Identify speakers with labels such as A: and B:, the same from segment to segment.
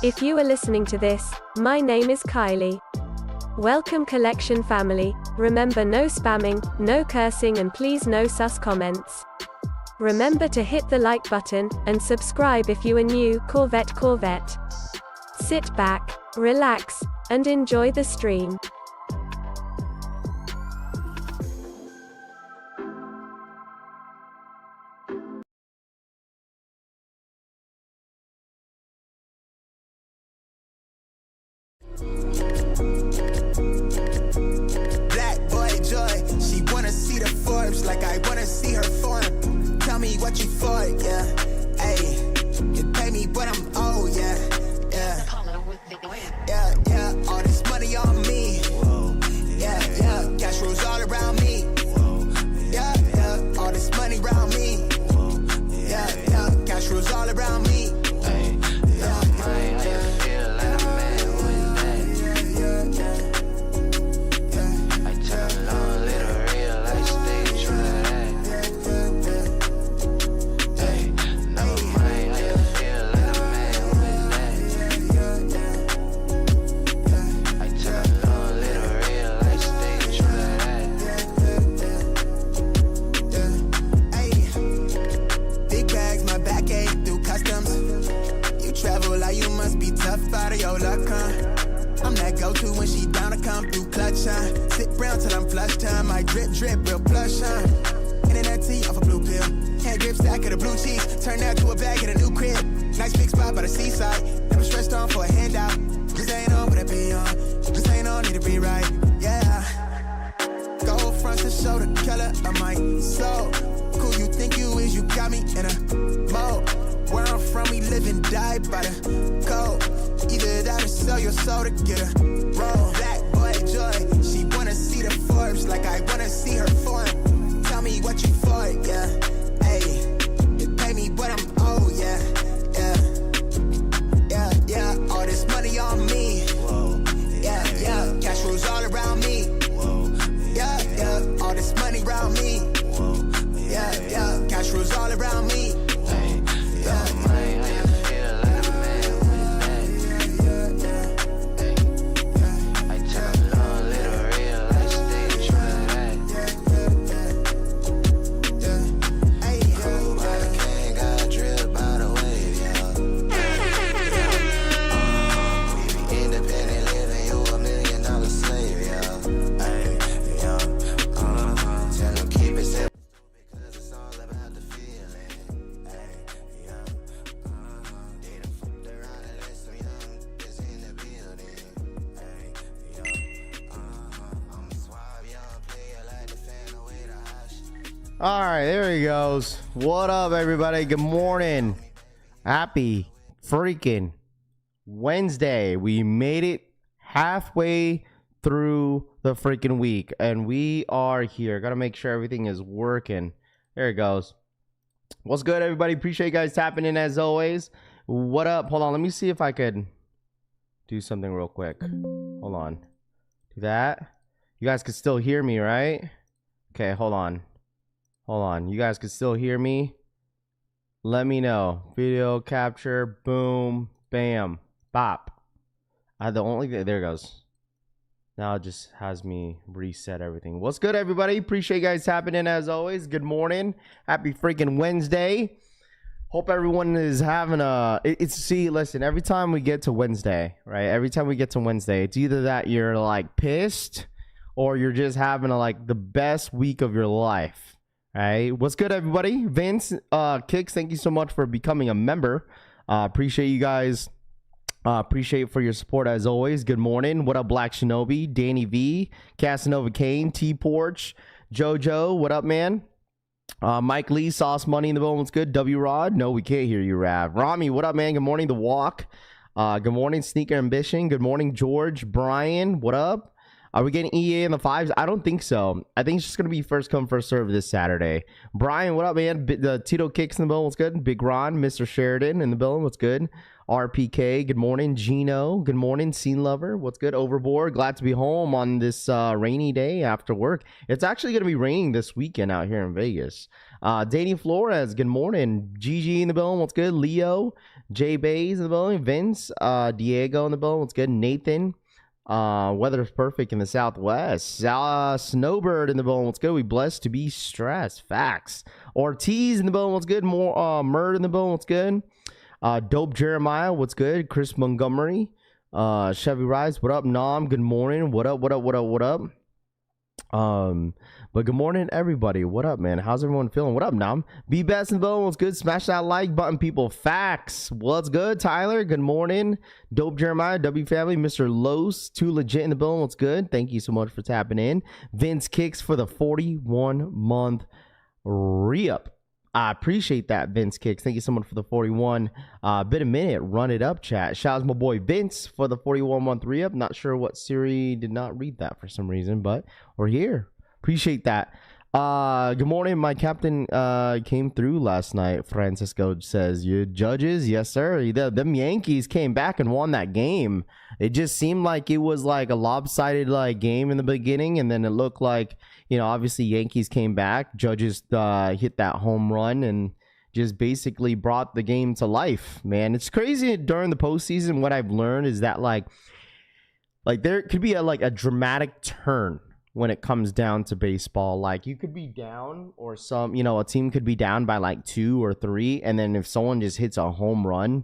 A: If you are listening to this, my name is Kylie. Welcome collection family. Remember, no spamming, no cursing, and please no sus comments. Remember to hit the like button, and subscribe if you are new. Corvette. Sit back, relax, and enjoy the stream.
B: Black boy joy, she wanna see the Forbes like I wanna see her form. Tell me what you for, yeah. Ayy, you pay me but I'm old, yeah. Yeah, all this money on me. Yeah, cash rolls all around me. Yeah, all this money around me. Yeah, cash rolls all around me. You must be tough out of your luck, huh? I'm that go-to when she down to come through clutch, huh? Sit brown till I'm flush time. I drip, real plush, huh? Internet tea off a blue pill. Hand grip stack of the blue cheese. Turn that to a bag in a new crib. Nice big spot by the seaside. Never stressed on for a handout. Just ain't on, but I be on. Just ain't on, need to be right, yeah. Gold fronts to show the color of my soul. Cool you think you is, you got me in a mode. Where I'm from, we live and die by the code. Either that or sell your soul to get a roll. Black boy joy, she wanna see the Forbes like I wanna see her form. Tell me what you for, yeah. Ayy, you pay me but I'm old, yeah. All this money on me. Yeah, cash rolls all around me. Yeah, all this money around me. Yeah, cash rolls all around me.
C: All right, there he goes. What up, everybody? Good morning. Happy freaking Wednesday. We made it halfway through the freaking week, and we are here. Got to make sure everything is working. There it goes. What's good, everybody? Appreciate you guys tapping in as always. What up? Hold on. Let me see if I could do something real quick. Hold on. Do that. You guys can still hear me, right? Okay, hold on. You guys can still hear me? Let me know. Video capture. Boom. Bam. Bop. The only thing, there it goes. Now it just has me reset everything. What's good, everybody? Appreciate you guys tapping in as always. Good morning. Happy freaking Wednesday. Hope everyone is having see, listen, every time we get to Wednesday, right? Every time we get to Wednesday, it's either that you're like pissed or you're just having the best week of your life. Right, what's good, everybody? Vince Kicks, thank you so much for becoming a member. Appreciate you guys. Appreciate for your support as always. Good morning. What up, Black Shinobi, Danny V, Casanova Kane, T Porch, Jojo. What up, man? Mike Lee, Sauce Money in the building. What's good? W Rod. No, we can't hear you, Rav. Rami, what up, man? Good morning. The Walk. Good morning, Sneaker Ambition. Good morning, George. Brian, what up? Are we getting EA in the fives? I don't think so. I think it's just going to be first come, first serve this Saturday. Brian, what up, man? The Tito Kicks in the building. What's good? Big Ron, Mr. Sheridan in the building. What's good? RPK, good morning. Gino, good morning. Scene Lover, what's good? Overboard, glad to be home on this rainy day after work. It's actually going to be raining this weekend out here in Vegas. Danny Flores, good morning. Gigi in the building, what's good? Leo, Jay Bays in the building. Vince, Diego in the building, what's good? Nathan, weather's perfect in the Southwest. Snowbird in the building, what's good? We blessed to be stressed. Facts. Ortiz in the building, what's good? More Murd in the building, what's good? Dope Jeremiah, what's good? Chris Montgomery, Chevy Rise, what up? Nom, good morning. What up? But good morning, everybody. What up, man? How's everyone feeling? What up, Nom? Be best in the building, what's good? Smash that like button, people. Facts. What's good, Tyler? Good morning. Dope Jeremiah, W family, Mr. Los, too legit in the building. What's good? Thank you so much for tapping in. Vince Kicks for the 41-month re-up. I appreciate that, Vince Kicks. Thank you so much for the 41. Been a minute. Run it up, chat. Shout out to my boy Vince for the 41-month re-up. Not sure what Siri did not read that for some reason, but we're here. Appreciate that. Good morning. My captain came through last night. Francisco says, you Judges? Yes, sir. Them Yankees came back and won that game. It just seemed like it was like a lopsided game in the beginning, and then it looked like, obviously Yankees came back. Judges hit that home run and just basically brought the game to life, man. It's crazy during the postseason. What I've learned is that like there could be a dramatic turn when it comes down to baseball. Like, you could be down, or a team could be down by like 2 or 3, and then if someone just hits a home run,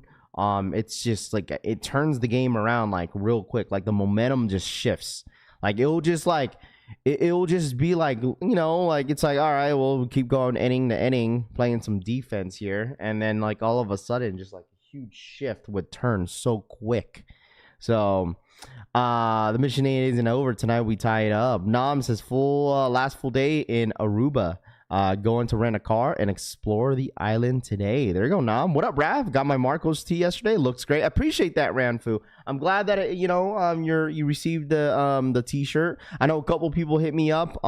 C: it's just like it turns the game around like real quick. Like the momentum just shifts. Like it'll just be like, it's like, all right, we'll keep going inning to inning, playing some defense here, and then like all of a sudden just like a huge shift would turn so quick. So the mission isn't over tonight. We tie it up. Nam says last full day in Aruba. Going to rent a car and explore the island today. There you go, Nam. What up, Raph? Got my Marcos tee yesterday. Looks great. I appreciate that, Ranfu. I'm glad that you received the t-shirt. I know a couple people hit me up.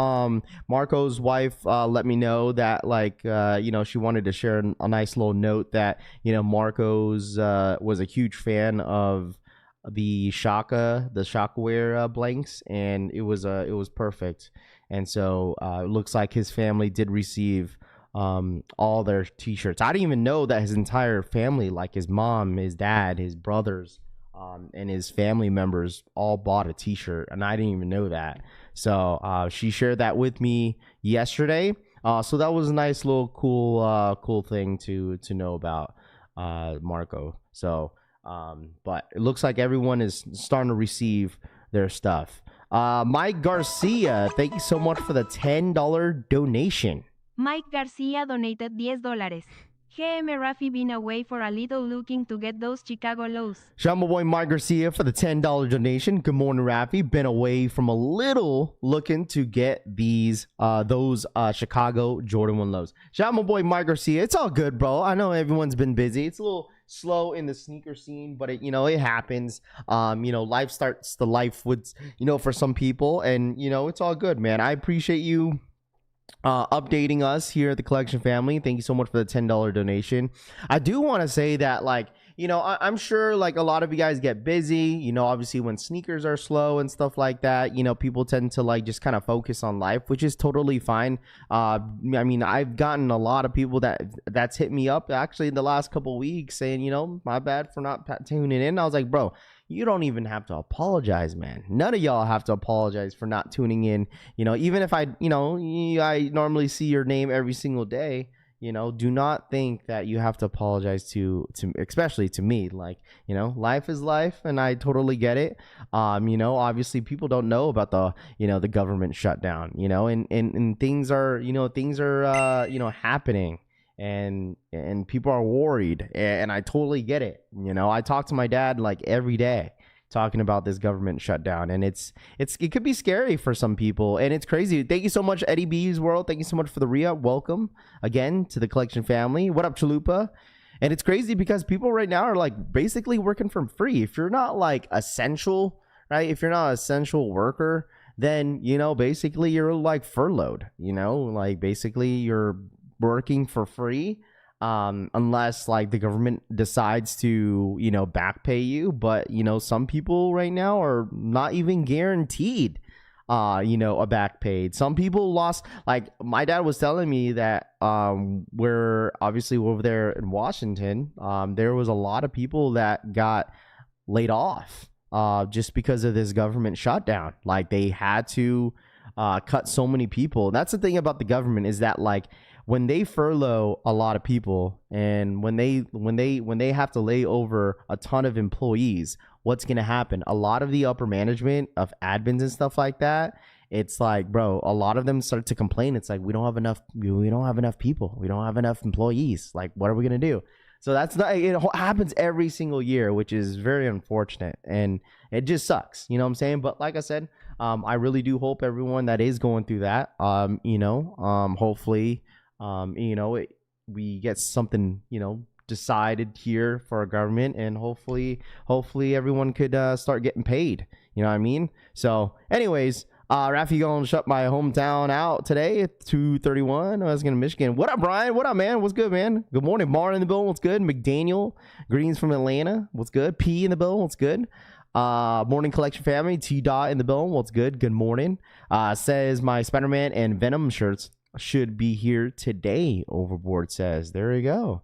C: Marco's wife let me know that she wanted to share a nice little note that Marco's was a huge fan of the Shakaware blanks, and it was perfect. And so it looks like his family did receive all their t-shirts. I didn't even know that his entire family, like his mom, his dad, his brothers, and his family members all bought a t-shirt, and I didn't even know that. So she shared that with me yesterday. So that was a nice little cool thing to know about Marco. So but it looks like everyone is starting to receive their stuff. Mike Garcia, thank you so much for the $10 donation.
D: Mike Garcia donated $10. GM Rafi been away for a little looking to get those Chicago lows.
C: Shout out my boy Mike Garcia for the $10 donation. Good morning, Rafi. Been away from a little looking to get those Chicago Jordan 1 lows. Shout out my boy Mike Garcia. It's all good, bro. I know everyone's been busy. It's a little slow in the sneaker scene, but it happens. Life starts to life with for some people, and it's all good, man. I appreciate you updating us here at the Collection Family. Thank you so much for the $10 donation. I do want to say that I'm sure a lot of you guys get busy, obviously when sneakers are slow and stuff like that, people tend to just kind of focus on life, which is totally fine. I mean, I've gotten a lot of people that's hit me up actually in the last couple weeks saying, my bad for not tuning in. I was like, bro, you don't even have to apologize, man. None of y'all have to apologize for not tuning in. Even if I normally see your name every single day, do not think that you have to apologize to especially to me. Life is life, and I totally get it. Obviously people don't know about the government shutdown, and things are happening. And people are worried, and I totally get it. I talk to my dad every day talking about this government shutdown, and it could be scary for some people, and it's crazy. Thank you so much, Eddie B's World. Thank you so much for the re-up. Welcome again to the Collection Family. What up, Chalupa? And it's crazy because people right now are basically working for free. If you're not essential, right? If you're not an essential worker, then basically you're furloughed. Basically you're working for free. unless like the government decides to, back pay you. But, some people right now are not even guaranteed, a back paid. Some people lost, like my dad was telling me that, we're obviously over there in Washington. There was a lot of people that got laid off, just because of this government shutdown. Like they had to, cut so many people. That's the thing about the government, is that like when they furlough a lot of people, and when they have to lay over a ton of employees, what's going to happen? A lot of the upper management of admins and stuff like that, it's like, bro, a lot of them start to complain. It's like, we don't have enough people. We don't have enough employees. Like, what are we going to do? So that's not, it happens every single year, which is very unfortunate, and it just sucks. You know what I'm saying? But like I said, I really do hope everyone that is going through that, hopefully, we get something, decided here for our government, and hopefully everyone could start getting paid. You know what I mean? So anyways, Rafi gonna shut my hometown out today at 2:31. I was gonna Michigan. What up, Brian? What up, man? What's good, man? Good morning. Mar in the building. What's good? McDaniel Greens from Atlanta. What's good? P in the building. What's good? Morning collection family. T Dot in the building. What's good? Good morning. Says my Spider-Man and Venom shirts should be here today. Overboard says. There you go.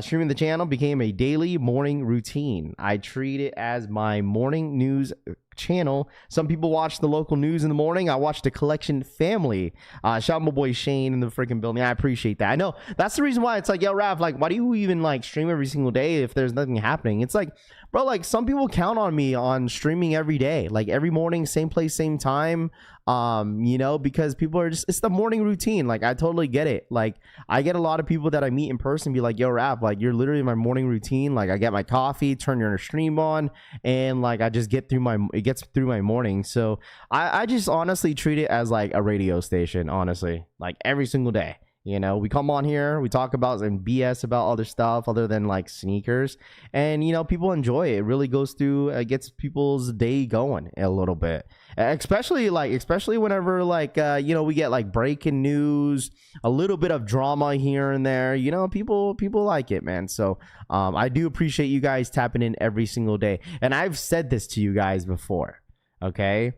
C: Streaming the channel became a daily morning routine. I treat it as my morning news channel. Some people watch the local news in the morning. I watch the collection family. Shout out my boy Shane in the freaking building. I appreciate that. I know that's the reason why it's like, yo, Raph, like, why do you even like stream every single day if there's nothing happening? It's like, bro, like some people count on me on streaming every day, like every morning, same place, same time. Because people are just, it's the morning routine. Like I totally get it. Like I get a lot of people that I meet in person be like, yo, Raph, like you're literally my morning routine. Like I get my coffee, turn your stream on, and like I just get through it gets through my morning. So I just honestly treat it as like a radio station, honestly, like every single day. We come on here, we talk about and BS about other stuff other than like sneakers, and people enjoy it. It really goes through, it gets people's day going a little bit, especially whenever like we get like breaking news, a little bit of drama here and there. People like it, man. So I do appreciate you guys tapping in every single day, and I've said this to you guys before. Okay,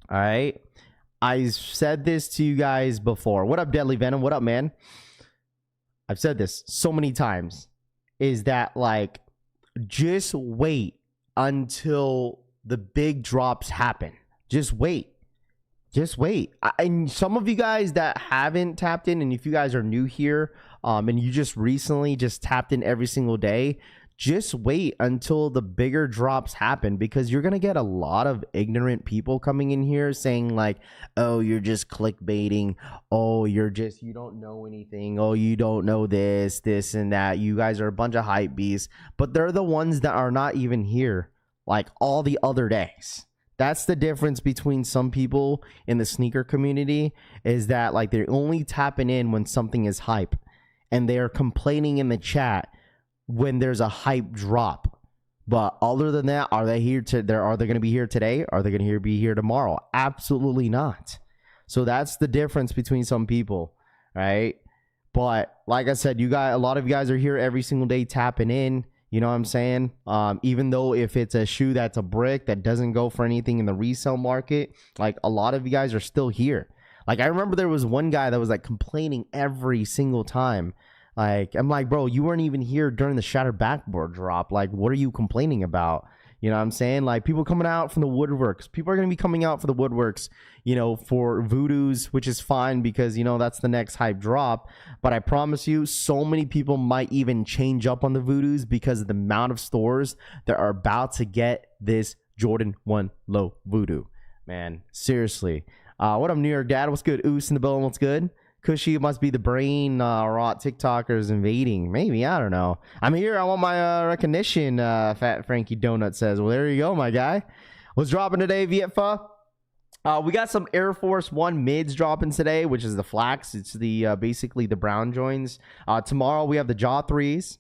C: all right. I said this to you guys before. What up, Deadly Venom? What up, man? I've said this so many times. Is that like, just wait until the big drops happen. Just wait. And some of you guys that haven't tapped in, and if you guys are new here, and you just recently just tapped in every single day, just wait until the bigger drops happen, because you're going to get a lot of ignorant people coming in here saying like, oh, you're just clickbaiting. Oh, you don't know anything. Oh, you don't know this and that. You guys are a bunch of hype beasts, but they're the ones that are not even here like all the other days. That's the difference between some people in the sneaker community, is that like they're only tapping in when something is hype, and they're complaining in the chat when there's a hype drop. But other than that, are they going to be here today? Are they going to be here tomorrow? Absolutely not. So that's the difference between some people, right? But like I said, a lot of you guys are here every single day tapping in. You know what I'm saying? Even though if it's a shoe that's a brick that doesn't go for anything in the resale market, like a lot of you guys are still here. Like I remember there was one guy that was like complaining every single time. Like, I'm like, bro, you weren't even here during the shattered backboard drop. Like, what are you complaining about? You know what I'm saying? Like, people coming out from the woodworks. People are going to be coming out for the woodworks, for Voodoos, which is fine because, that's the next hype drop. But I promise you, so many people might even change up on the Voodoos because of the amount of stores that are about to get this Jordan 1 Low Voodoo. Man, seriously. What up, New York Dad? What's good? Oos in the building. What's good? Cushy must be the brain rot TikTokers invading. Maybe, I don't know. I'm here. I want my recognition, Fat Frankie Donut says. Well, there you go, my guy. What's dropping today, Vietfa? We got some Air Force One mids dropping today, which is the flax. It's the basically the brown joins. Tomorrow we have the Jaw 3s.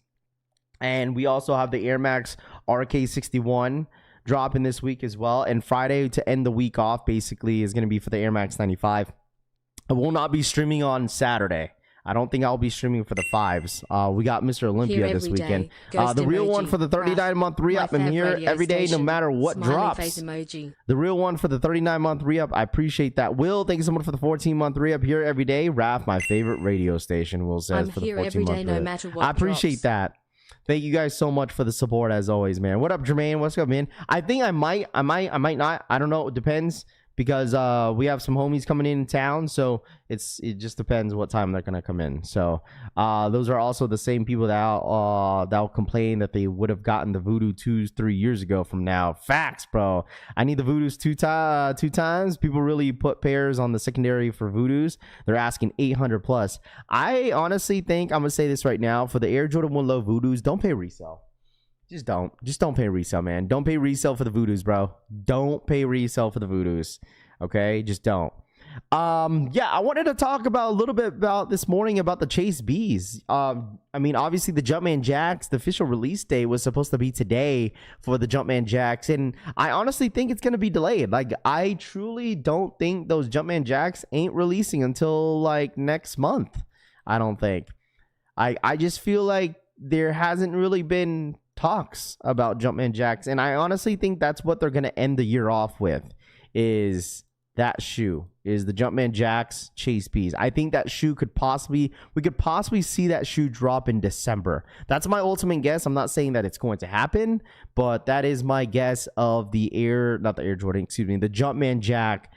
C: And we also have the Air Max RK61 dropping this week as well. And Friday to end the week off basically is going to be for the Air Max 95. I will not be streaming on Saturday. I don't think I'll be streaming for the 5s. We got Mr. Olympia this weekend. The real one for the 39-month re-up. I'm here every day, no matter what drops. The real one for the 39-month re-up. I appreciate that. Will, thank you so much for the 14-month re-up. Here every day. Raph, my favorite radio station, Will says, for the 14-month
E: no matter what
C: I appreciate that. Thank you guys so much for the support as always, man. What up, Jermaine? What's up, man? I think I might not. I don't know. It depends. Because we have some homies coming in town, so it just depends what time they're gonna come in. So those are also the same people that'll complain that they would have gotten the Voodoo 2s 3 years ago from now. Facts, bro. I need the Voodoos two times. People really put pairs on the secondary for Voodoos. They're asking 800 plus. I honestly think I'm gonna say this right now for the Air Jordan 1 Low Voodoos. Don't pay resale. Just don't pay resale, man. Don't pay resale for the Voodoos, bro. Don't pay resale for the Voodoos. Okay, just don't. Yeah, I wanted to talk about a little bit about this morning about the Chase Bs. I mean, obviously the Jumpman Jacks, the official release date was supposed to be today for the Jumpman Jacks, and I honestly think it's gonna be delayed. Like, I truly don't think those Jumpman Jacks ain't releasing until like next month. I don't think. I just feel like there hasn't really been talks about Jumpman Jacks, and I honestly think that's what they're gonna end the year off with, is that shoe, is the Jumpman Jacks Chase Bs. I think that shoe we could possibly see that shoe drop in December. That's my ultimate guess. I'm not saying that it's going to happen, but that is my guess of the Jumpman Jack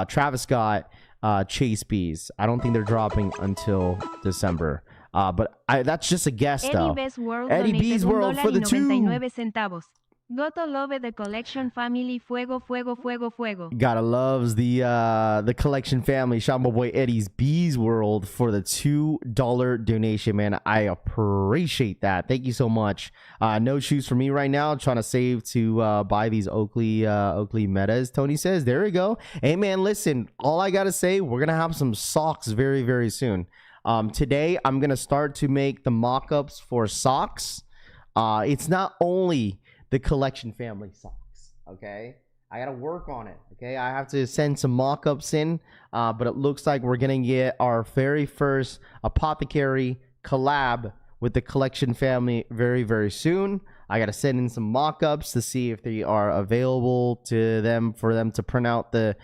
C: Travis Scott Chase Bs. I don't think they're dropping until December. But that's just a guess, though. Eddie B's World for the 2.
D: Goto love the collection family. Fuego, fuego, fuego, fuego.
C: Gotta loves the collection family. Shout out my boy Eddie's B's World for the $2 donation, man. I appreciate that. Thank you so much. No shoes for me right now. Trying to save to buy these Oakley Metas. Tony says, there we go. Hey, man, listen. All I gotta say, we're gonna have some socks very, very soon. Today, I'm gonna start to make the mock-ups for socks. It's not only the collection family socks, okay? I gotta work on it, okay? I have to send some mock-ups in, but it looks like we're gonna get our very first Apothecary collab with the collection family very, very soon. I gotta send in some mock-ups to see if they are available to them, for them to print out the,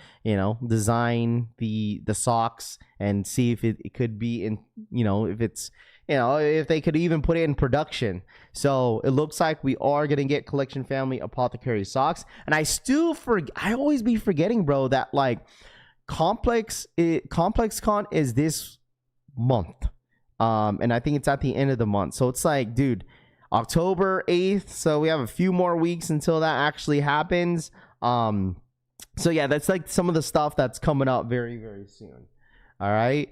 C: design the socks and see if it could be in, if it's, if they could even put it in production. So it looks like we are going to get collection family Apothecary socks. And I always be forgetting, bro, that like Complex Con is this month. And I think it's at the end of the month. So it's like, dude, October 8th. So we have a few more weeks until that actually happens. So yeah, that's like some of the stuff that's coming up very, very soon. All right.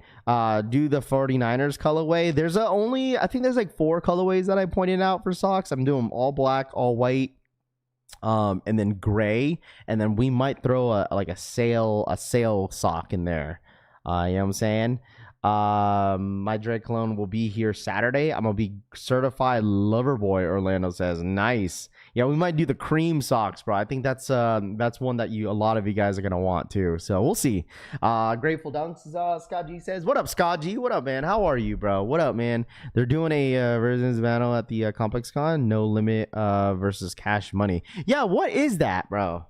C: Do the 49ers colorway. I think there's like 4 colorways that I pointed out for socks. I'm doing all black, all white, and then gray. And then we might throw a sale sock in there. You know what I'm saying? My Dread Cologne will be here Saturday. I'm gonna be certified lover boy, Orlando says. Nice. Yeah, we might do the cream socks, bro. I think that's one that a lot of you guys are gonna want too. So we'll see. Grateful Dunks, Scott G says, what up, Scott G? What up, man? How are you, bro? What up, man? They're doing a versus battle at the Complex Con. No limit versus Cash Money. Yeah, what is that, bro?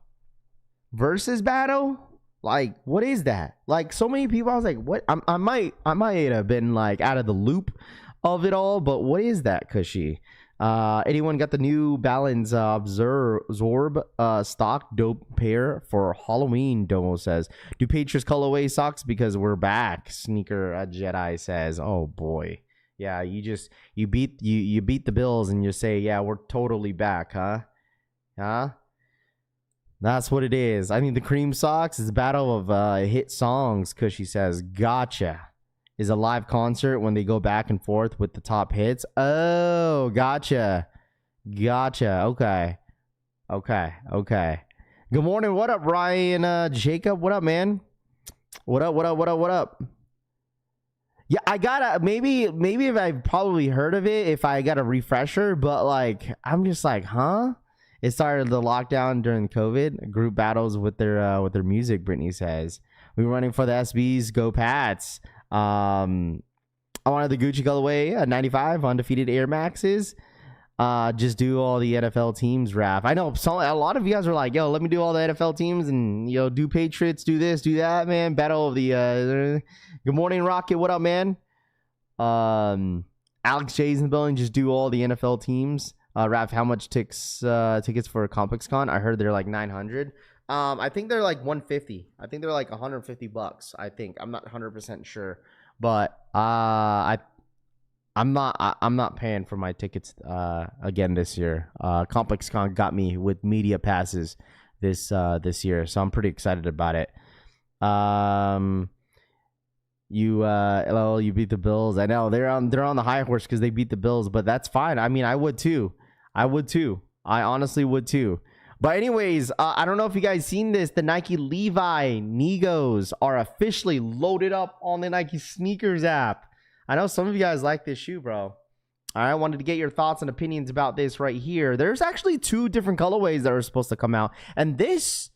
C: Versus battle? Like, what is that? Like, so many people, I was like, what? I might have been like out of the loop of it all, but what is that, Cushy? Anyone got the New Balance Zorb stock dope pair for Halloween? Domo says. Do Patriots colorway socks because we're back? Sneaker Jedi says. Oh boy, yeah. You beat the Bills and you say, yeah, we're totally back, huh? That's what it is. I mean, the cream socks is a battle of hit songs. Cushy says, gotcha. Is a live concert when they go back and forth with the top hits. Oh, gotcha. Okay. Good morning. What up, Ryan Jacob? What up, man? What up? Yeah, I gotta maybe if I've probably heard of it if I got a refresher, but like I'm just like, huh? It started the lockdown during COVID. Group battles with their music. Brittany says we were running for the SBs. Go Pats. I wanted the Gucci colorway, 95 undefeated Air Maxes. Just do all the NFL teams, Raph. I know a lot of you guys are like, yo, let me do all the NFL teams and, do Patriots, do this, do that, man. Battle of the, good morning, Rocket. What up, man? Alex J's in the building. Just do all the NFL teams. Raph, how much tickets for Complex Con? I heard they're like 900. I think they're like 150. I think they're like $150. I think. I'm not 100% sure. But I'm not paying for my tickets again this year. Complex Con got me with media passes this year, so I'm pretty excited about it. You beat the Bills. I know they're on the high horse because they beat the Bills, but that's fine. I mean, I would too. I honestly would too. But anyways, I don't know if you guys seen this. The Nike Levi Negos are officially loaded up on the Nike Sneakers app. I know some of you guys like this shoe, bro. I wanted to get your thoughts and opinions about this right here. There's actually 2 different colorways that are supposed to come out. And this,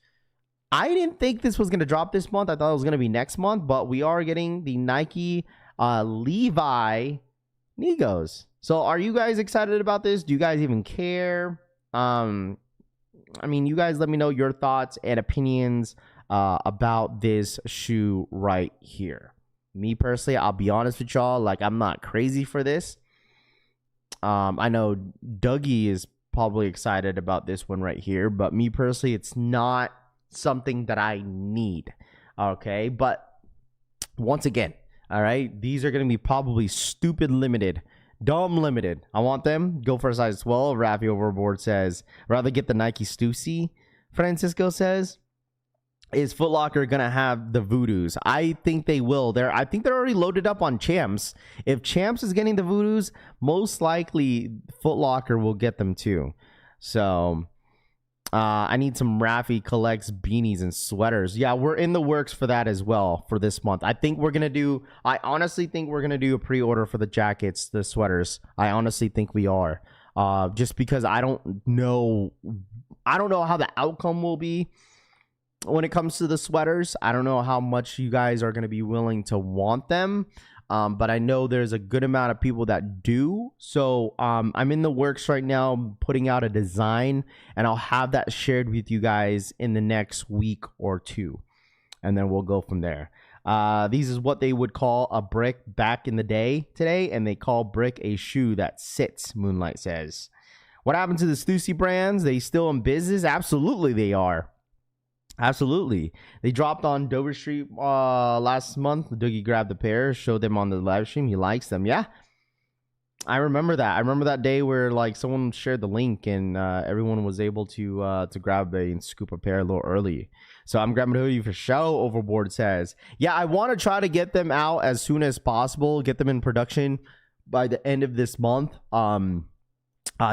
C: I didn't think this was going to drop this month. I thought it was going to be next month. But we are getting the Nike Levi Negos. So are you guys excited about this? Do you guys even care? I mean, you guys let me know your thoughts and opinions about this shoe right here. Me personally, I'll be honest with y'all, like I'm not crazy for this. I know Dougie is probably excited about this one right here, but me personally, it's not something that I need. Okay, but once again, all right, these are going to be probably stupid limited. Dumb limited. I want them. Go for a size 12. Raffy Overboard says, rather get the Nike Stussy. Francisco says, is Foot Locker going to have the Voodoos? I think they will. I think they're already loaded up on Champs. If Champs is getting the Voodoos, most likely Foot Locker will get them too. So I need some Raffy collects beanies and sweaters. Yeah, we're in the works for that as well for this month. I honestly think we're going to do a pre-order for the jackets, the sweaters. I honestly think we are. Just because I don't know how the outcome will be when it comes to the sweaters. I don't know how much you guys are going to be willing to want them. But I know there's a good amount of people that do. So I'm in the works right now putting out a design, and I'll have that shared with you guys in the next week or 2. And then we'll go from there. These is what they would call a brick back in the day today, and they call brick a shoe that sits, Moonlight says. What happened to the Stussy brands? They still in business? Absolutely they are. Absolutely. They dropped on Dover Street last month. Dougie grabbed the pair, showed them on the live stream. He likes them. Yeah. I remember that. I remember that day where like someone shared the link and everyone was able to grab and scoop a pair a little early. So I'm grabbing a hoodie for show. Overboard says, yeah, I want to try to get them out as soon as possible. Get them in production by the end of this month.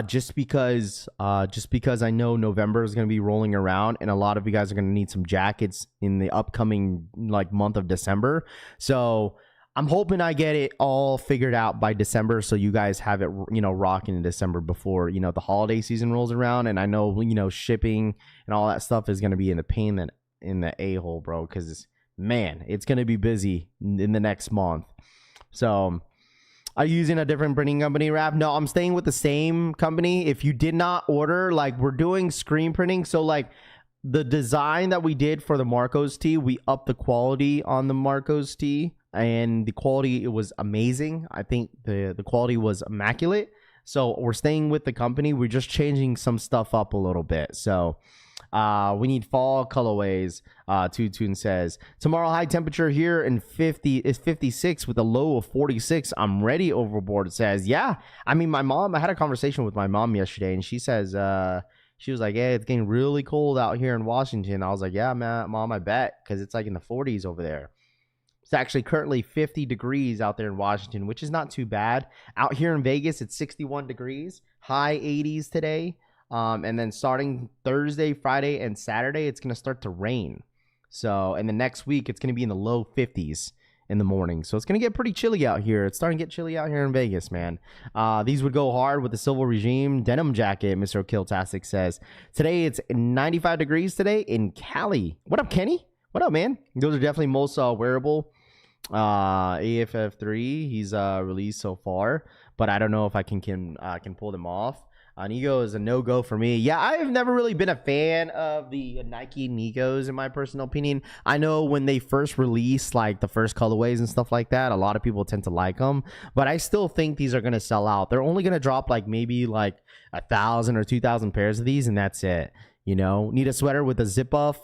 C: Just because I know November is going to be rolling around and a lot of you guys are going to need some jackets in the upcoming like month of December. So I'm hoping I get it all figured out by December so you guys have it, rocking in December before, the holiday season rolls around. And I know, shipping and all that stuff is going to be in the a-hole, bro, because man, it's going to be busy in the next month. So are you using a different printing company, Rap? No, I'm staying with the same company. If you did not order, like we're doing screen printing. So like the design that we did for the Marcos tee, we upped the quality on the Marcos tee and the quality, it was amazing. I think the quality was immaculate. So we're staying with the company. We're just changing some stuff up a little bit. So we need fall colorways. Toon says tomorrow high temperature here in 50 is 56 with a low of 46. I'm ready. Overboard says, yeah. I mean, I had a conversation with my mom yesterday and she says, she was like, hey, it's getting really cold out here in Washington. I was like, yeah, man, Mom, I bet, because it's like in the 40s over there. It's actually currently 50 degrees out there in Washington, which is not too bad. Out here in Vegas, it's 61 degrees, high 80s today. And then starting Thursday, Friday, and Saturday, it's going to start to rain. So, and the next week, it's going to be in the low 50s in the morning. So it's going to get pretty chilly out here. It's starting to get chilly out here in Vegas, man. These would go hard with the Silver Regime denim jacket, Mr. Kiltastic says. Today, it's 95 degrees today in Cali. What up, Kenny? What up, man? Those are definitely most wearable AFF3, he's released so far, but I don't know if I can pull them off. Nigo is a no-go for me. Yeah, I've never really been a fan of the Nike Nigos, in my personal opinion. I know when they first released, like, the first colorways and stuff like that, a lot of people tend to like them, but I still think these are going to sell out. They're only going to drop, like, maybe, like, 1,000 or 2,000 pairs of these, and that's it. You know, need a sweater with a zip off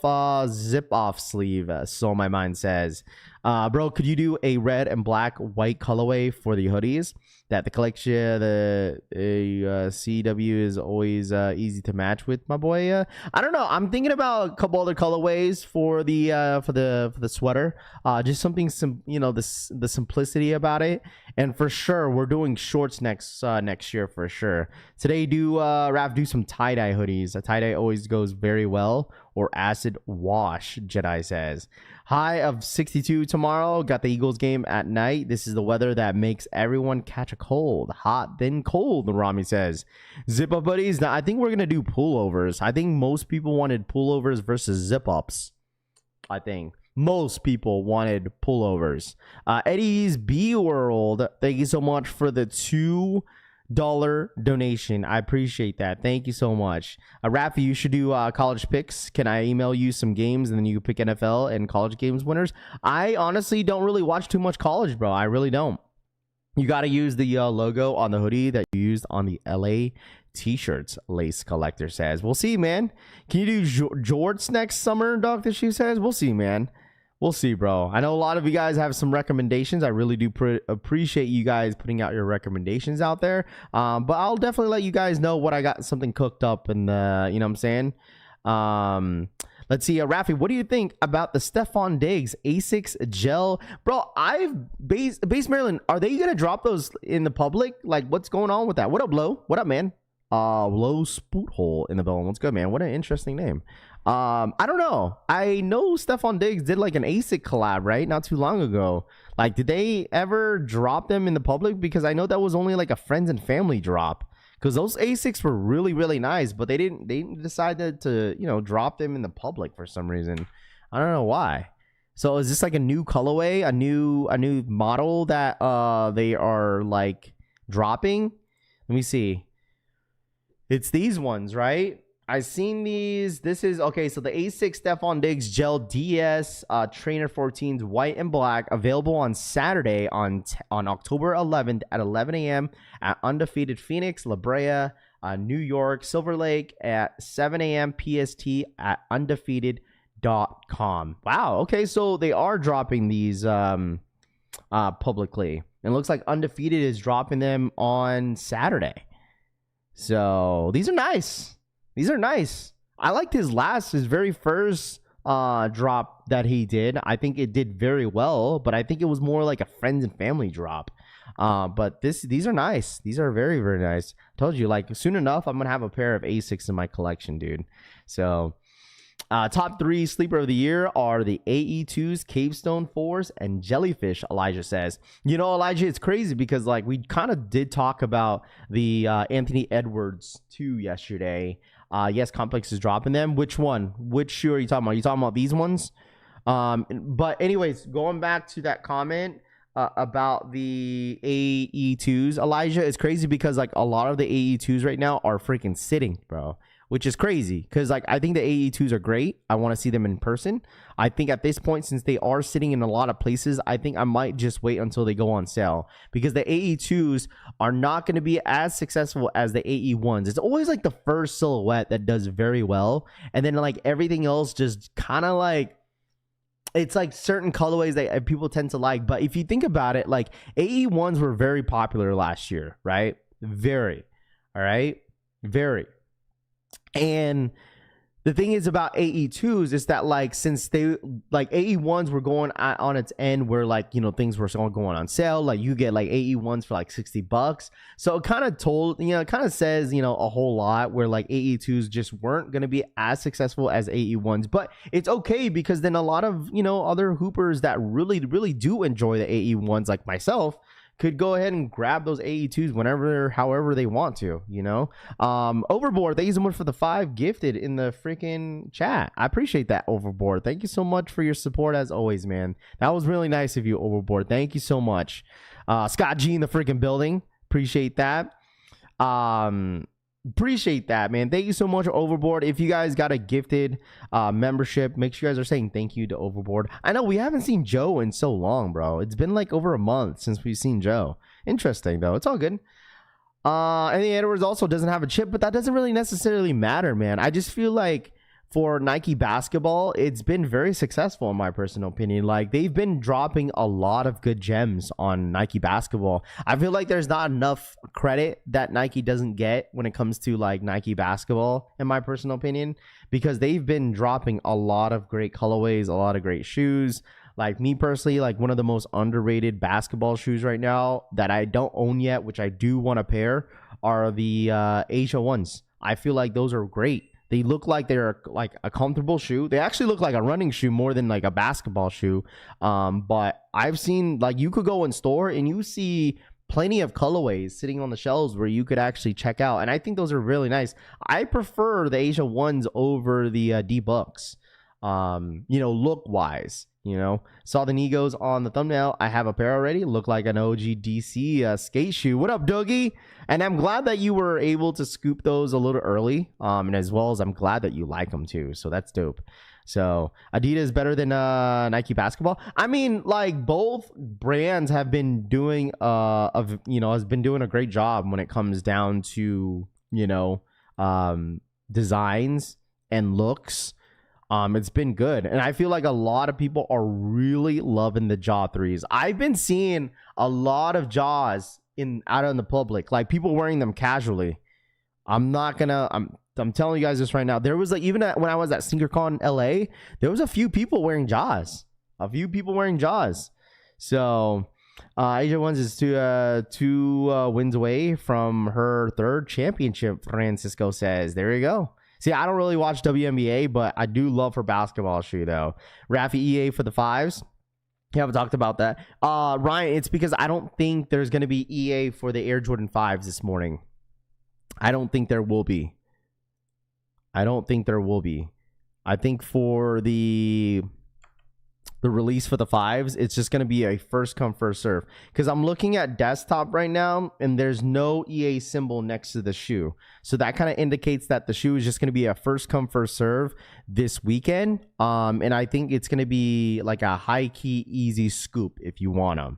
C: sleeve, so my mind says. Bro, could you do a red and black white colorway for the hoodies? That the collection, the CW is always easy to match with, my boy. I don't know. I'm thinking about a couple other colorways for the sweater. Just something the simplicity about it. And for sure, we're doing shorts next year for sure. Today, Raph, do some tie-dye hoodies. A tie-dye always goes very well. Or acid wash, Jedi says. High of 62 tomorrow. Got the Eagles game at night. This is the weather that makes everyone catch a cold. Hot, then cold, Rami says. Zip up buddies. Now, I think we're going to do pullovers. I think most people wanted pullovers versus zip ups. I think most people wanted pullovers. Eddie's B World. Thank you so much for the $2 donation. I appreciate that. Thank you so much. Rafi, you should do college picks. Can I email you some games and then you pick NFL and college games winners? I honestly don't really watch too much college, bro. I really don't. You got to use the logo on the hoodie that you used on the LA t-shirts, Lace Collector says. We'll see, man. Can you do jorts next summer, Dr. Shoe says? We'll see, man. We'll see, bro. I know a lot of you guys have some recommendations. I really do appreciate you guys putting out your recommendations out there. But I'll definitely let you guys know what I got something cooked up and you know what I'm saying? Let's see, Rafi, what do you think about the Stephon Diggs Asics gel? Bro, Base Maryland, are they going to drop those in the public? Like, what's going on with that? What up, Blow? What up, man? Low Spoot Hole in the Bone. What's good, man? What an interesting name. I don't know. I know Stephon Diggs did like an ASIC collab, right? Not too long ago. Like, did they ever drop them in the public? Because I know that was only like a friends and family drop. Because those ASICs were really, really nice, but they decided to, you know, drop them in the public for some reason. I don't know why. So is this like a new colorway, a new model that they are like dropping? Let me see. It's these ones, right? I've seen these. This is okay. So the A6 Stephon Diggs Gel DS Trainer 14s, white and black, available on Saturday on October 11th at 11 a.m. at Undefeated Phoenix, La Brea, New York, Silver Lake at 7 a.m. PST at undefeated.com. Wow. Okay, so they are dropping these publicly. And it looks like Undefeated is dropping them on Saturday. So these are nice. These are nice. I liked his very first drop that he did. I think it did very well, but I think it was more like a friends and family drop. But these are nice. These are very, very nice. I told you, like, soon enough, I'm going to have a pair of A6 in my collection, dude. So top 3 sleeper of the year are the AE2s, Cavestone 4s, and Jellyfish, Elijah says. You know, Elijah, it's crazy because, like, we kind of did talk about the Anthony Edwards 2 yesterday. Yes, Complex is dropping them. Which one? Which shoe are you talking about? Are you talking about these ones? But anyways, going back to that comment about the AE2s, Elijah, it's crazy because, like, a lot of the AE2s right now are freaking sitting, bro. Which is crazy because, like, I think the AE2s are great. I want to see them in person. I think at this point, since they are sitting in a lot of places, I think I might just wait until they go on sale because the AE2s are not going to be as successful as the AE1s. It's always like the first silhouette that does very well. And then, like, everything else just kind of like, it's like certain colorways that people tend to like. But if you think about it, like, AE1s were very popular last year, right? Very. All right. Very. And the thing is about AE2s is that, like, since they, like, AE1s were going on its end where, like, you know, things were going on sale, like, you get like AE1s for like $60. So it kind of it kind of says, you know, a whole lot where, like, AE2s just weren't going to be as successful as AE1s. But it's okay because then a lot of, you know, other hoopers that really, really do enjoy the AE1s, like myself, could go ahead and grab those AE2s whenever, however they want to, you know. Overboard, thank you so much for the 5 gifted in the freaking chat. I appreciate that, Overboard. Thank you so much for your support as always, man. That was really nice of you, Overboard. Thank you so much. Scott G in the freaking building. Appreciate that. Appreciate that, man. Thank you so much, Overboard. If you guys got a gifted membership, make sure you guys are saying thank you to Overboard. I know we haven't seen Joe in so long, bro. It's been like over a month since we've seen Joe. Interesting, though. It's all good. Anthony Edwards also doesn't have a chip, but that doesn't really necessarily matter, man. I just feel like for Nike basketball, it's been very successful in my personal opinion. Like, they've been dropping a lot of good gems on Nike basketball. I feel like there's not enough credit that Nike doesn't get when it comes to like Nike basketball, in my personal opinion, because they've been dropping a lot of great colorways, a lot of great shoes. Like, me personally, like, one of the most underrated basketball shoes right now that I don't own yet, which I do want to pair, are the Asia ones. I feel like those are great. They look like they're like a comfortable shoe. They actually look like a running shoe more than like a basketball shoe. But I've seen, like, you could go in store and you see plenty of colorways sitting on the shelves where you could actually check out. And I think those are really nice. I prefer the Asia ones over the D-Bucks, you know, look wise. You know, saw the Negos on the thumbnail. I have a pair already. Look like an OG DC skate shoe. What up, Dougie? And I'm glad that you were able to scoop those a little early. And as well as I'm glad that you like them too. So that's dope. So Adidas is better than Nike basketball. I mean, like, both brands have been doing has been doing a great job when it comes down to, you know, designs and looks. It's been good, and I feel like a lot of people are really loving the Jaw 3s. I've been seeing a lot of Jaws out in the public, like people wearing them casually. I'm telling you guys this right now. There was like, even when I was at SnkrCon LA, there was a few people wearing Jaws. So Asia Ones is two wins away from her 3rd championship, Francisco says. There you go. See, I don't really watch WNBA, but I do love her basketball shoe, though. Rafi EA for the 5s. We haven't talked about that. Ryan, it's because I don't think there's going to be EA for the Air Jordan 5s this morning. I don't think there will be. I think for the release for the 5s, it's just going to be a first come, first serve. Because I'm looking at desktop right now, and there's no EA symbol next to the shoe. So that kind of indicates that the shoe is just going to be a first come, first serve this weekend. And I think it's going to be like a high-key, easy scoop if you want them.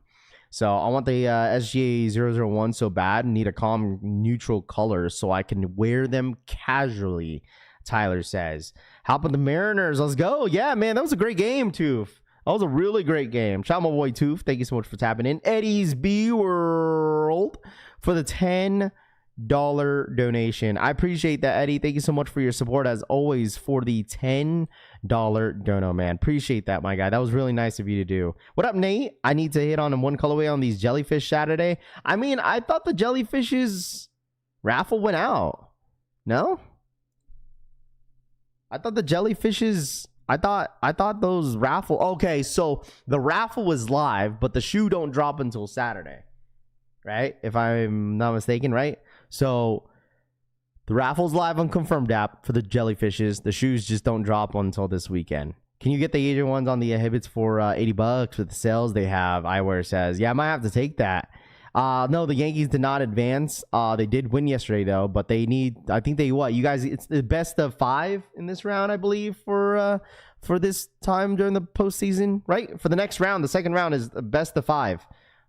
C: So I want the SGA 001 so bad, and need a calm, neutral color so I can wear them casually, Tyler says. How about the Mariners? Let's go. Yeah, man, that was a great game, too. That was a really great game. Shout out my boy Toof. Thank you so much for tapping in. Eddie's B World for the $10 donation. I appreciate that, Eddie. Thank you so much for your support as always for the $10 dono, man. Appreciate that, my guy. That was really nice of you to do. What up, Nate? I need to hit on one colorway on these jellyfish Saturday. I mean, I thought the jellyfishes raffle went out. No? I thought the jellyfishes... I thought those raffle... Okay, so the raffle was live, but the shoe don't drop until Saturday. Right? If I'm not mistaken, right? So the raffle's live on Confirmed app for the jellyfishes. The shoes just don't drop until this weekend. Can you get the Asian ones on the Hibbits for $80 with the sales they have? Eyewear says. Yeah, I might have to take that. No, the Yankees did not advance. They did win yesterday, though, but they need... I think they... What? You guys... It's the best of 5 in this round, I believe, for this time during the postseason, right? For the next round, the second round is the best of 5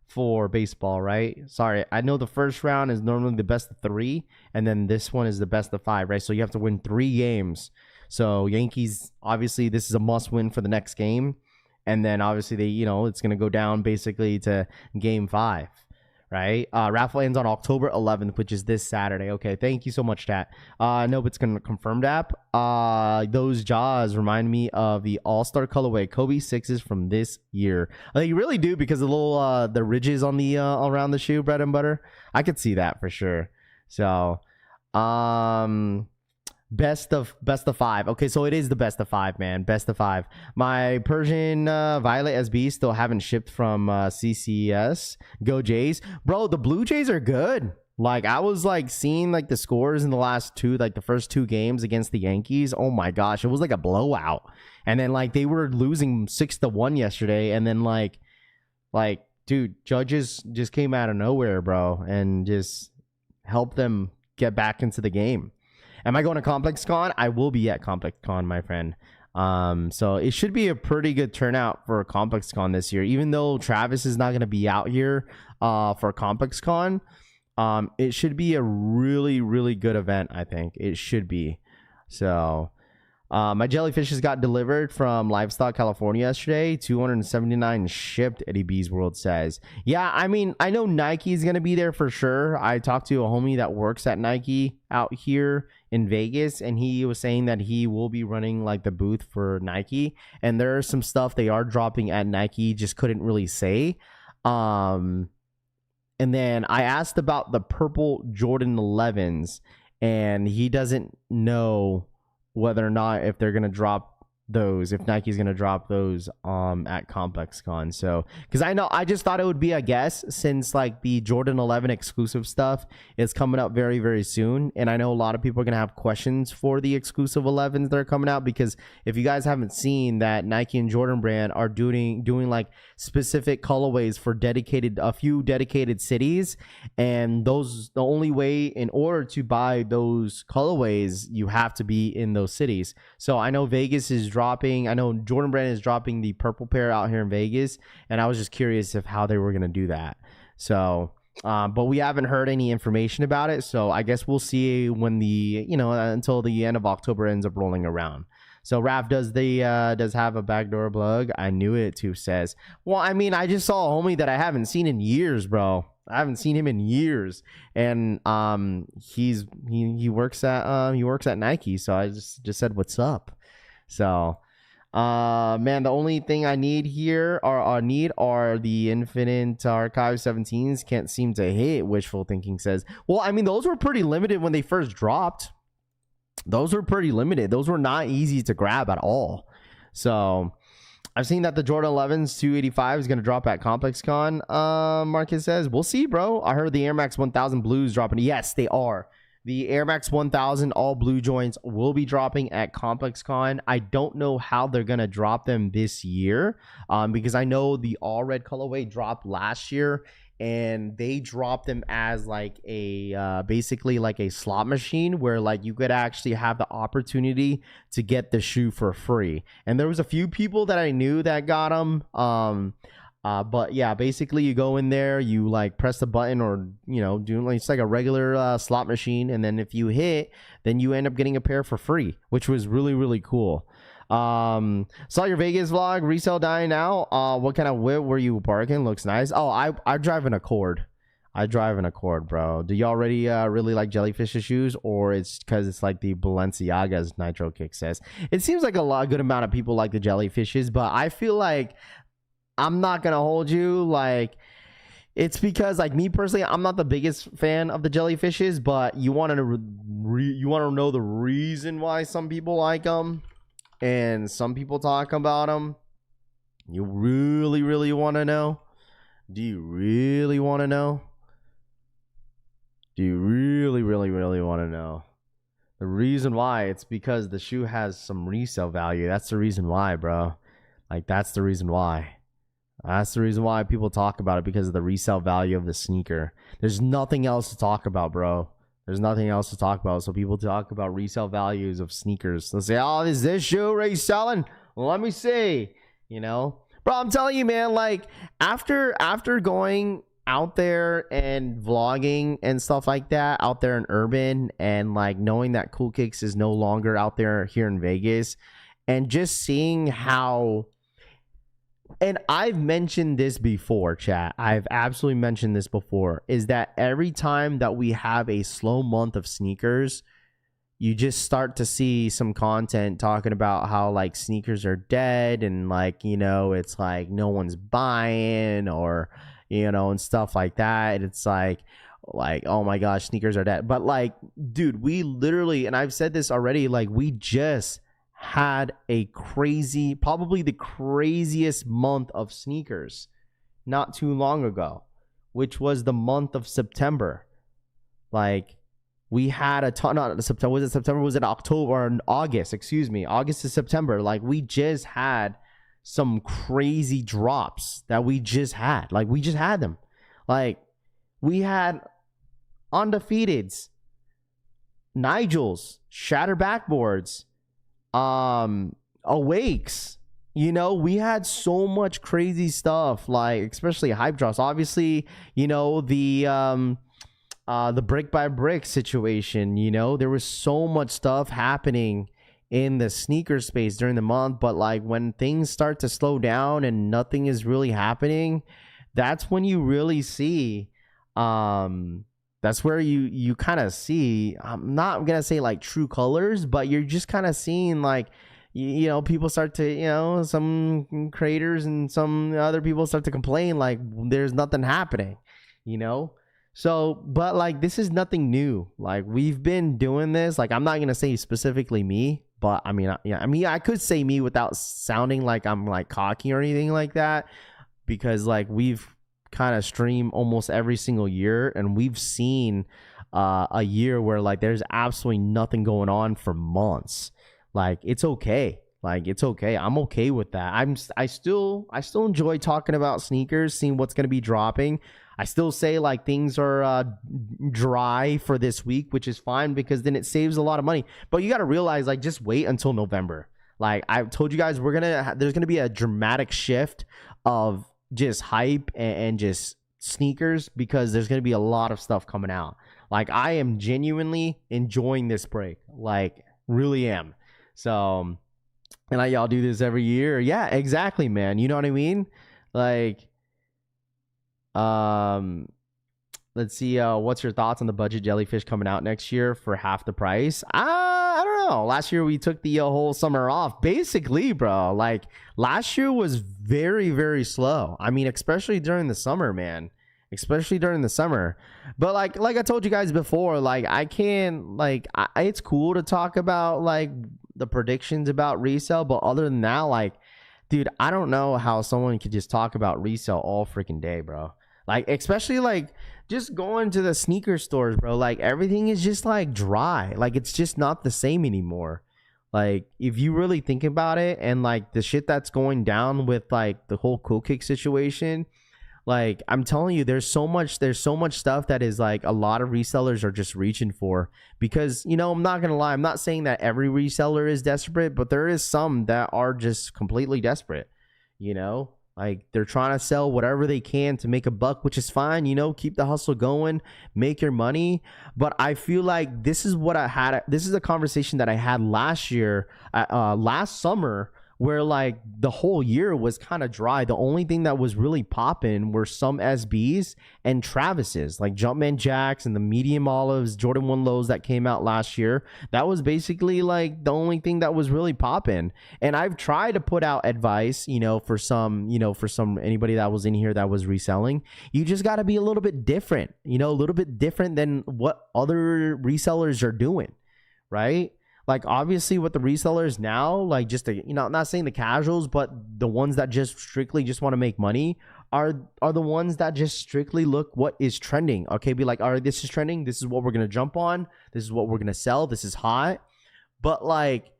C: for baseball, right? Sorry, I know the first round is normally the best of 3, and then this one is the best of 5, right? So you have to win 3 games. So Yankees, obviously, this is a must-win for the next game. And then, obviously, it's going to go down basically to game 5. Right? Raffle ends on October 11th, which is this Saturday. Okay, thank you so much, chat. No, but it's going to Confirmed app. Those Jaws remind me of the All-Star colorway Kobe 6s from this year. They really do, because the little the ridges on the around the shoe, bread and butter. I could see that for sure. So, Best of 5. Okay, so it is the best of 5, man. Best of 5. My Persian Violet SB still haven't shipped from CCS. Go Jays. Bro, the Blue Jays are good. Like, I was like seeing like the scores in the last two, like the first 2 games against the Yankees. Oh my gosh, it was like a blowout. And then like they were losing 6-1 yesterday, and then like dude, Judges just came out of nowhere, bro, and just helped them get back into the game. Am I going to Complex Con? I will be at Complex Con, my friend. So it should be a pretty good turnout for Complex Con this year. Even though Travis is not going to be out here for Complex Con, it should be a really, really good event, I think. It should be. So my jellyfishes got delivered from Livestock, California yesterday. 279 shipped, Eddie B's World says. Yeah, I mean, I know Nike's going to be there for sure. I talked to a homie that works at Nike out here in Vegas, and he was saying that he will be running like the booth for Nike. And there is some stuff they are dropping at Nike, just couldn't really say. And then I asked about the purple Jordan 11s, and he doesn't know whether or not if they're going to drop those, if Nike's going to drop those at Complex Con. So, because I just thought it would be a guess, since like the Jordan 11 exclusive stuff is coming up very, very soon. And I know a lot of people are going to have questions for the exclusive 11s that are coming out, because if you guys haven't seen that, Nike and Jordan brand are doing like specific colorways for a few dedicated cities. And those, the only way in order to buy those colorways, you have to be in those cities. So I know Vegas is dropping. I know Jordan brand is dropping the purple pair out here in Vegas, and I was just curious of how they were going to do that. So, but we haven't heard any information about it. So I guess we'll see when until the end of October ends up rolling around. So Raph does have a backdoor plug. I knew it too, says. Well, I mean, I just saw a homie that I haven't seen in years, bro. I haven't seen him in years, and he works at Nike. So I just said what's up. So, man, the only thing I need here are the Infinite Archive 17s. Can't seem to hit, wishful thinking says. Well, I mean, those were pretty limited when they first dropped. Those were pretty limited. Those were not easy to grab at all. So I've seen that the Jordan 11s 285 is going to drop at Complex Con. Marcus says, we'll see, bro. I heard the Air Max 1000 Blues dropping. Yes, they are. The Air Max 1000 all blue joints will be dropping at Complex Con. I don't know how they're going to drop them this year, because I know the all red colorway dropped last year, and they dropped them as like a basically like a slot machine, where like you could actually have the opportunity to get the shoe for free. And there was a few people that I knew that got them. But yeah, basically you go in there, you like press the button, or do like it's like a regular slot machine, and then if you hit, then you end up getting a pair for free, which was really, really cool. Saw your Vegas vlog, resale dying now. What kind of whip were you parking? Looks nice. Oh, I drive an Accord. Bro. Do y'all already really like Jellyfish's shoes, or it's because it's like the Balenciaga's Nitro Kick says? It seems like a good amount of people like the Jellyfishes, but I feel like, I'm not gonna hold you, like, it's because, like, me personally, I'm not the biggest fan of the Jellyfishes, but you want to know the reason why some people like them, and some people talk about them. You really, really want to know? Do you really want to know? Do you really, really, really want to know? The reason why, it's because the shoe has some resale value. That's the reason why, bro. Like, that's the reason why. That's the reason why people talk about it, because of the resale value of the sneaker. There's nothing else to talk about, bro. There's nothing else to talk about. So people talk about resale values of sneakers. They'll say, oh, is this shoe reselling? Well, let me see. Bro, I'm telling you, man, like, after going out there and vlogging and stuff like that, out there in urban, and like knowing that Cool Kicks is no longer out there here in Vegas, and just seeing how, and I've mentioned this before, chat. I've absolutely mentioned this before, is that every time that we have a slow month of sneakers, you just start to see some content talking about how like sneakers are dead, and like, it's like no one's buying, or, and stuff like that. It's like, like, oh my gosh, sneakers are dead. But like, dude, we literally, and I've said this already, like we just had a crazy, probably the craziest month of sneakers not too long ago, which was the month of September. Like we had a ton, not September, was it September? Was it October or August? Excuse me. August to September. Like we just had some crazy drops that we just had. Like we just had them. Like we had Undefeateds, Nigels, Shatter Backboards, Awakes. You know, we had so much crazy stuff, like especially hype drops. Obviously, you know, the brick by brick situation, you know, there was so much stuff happening in the sneaker space during the month, but like when things start to slow down and nothing is really happening, that's when you really see that's where you kind of see, I'm not gonna say like true colors, but you're just kind of seeing like, you know, people start to, you know, some creators and some other people start to complain like there's nothing happening, you know. So, but like this is nothing new. Like we've been doing this. Like I'm not gonna say specifically me, but I mean, yeah, I mean, I could say me without sounding like I'm like cocky or anything like that, because like we've kind of streamed almost every single year, and we've seen a year where like there's absolutely nothing going on for months. Like it's okay. Like it's okay. I'm okay with that. I still enjoy talking about sneakers, seeing what's gonna be dropping. I still say like things are dry for this week, which is fine because then it saves a lot of money. But you got to realize, like, just wait until November. Like I've told you guys, there's gonna be a dramatic shift of just hype and just sneakers, because there's gonna be a lot of stuff coming out. Like I am genuinely enjoying this break, like really am. So, and y'all do this every year. Yeah, exactly, man. You know what I mean? Like. Let's see, what's your thoughts on the budget jellyfish coming out next year for half the price? I don't know. Last year we took the whole summer off, basically, bro. Like last year was very, very slow. I mean, especially during the summer, man. Especially during the summer. But like I told you guys before, like I can, like it's cool to talk about like the predictions about resale, but other than that, like, dude, I don't know how someone could just talk about resale all freaking day, bro. Like, especially like just going to the sneaker stores, bro. Like everything is just like dry. Like it's just not the same anymore. Like if you really think about it, and like the shit that's going down with like the whole Cool Kick situation, like I'm telling you, there's so much stuff that is like a lot of resellers are just reaching for, because, you know, I'm not gonna lie, I'm not saying that every reseller is desperate, but there is some that are just completely desperate, you know. Like they're trying to sell whatever they can to make a buck, which is fine, you know, keep the hustle going, make your money. But I feel like this is a conversation that I had last year, last summer, where like the whole year was kind of dry. The only thing that was really popping were some SBs and Travis's, like Jumpman Jacks and the medium olives, Jordan 1 lows that came out last year. That was basically like the only thing that was really popping. And I've tried to put out advice, you know, for anybody that was in here that was reselling. You just got to be a little bit different, you know, a little bit different than what other resellers are doing, right? Like obviously with the resellers now, like just you know, I'm not saying the casuals, but the ones that just strictly just want to make money are the ones that just strictly look what is trending. Okay, be like, all right, this is trending. This is what we're gonna jump on. This is what we're gonna sell. This is hot. But like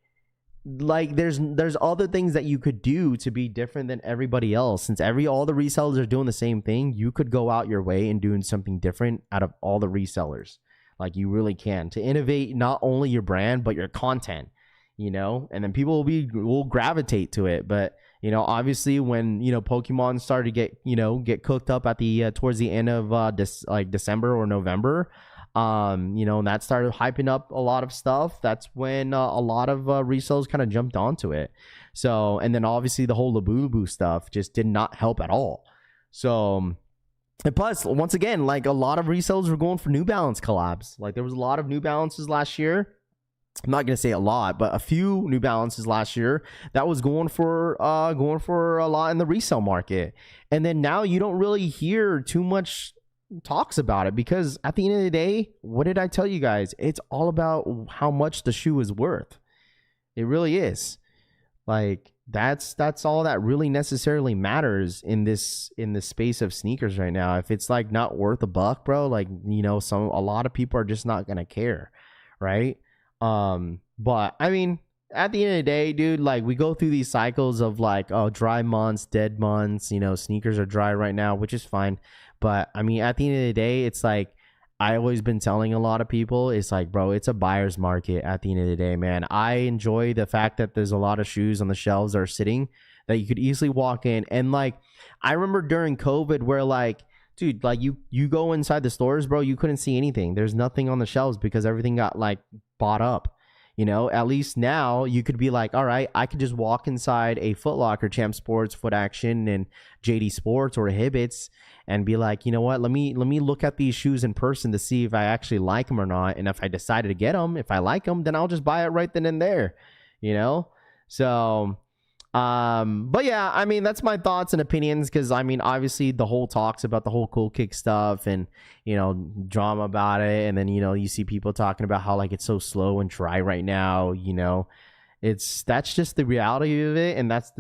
C: there's other things that you could do to be different than everybody else. Since all the resellers are doing the same thing, you could go out your way and doing something different out of all the resellers. Like you really can, to innovate not only your brand but your content, you know, and then people will gravitate to it. But you know, obviously when, you know, Pokemon started to get cooked up at the towards the end of December or November, you know, and that started hyping up a lot of stuff. That's when a lot of resellers kind of jumped onto it. So, and then obviously the whole Labubu stuff just did not help at all. So. And plus, once again, like a lot of resellers were going for New Balance collabs. Like there was a lot of New Balances last year. I'm not gonna say a lot, but a few New Balances last year that was going for a lot in the resale market. And then now you don't really hear too much talks about it, because at the end of the day, what did I tell you guys? It's all about how much the shoe is worth. It really is. Like that's all that really necessarily matters in this space of sneakers right now. If it's like not worth a buck, bro, like, you know, a lot of people are just not gonna care, right? But I mean, at the end of the day, dude, like we go through these cycles of like, oh, dry months, dead months, you know, sneakers are dry right now, which is fine. But I mean, at the end of the day, it's like, I always been telling a lot of people, it's like, bro, it's a buyer's market at the end of the day, man. I enjoy the fact that there's a lot of shoes on the shelves that are sitting that you could easily walk in. And like, I remember during COVID where like, dude, like you go inside the stores, bro, you couldn't see anything. There's nothing on the shelves because everything got like bought up. You know, at least now you could be like, all right, I could just walk inside a Foot Locker, Champ Sports, Foot Action, and JD Sports or Hibbets and be like, you know what, let me look at these shoes in person to see if I actually like them or not. And if I decided to get them, if I like them, then I'll just buy it right then and there, you know? So, but yeah, I mean, that's my thoughts and opinions, because I mean, obviously the whole talks about the whole Cool Kick stuff and, you know, drama about it, and then, you know, you see people talking about how like it's so slow and dry right now, you know. That's just the reality of it, and that's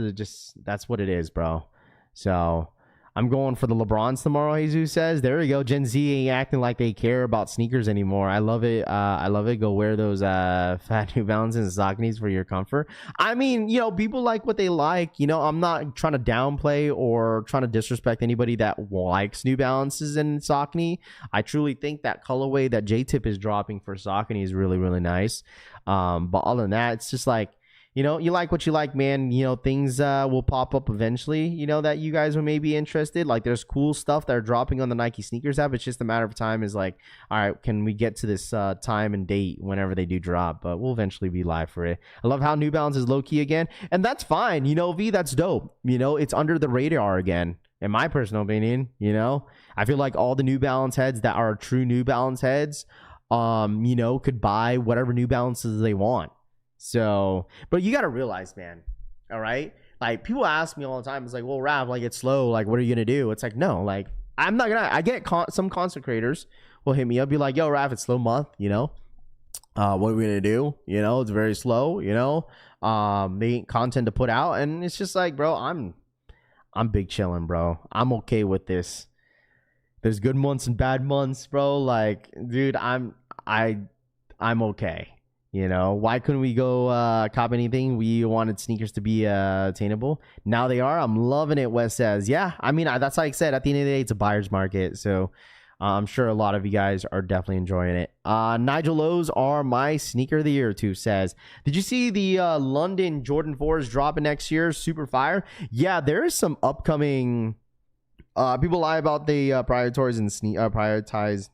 C: what it is, bro. So I'm going for the LeBrons tomorrow, Jesus says. There we go. Gen Z ain't acting like they care about sneakers anymore. I love it. I love it. Go wear those fat New Balances and Sauconys for your comfort. I mean, you know, people like what they like. You know, I'm not trying to downplay or trying to disrespect anybody that likes New Balances and Saucony. I truly think that colorway that J-Tip is dropping for Saucony is really, really nice. But other than that, it's just like, you know, you like what you like, man. You know, things will pop up eventually, you know, that you guys are maybe interested. Like, there's cool stuff that are dropping on the Nike Sneakers app. It's just a matter of time. Is like, all right, can we get to this time and date whenever they do drop? But we'll eventually be live for it. I love how New Balance is low-key again. And that's fine. You know, V, that's dope. You know, it's under the radar again, in my personal opinion. You know, I feel like all the New Balance heads that are true New Balance heads, you know, could buy whatever New Balances they want. So, but you got to realize, man, all right? Like, people ask me all the time, it's like, well, Rav, like, it's slow. Like, what are you going to do? It's like, no, like, I'm not going to, I get some content creators will hit me up, be like, yo, Rav, it's slow month, you know? What are we going to do? You know, it's very slow, you know? They ain't content to put out. And it's just like, bro, I'm big chilling, bro. I'm okay with this. There's good months and bad months, bro. Like, dude, I'm okay. You know, why couldn't we go cop anything? We wanted sneakers to be attainable. Now they are. I'm loving it, Wes says. Yeah, I mean, that's like I said, at the end of the day, it's a buyer's market. So I'm sure a lot of you guys are definitely enjoying it. Nigel Lowe's are my sneaker of the year, too, says. Did you see the London Jordan 4s dropping next year? Super fire. Yeah, there is some upcoming... people lie about the prioritize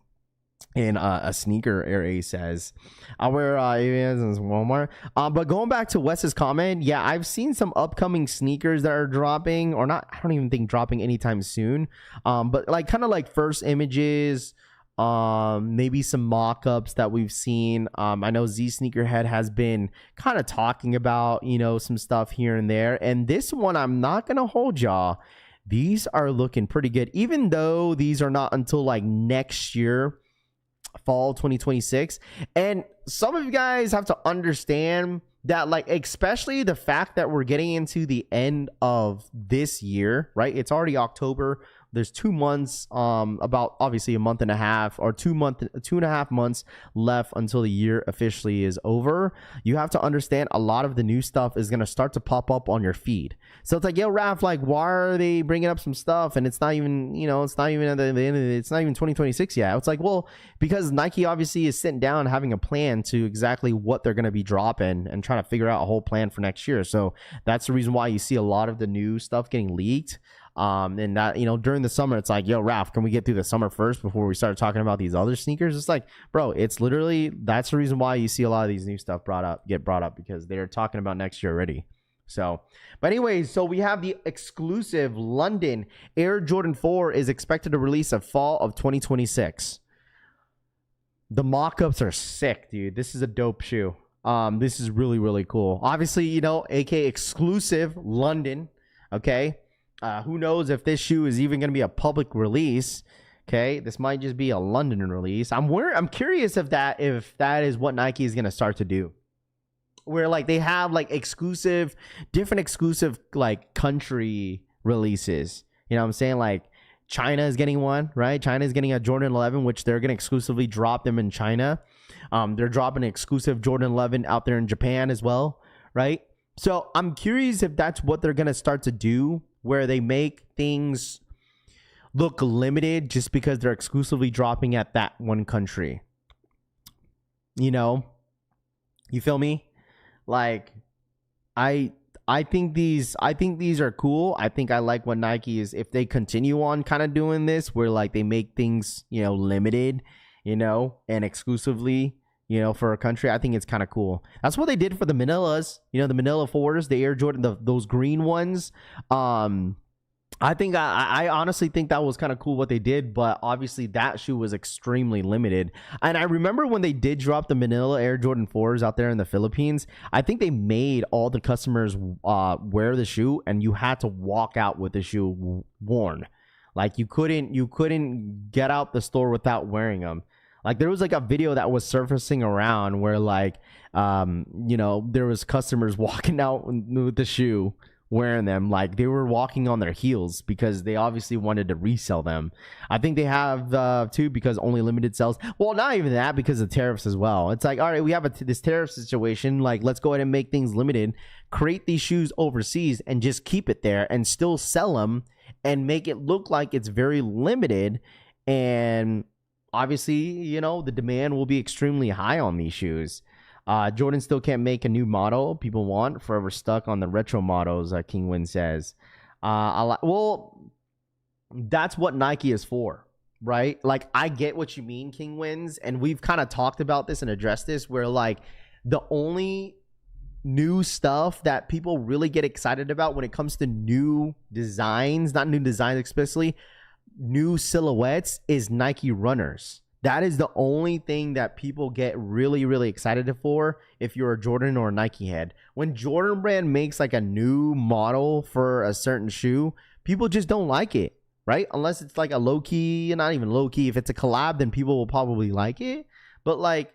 C: in a sneaker area, says. I wear Avians in Walmart. But going back to Wes's comment, yeah, I've seen some upcoming sneakers that are dropping, or not, I don't even think dropping anytime soon. But like kind of like first images, maybe some mock-ups that we've seen. I know Z Sneakerhead has been kind of talking about, you know, some stuff here and there. And this one, I'm not gonna hold y'all. These are looking pretty good, even though these are not until like next year, fall 2026. And some of you guys have to understand that, like, especially the fact that we're getting into the end of this year, right? It's already October. There's 2 months, about obviously a month and a half, or 2.5 months left until the year officially is over. You have to understand a lot of the new stuff is going to start to pop up on your feed. So it's like, yo, Raph, like, why are they bringing up some stuff? And it's not even, you know, it's not even at the end of it. It's not even 2026 yet. It's like, well, because Nike obviously is sitting down having a plan to exactly what they're going to be dropping and trying to figure out a whole plan for next year. So that's the reason why you see a lot of the new stuff getting leaked. And that, you know, during the summer, it's like, yo, Raph, can we get through the summer first before we start talking about these other sneakers? It's like, bro, it's literally, that's the reason why you see a lot of these new stuff get brought up, because they're talking about next year already. So, but anyways, so we have the exclusive London Air Jordan 4 is expected to release a fall of 2026. The mock-ups are sick, dude. This is a dope shoe. This is really, really cool. Obviously, you know, AK exclusive London. Okay. Who knows if this shoe is even going to be a public release, Okay, this might just be a London release. I'm curious if that is what Nike is gonna start to do, where like they have like different exclusive like country releases. You know what I'm saying? Like China is getting one, right? China is getting a Jordan 11, which they're gonna exclusively drop them in China. They're dropping an exclusive Jordan 11 out there in Japan as well, right? So I'm curious if that's what they're gonna start to do, where they make things look limited just because they're exclusively dropping at that one country. You know, you feel me? Like, I think these are cool. I think I like what Nike is, if they continue on kind of doing this, where like they make things, you know, limited, you know, and exclusively, you know, for a country. I think it's kind of cool. That's what they did for the Manilas, you know, the Manila 4s, the Air Jordan, those green ones. I think I honestly think that was kind of cool what they did, but obviously that shoe was extremely limited. And I remember when they did drop the Manila Air Jordan 4s out there in the Philippines, I think they made all the customers wear the shoe, and you had to walk out with the shoe worn. Like you couldn't get out the store without wearing them. Like there was like a video that was surfacing around where like you know, there was customers walking out with the shoe, wearing them, like they were walking on their heels because they obviously wanted to resell them. I think they have too, because only limited sales. Well, not even that, because of tariffs as well. It's like, all right, we have this tariff situation, like let's go ahead and make things limited, create these shoes overseas and just keep it there and still sell them and make it look like it's very limited. And obviously, you know, the demand will be extremely high on these shoes. Jordan still can't make a new model people want, forever stuck on the retro models, King Win says. Well, that's what Nike is for, right? Like, I get what you mean, King Wins, and we've kind of talked about this and addressed this, where like the only new stuff that people really get excited about when it comes to new designs, not new designs explicitly, new silhouettes, is Nike runners. That is the only thing that people get really, really excited for if you're a Jordan or a Nike head. When Jordan brand makes like a new model for a certain shoe, people just don't like it, right? Unless it's like a low-key, not even low-key. If it's a collab, then people will probably like it. But like,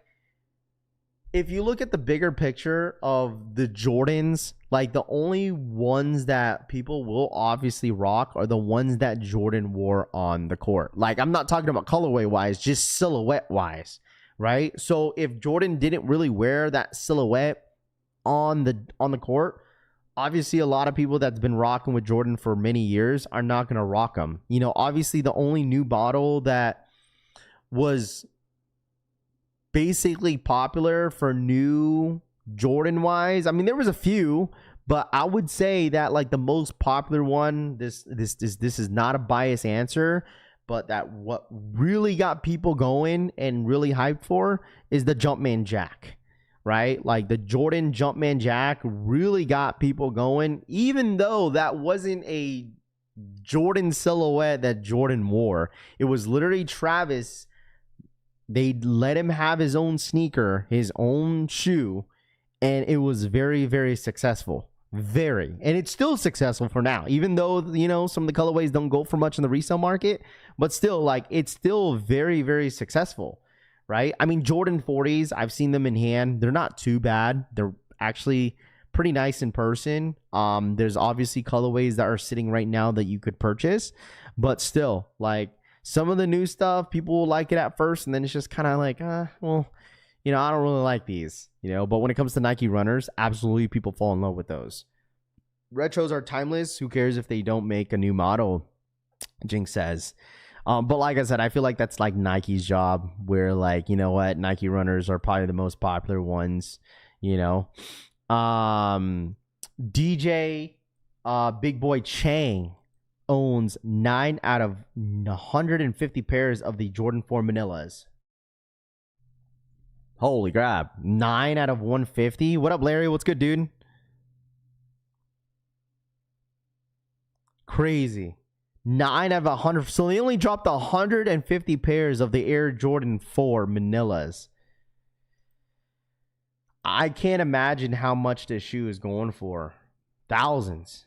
C: if you look at the bigger picture of the Jordans, like the only ones that people will obviously rock are the ones that Jordan wore on the court. Like, I'm not talking about colorway wise, just silhouette wise, right? So if Jordan didn't really wear that silhouette on the court, obviously a lot of people that's been rocking with Jordan for many years are not going to rock them. You know, obviously the only new bottle that was basically popular for new Jordan wise, I mean, there was a few, but I would say that like the most popular one, this is not a biased answer, but that what really got people going and really hyped for is the Jumpman Jack, right? Like the Jordan Jumpman Jack really got people going, even though that wasn't a Jordan silhouette that Jordan wore. It was literally Travis. They let him have his own sneaker, his own shoe, and it was very, very successful. Very. And it's still successful for now, even though, you know, some of the colorways don't go for much in the resale market, but still, like, it's still very, very successful, right? I mean, Jordan 40s, I've seen them in hand. They're not too bad. They're actually pretty nice in person. There's obviously colorways that are sitting right now that you could purchase, but still, like, some of the new stuff, people will like it at first, and then it's just kind of like, well, you know, I don't really like these, you know. But when it comes to Nike runners, absolutely people fall in love with those. Retros are timeless. Who cares if they don't make a new model, Jinx says. But like I said, I feel like that's like Nike's job, where like, you know what, Nike runners are probably the most popular ones, you know. DJ Big Boy Chang owns 9 out of 150 pairs of the Jordan 4 Manilas. Holy crap. 9 out of 150? What up, Larry? What's good, dude? Crazy. 9 out of 100. So they only dropped 150 pairs of the Air Jordan 4 Manilas. I can't imagine how much this shoe is going for. Thousands.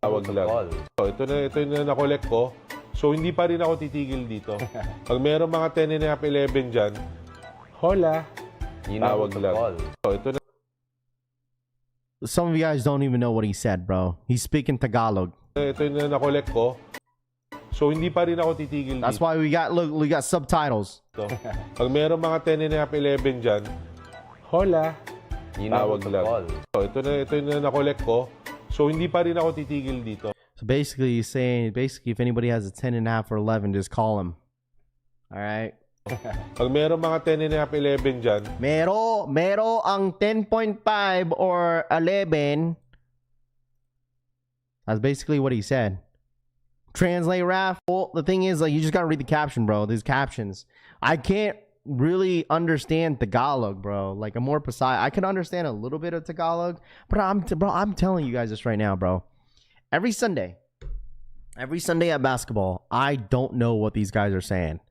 E: Tawag lang. Ito na na-collect ko. So, hindi pa rin ako titigil dito. Pag meron mga 10 and a half, 11 dyan, hola. Tawag lang. Ito na.
C: Some of you guys don't even know what he said, bro. He's speaking Tagalog.
E: Ito na na-collect ko. So, hindi pa rin ako titigil
C: That's
E: dito.
C: why we got subtitles.
E: Pag meron mga 10 and a half, 11 dyan, hola. Tawag lang. Ito na na-collect ko. So, hindi pa rin ako titigil dito.
C: So basically, he's saying, if anybody has a 10 and a half or 11, just call him. All right?
E: Pag meron mga 10 and a half, 11 dyan,
C: Mero ang 10.5 or 11. That's basically what he said. Translate, Raph. Well, the thing is, like, you just gotta read the caption, bro. These captions. I can't really understand Tagalog, bro. Like, I'm more Pasay. I can understand a little bit of Tagalog, but I'm telling you guys this right now, bro. Every Sunday at basketball, I don't know what these guys are saying.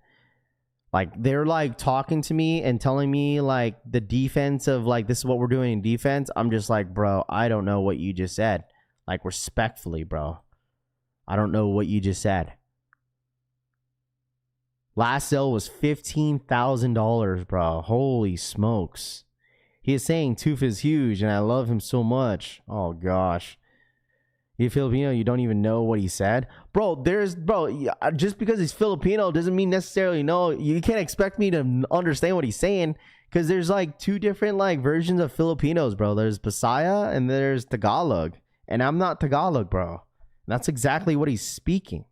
C: Like, they're like talking to me and telling me like the defense of like, this is what we're doing in defense. I'm just like, bro, I don't know what you just said. Like, respectfully, bro. I don't know what you just said. Last sale was $15,000, bro. Holy smokes. He is saying Tooth is huge and I love him so much. Oh gosh. You Filipino, you don't even know what he said? Bro, just because he's Filipino doesn't mean necessarily no. You can't expect me to understand what he's saying because there's like two different like versions of Filipinos, bro. There's Bisaya and there's Tagalog. And I'm not Tagalog, bro. That's exactly what he's speaking.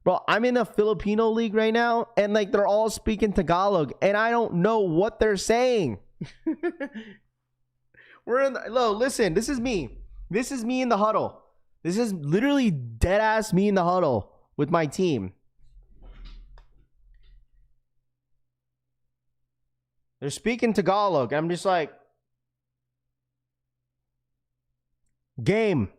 C: Bro, I'm in a Filipino league right now and like they're all speaking Tagalog and I don't know what they're saying. Listen, this is me. This is me in the huddle. This is literally dead ass me in the huddle with my team. They're speaking Tagalog. I'm just like, game.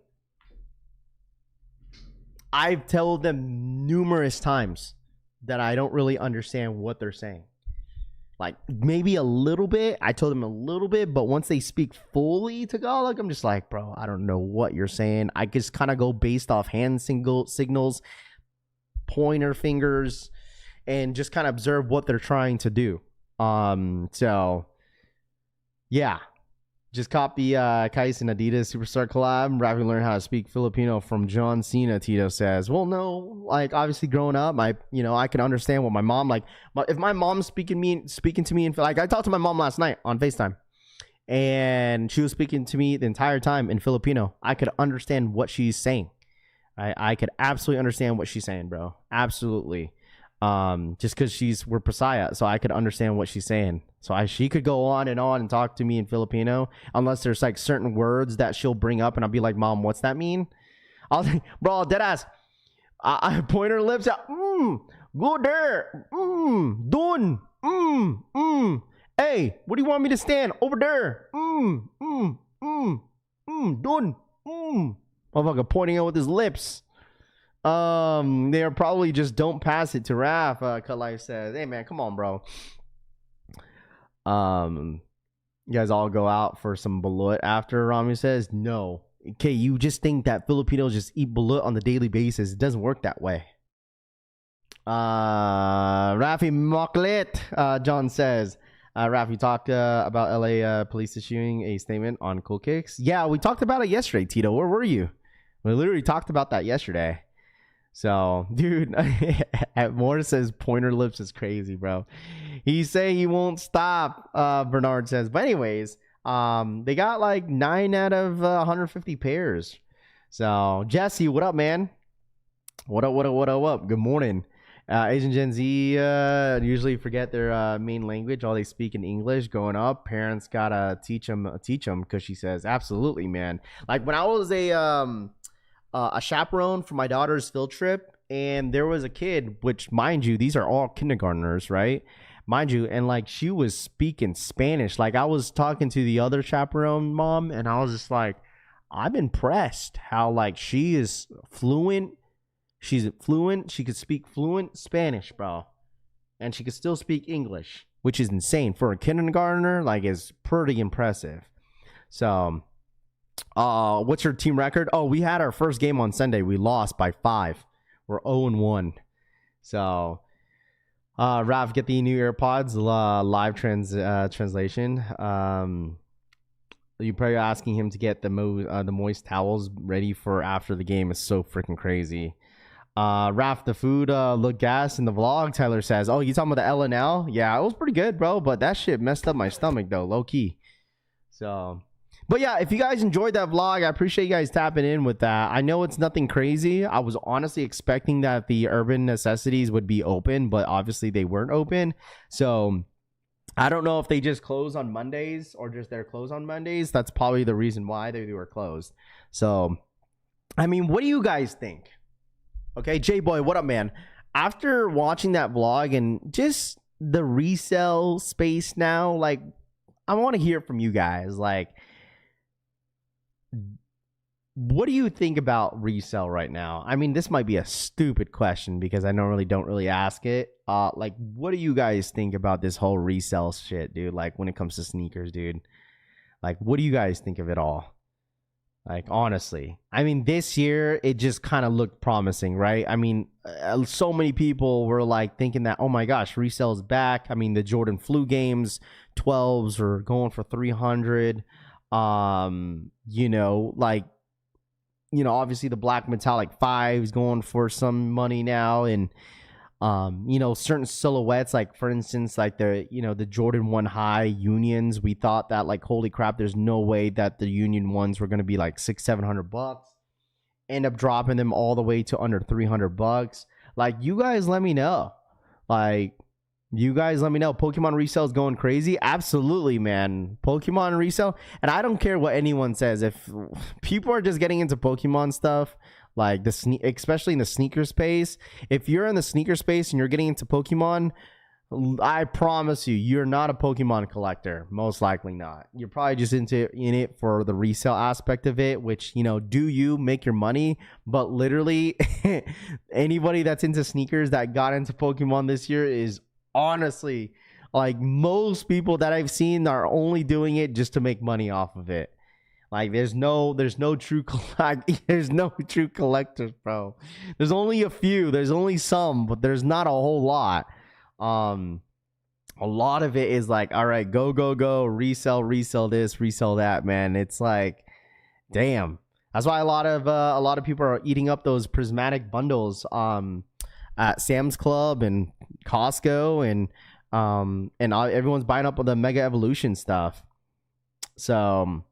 C: I've told them numerous times that I don't really understand what they're saying. Like, maybe a little bit. I told them a little bit, but once they speak fully Tagalog, I'm just like, bro, I don't know what you're saying. I just kind of go based off hand signals, pointer fingers, and just kind of observe what they're trying to do. So, yeah. Just copy Kais and Adidas Superstar collab. Rapidly learn how to speak Filipino from John Cena, Tito says. Well, no, like obviously growing up, I can understand what my mom if my mom's speaking to me and like I talked to my mom last night on FaceTime and she was speaking to me the entire time in Filipino. I could understand what she's saying. I could absolutely understand what she's saying, bro. Absolutely. Just because we're Pasaya, so I could understand what she's saying. So she could go on and talk to me in Filipino, unless there's like certain words that she'll bring up, and I'll be like, "Mom, what's that mean?" I'll dead ass. I point her lips out. Go there. Dun. Hey, what do you want me to stand over there? Dun. Motherfucker pointing out with his lips. They are probably just don't pass it to Raph. Cut Life says, "Hey man, come on, bro. You guys all go out for some balut after." Rami says, "No. Okay, you just think that Filipinos just eat balut on the daily basis. It doesn't work that way." Rafi Moklet, John says, Rafi talked about LA police issuing a statement on Cool Kicks. Yeah, we talked about it yesterday, Tito. Where were you? We literally talked about that yesterday. So, dude, Moore says pointer lips is crazy, bro. He's saying he won't stop, Bernard says. But anyways, they got like 9 out of 150 pairs. So, Jesse, what up, man? What up? Good morning. Asian Gen Z usually forget their main language. All they speak in English. Growing up, parents gotta teach them because she says, absolutely, man. Like when I was a chaperone for my daughter's field trip, and there was a kid, which mind you, these are all kindergartners, right? Mind you, and like she was speaking Spanish. Like I was talking to the other chaperone mom, and I was just like, I'm impressed how like she is fluent. She's fluent. She could speak fluent Spanish, bro, and she could still speak English, which is insane for a kindergartner. Like, is pretty impressive. So, What's your team record? Oh, we had our first game on Sunday. We lost by 5. We're 0-1. So, Ralph, get the new AirPods. Live translation. You're probably asking him to get the moist towels ready for after the game. Is so freaking crazy. Raf, the food looked gas in the vlog. Tyler says, oh, you talking about the L&L? Yeah, it was pretty good, bro, but that shit messed up my stomach though, low key. So, but yeah, if you guys enjoyed that vlog, I appreciate you guys tapping in with that. I know it's nothing crazy. I was honestly expecting that the urban necessities would be open, but obviously they weren't open. So I don't know if they just close on Mondays or just they're closed on Mondays. That's probably the reason why they were closed. So, I mean, what do you guys think? Okay, J-Boy, what up, man? After watching that vlog and just the resale space now, like, I want to hear from you guys. Like, what do you think about resale right now? I mean, this might be a stupid question because I normally don't really ask it. Like, what do you guys think about this whole resale shit, dude? Like, when it comes to sneakers, dude. Like, what do you guys think of it all? Like, honestly, I mean, this year, it just kind of looked promising, right? I mean, so many people were like thinking that, oh my gosh, resale is back. I mean, the Jordan Flu games, 12s are going for 300. You know, like, you know, obviously the black metallic 5s going for some money now. And, you know, certain silhouettes, like for instance, like the, you know, the Jordan 1 high unions, we thought that like, holy crap, there's no way that the union ones were going to be like $600-700. End up dropping them all the way to under $300. Like, you guys let me know. Like, you guys let me know. Pokemon resale is going crazy. Absolutely, man. Pokemon resale. And I don't care what anyone says. If people are just getting into Pokemon stuff, like especially in the sneaker space, if you're in the sneaker space and you're getting into Pokemon, I promise you, you're not a Pokemon collector. Most likely not. You're probably just in it for the resale aspect of it, which, you know, do you make your money? But literally, anybody that's into sneakers that got into Pokemon this year is honestly, like, most people that I've seen are only doing it just to make money off of it. Like, there's no true collectors, bro. There's only a few. There's only some, but there's not a whole lot. A lot of it is like, all right, go, resell this, resell that, man. It's like, damn. That's why a lot of people are eating up those prismatic bundles at Sam's Club and Costco, and everyone's buying up on the Mega Evolution stuff. So,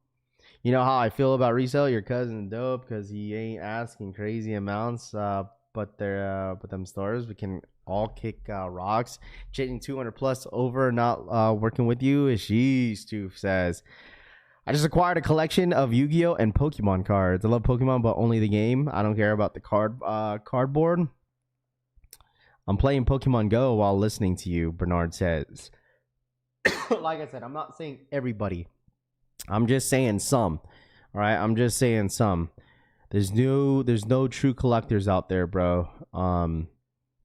C: you know how I feel about resale? Your cousin dope because he ain't asking crazy amounts. But them stores, we can all kick rocks. Chasing 200 plus over not working with you. Sheesh too says, I just acquired a collection of Yu-Gi-Oh and Pokemon cards. I love Pokemon, but only the game. I don't care about the cardboard. I'm playing Pokemon Go while listening to you, Bernard says. Like I said, I'm not saying everybody. I'm just saying some. All right, I'm just saying some. There's no true collectors out there, bro.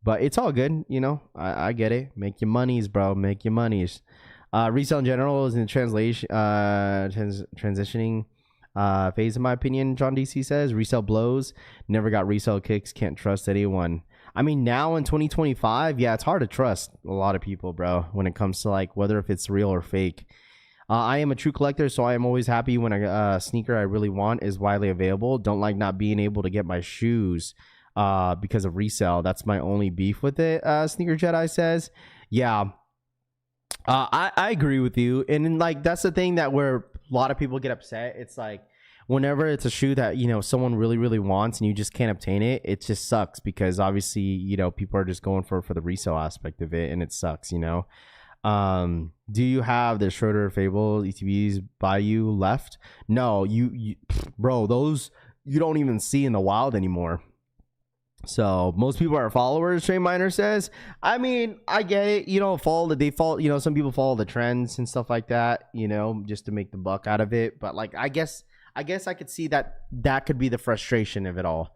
C: But it's all good, you know. I get it. Make your monies, bro. Make your monies. Resale in general is in the transitioning phase, in my opinion. John DC says resale blows. Never got resale kicks. Can't trust anyone. I mean, now in 2025, yeah, it's hard to trust a lot of people, bro, when it comes to like whether if it's real or fake. I am a true collector, so I am always happy when a sneaker I really want is widely available. Don't like not being able to get my shoes because of resale. That's my only beef with it, Sneaker Jedi says. Yeah, I agree with you. And then, like, that's the thing that where a lot of people get upset. It's like whenever it's a shoe that, you know, someone really, really wants and you just can't obtain it, it just sucks because obviously, you know, people are just going for the resale aspect of it, and it sucks, you know. Do you have the Schroeder Fable ETBs by you left? No, you bro, those you don't even see in the wild anymore. So most people are followers, Trey Miner says. I mean, I get it, you know, follow the default, you know, some people follow the trends and stuff like that, you know, just to make the buck out of it. But like, I guess I could see that could be the frustration of it all.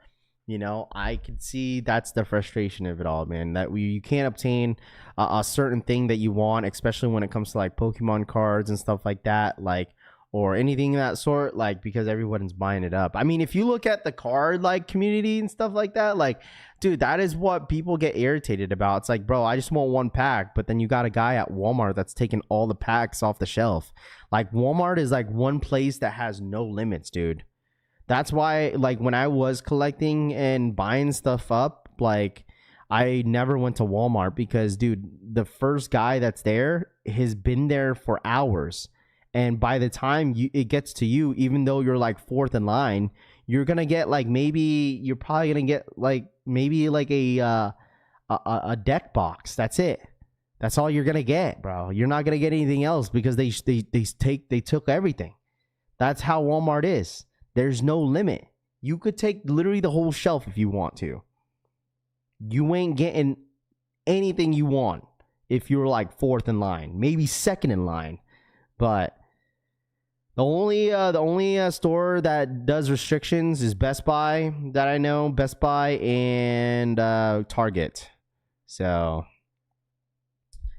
C: You know, I could see that's the frustration of it all, man. That you can't obtain a certain thing that you want, especially when it comes to like Pokemon cards and stuff like that. Like, or anything of that sort, like, because everyone's buying it up. I mean, if you look at the card like community and stuff like that, like, dude, that is what people get irritated about. It's like, bro, I just want one pack, but then you got a guy at Walmart that's taking all the packs off the shelf. Like, Walmart is like one place that has no limits, dude. That's why, like, when I was collecting and buying stuff up, like, I never went to Walmart because, dude, the first guy that's there has been there for hours. And by the time it gets to you, even though you're like fourth in line, you're going to get like, you're probably going to get like maybe like a deck box. That's it. That's all you're going to get, bro. You're not going to get anything else because they took everything. That's how Walmart is. There's no limit. You could take literally the whole shelf if you want to. You ain't getting anything you want if you're like fourth in line, maybe second in line. But the only store that does restrictions is Best Buy that I know. Best Buy and Target. So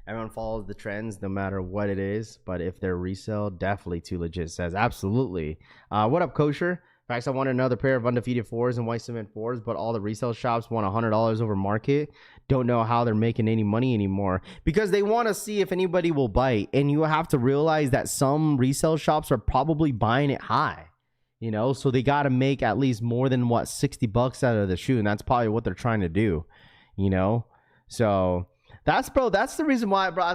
C: everyone follows the trends no matter what it is. But if they're resale, definitely too legit. Says absolutely. What up, Kosher? Facts, I want another pair of undefeated 4s and white cement 4s, but all the resale shops want $100 over market. Don't know how they're making any money anymore because they want to see if anybody will bite. And you have to realize that some resale shops are probably buying it high, you know, so they got to make at least more than what, $60 out of the shoe. And that's probably what they're trying to do, you know? So that's the reason why, bro.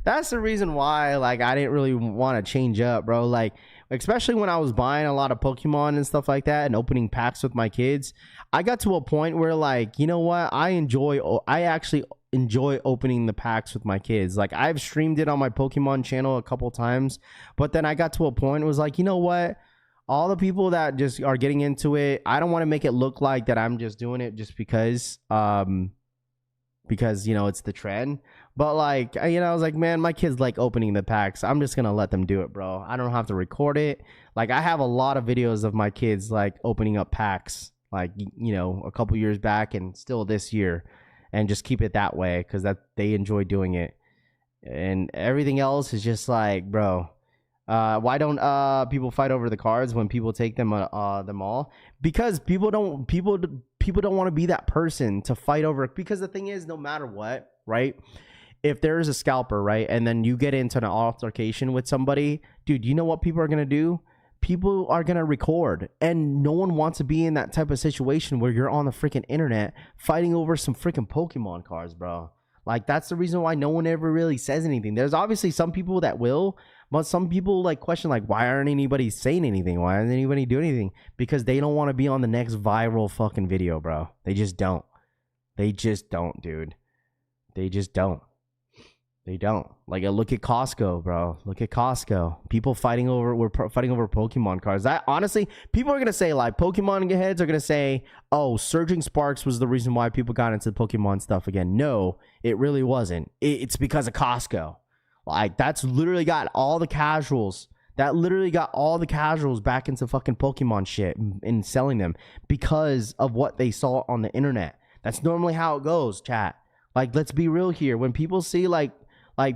C: That's the reason why, like, I didn't really want to change up, bro. Like, especially when I was buying a lot of Pokemon and stuff like that and opening packs with my kids, I got to a point where, like, you know what? I actually enjoy opening the packs with my kids. Like, I've streamed it on my Pokemon channel a couple times, but then I got to a point where it was like, you know what? All the people that just are getting into it, I don't want to make it look like that I'm just doing it just because, you know, it's the trend. But, like, you know, I was like, man, my kids like opening the packs. I'm just going to let them do it, bro. I don't have to record it. Like, I have a lot of videos of my kids, like, opening up packs, like, you know, a couple years back and still this year. And just keep it that way because that they enjoy doing it. And everything else is just like, bro, why don't people fight over the cards when people take them all? Because people don't want to be that person to fight over. Because the thing is, no matter what, right? If there is a scalper, right, and then you get into an altercation with somebody, dude, you know what people are going to do? People are going to record. And no one wants to be in that type of situation where you're on the freaking internet fighting over some freaking Pokemon cards, bro. Like, that's the reason why no one ever really says anything. There's obviously some people that will, but some people, like, question, like, why aren't anybody saying anything? Why aren't anybody doing anything? Because they don't want to be on the next viral fucking video, bro. They just don't. They just don't, dude. They just don't. They don't. Like, look at Costco, bro. Look at Costco. We're fighting over Pokemon cards. Honestly, people are going to say, like, Pokemon heads are going to say, oh, Surging Sparks was the reason why people got into Pokemon stuff again. No, it really wasn't. It's because of Costco. Like, that's literally got all the casuals. That literally got all the casuals back into fucking Pokemon shit and selling them because of what they saw on the internet. That's normally how it goes, chat. Like, let's be real here. When people see, like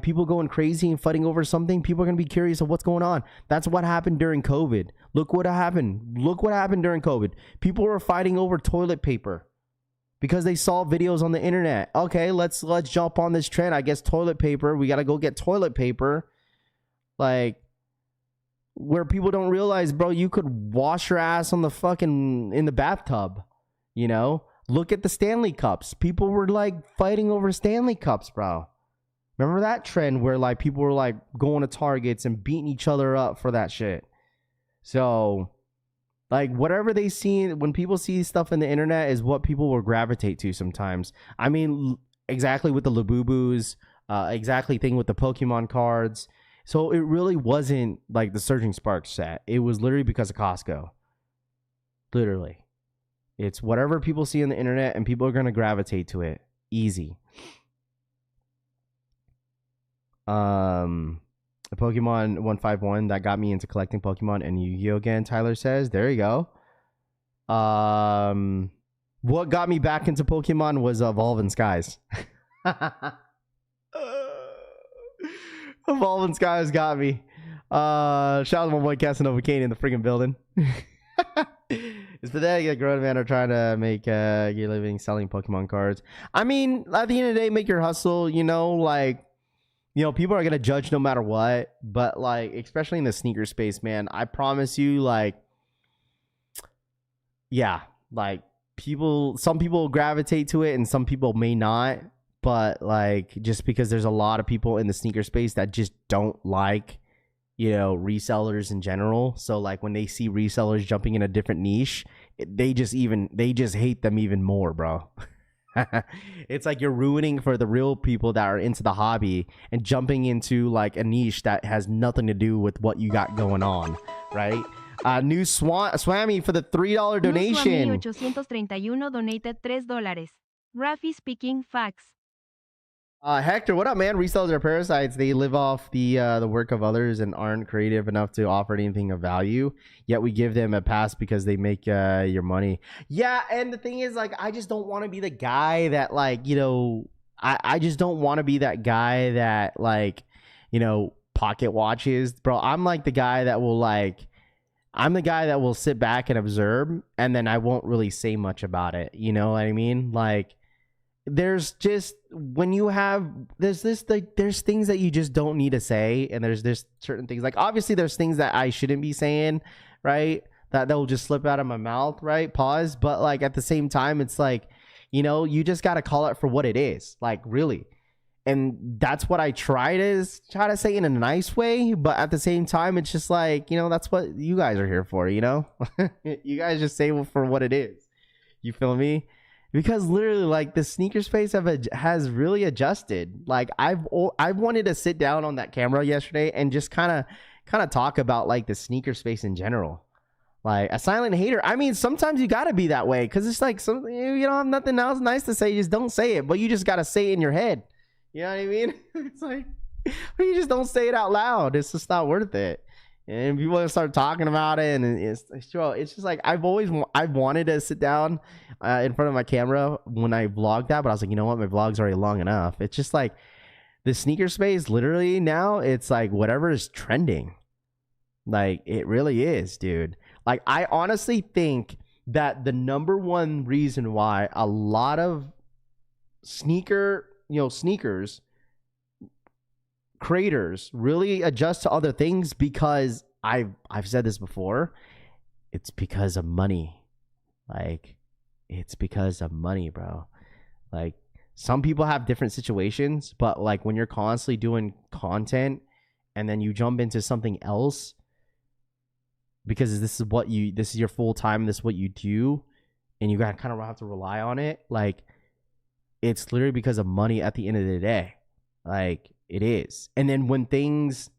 C: people going crazy and fighting over something, people are going to be curious of what's going on. That's what happened during COVID. Look what happened. Look what happened during COVID. People were fighting over toilet paper because they saw videos on the internet. Okay, let's jump on this trend. I guess toilet paper. We got to go get toilet paper. Like, where people don't realize, bro, you could wash your ass on the fucking in the bathtub, you know? Look at the Stanley Cups. People were, like, fighting over Stanley Cups, bro. Remember that trend where, like, people were, like, going to Targets and beating each other up for that shit? So, like, whatever they see, when people see stuff in the internet is what people will gravitate to sometimes. I mean, exactly with the Labubus, exactly thing with the Pokemon cards. So it really wasn't, like, the Surging Sparks set. It was literally because of Costco. Literally. It's whatever people see on the internet and people are going to gravitate to it. Easy. Pokemon 151 that got me into collecting Pokemon and Yu-Gi-Oh again, Tyler says. There you go. What got me back into Pokemon was Evolving Skies. Evolving Skies got me. Shout out to my boy Casanova Kane in the freaking building. It's pathetic that grown men are trying to make your living selling Pokemon cards. I mean, at the end of the day, make your hustle, you know, like, you know, people are going to judge no matter what. But, like, especially in the sneaker space, man, I promise you, like, yeah, like, some people will gravitate to it and some people may not. But, like, just because there's a lot of people in the sneaker space that just don't like, you know, resellers in general. So like when they see resellers jumping in a different niche, they just hate them even more, bro. It's like you're ruining for the real people that are into the hobby and jumping into like a niche that has nothing to do with what you got going on, right? New Swammy for the $3 donation.
D: New Swammy 831 donated $3. Rafi speaking facts.
C: Hector, what up, man? Resellers are parasites. They live off the work of others and aren't creative enough to offer anything of value. Yet we give them a pass because they make your money. Yeah, and the thing is, like, I just don't want to be the guy that, like, you know, I just don't want to be that guy that, like, you know, pocket watches, bro. I'm like the guy that will, like, I'm the guy that will sit back and observe, and then I won't really say much about it. You know what I mean? Like, there's just there's things that you just don't need to say, and there's certain things, like, obviously there's things that I shouldn't be saying, right, that will just slip out of my mouth, right, pause. But like at the same time, it's like, you know, you just got to call it for what it is, like, really. And that's what I try to say in a nice way, but at the same time, it's just like, you know, that's what you guys are here for, you know. You guys just say for what it is, you feel me? Because literally, like, the sneaker space has really adjusted. Like, I've wanted to sit down on that camera yesterday and just kind of talk about, like, the sneaker space in general. Like, a silent hater. I mean, sometimes you gotta be that way because it's like, you don't have nothing else nice to say. You just don't say it, but you just gotta say it in your head. You know what I mean? It's like, you just don't say it out loud. It's just not worth it. And people start talking about it, and it's just like, I've wanted to sit down in front of my camera when I vlog that, but I was like, you know what, my vlog's already long enough. It's just like the sneaker space, literally now, it's like whatever is trending. Like, it really is, dude. Like, I honestly think that the number one reason why a lot of sneakers creators really adjust to other things, because I've said this before, it's because of money. Like, it's because of money, bro. Like, some people have different situations, but like when you're constantly doing content and then you jump into something else because this is your full time, this is what you do, and you gotta kind of have to rely on it, like, it's literally because of money at the end of the day. Like, it is. And then when things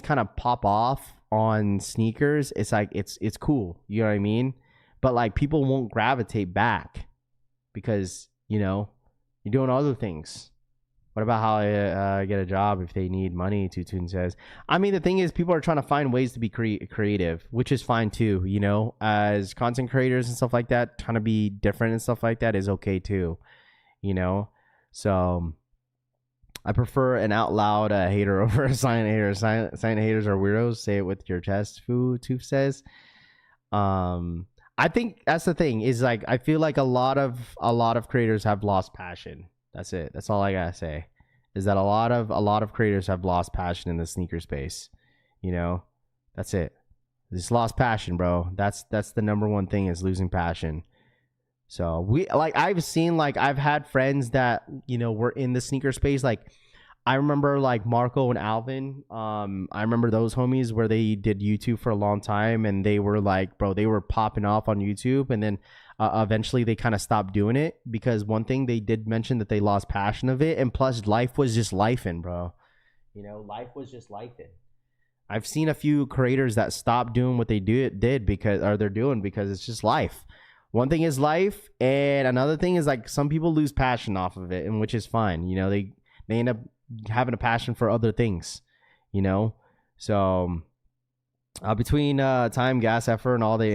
C: kind of pop off on sneakers, it's like, it's cool. You know what I mean? But like, people won't gravitate back because, you know, you're doing other things. What about how I get a job if they need money? Tutun says. I mean, the thing is, people are trying to find ways to be creative, which is fine too. You know, as content creators and stuff like that, trying to be different and stuff like that is okay too. You know, so I prefer an out loud hater over a silent hater. Silent haters are weirdos. Say it with your chest. Toof says. I think that's the thing, is like, I feel like a lot of creators have lost passion. That's it. That's all I gotta say, is that a lot of creators have lost passion in the sneaker space. You know, that's it. Just lost passion, bro. That's the number one thing, is losing passion. So I've had friends that, you know, were in the sneaker space. Like, I remember like Marco and Alvin. I remember those homies where they did YouTube for a long time, and they were like, bro, they were popping off on YouTube, and then eventually they kind of stopped doing it because one thing they did mention that they lost passion of it, and plus life was just lifing, bro. You know, life was just lifing. I've seen a few creators that stopped doing what they did because it's just life. One thing is life, and another thing is, like, some people lose passion off of it, and which is fine. You know, they end up having a passion for other things, you know. So between time, gas, effort, and all the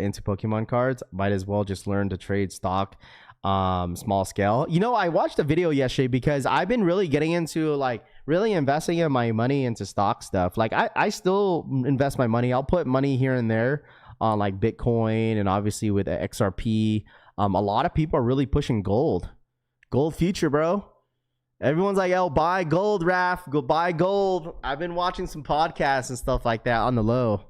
C: into Pokemon cards, might as well just learn to trade stock small scale. You know, I watched a video yesterday because I've been really getting into, like, really investing in my money into stock stuff. Like I still invest my money. I'll put money here and there on like Bitcoin and obviously with XRP. A lot of people are really pushing gold future, bro. Everyone's like, "Oh, buy gold, Raf. Go buy gold." I've been watching some podcasts and stuff like that on the low.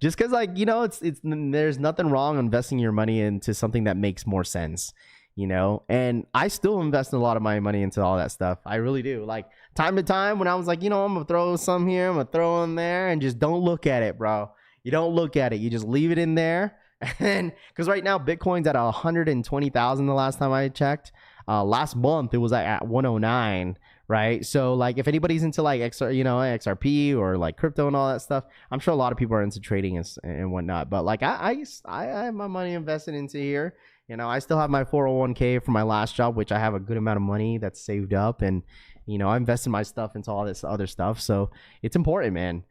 C: Just because, like, you know, it's there's nothing wrong investing your money into something that makes more sense, you know. And I still invest a lot of my money into all that stuff. I really do. Like time to time, when I was like, you know, I'm gonna throw some here, I'm gonna throw in there, and just don't look at it, bro. You don't look at it. You just leave it in there. And because right now Bitcoin's at 120,000 the last time I checked. Last month it was like at 109, right? So like if anybody's into like XRP or like crypto and all that stuff, I'm sure a lot of people are into trading and whatnot. But like I have my money invested into here. You know, I still have my 401k from my last job, which I have a good amount of money that's saved up, and you know I invested my stuff into all this other stuff. So it's important, man.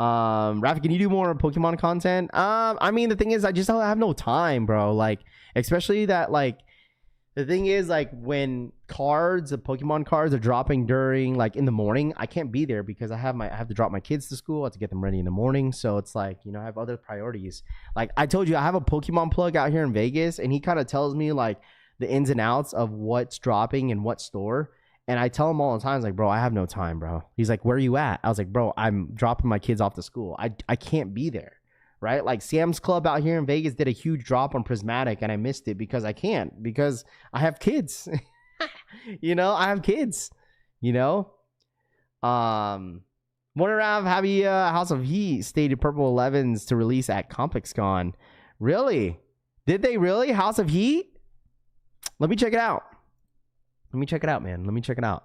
C: Rafi, can you do more Pokemon content? I mean, the thing is, I just don't have no time, bro. Like, especially that, like, the thing is, like, when the Pokemon cards are dropping during, like, in the morning, I can't be there because I have to drop my kids to school. I have to get them ready in the morning. So it's like, you know, I have other priorities. Like, I told you, I have a Pokemon plug out here in Vegas, and he kind of tells me, like, the ins and outs of what's dropping in what store. And I tell him all the time, like, bro, I have no time, bro. He's like, where are you at? I was like, bro, I'm dropping my kids off to school. I can't be there, right? Like Sam's Club out here in Vegas did a huge drop on Prismatic, and I missed it because I can't, because I have kids. You know, I have kids, you know? Wonder Rav, Happy House of Heat stated Purple 11s to release at ComplexCon. Really? Did they really? House of Heat? Let me check it out. Let me check it out, man. Let me check it out.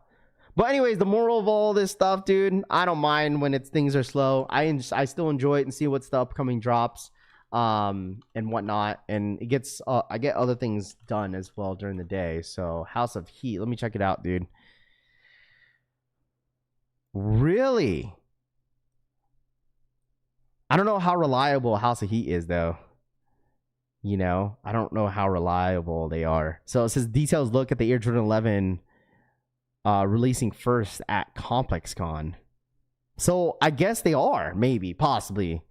C: But anyways, the moral of all this stuff, dude, I don't mind when things are slow. I still enjoy it and see what's the upcoming drops and whatnot. And it gets I get other things done as well during the day. So House of Heat, let me check it out, dude. Really? I don't know how reliable House of Heat is, though. You know, I don't know how reliable they are. So it says details look at the Air Jordan 11 releasing first at ComplexCon. So I guess they are, maybe, possibly.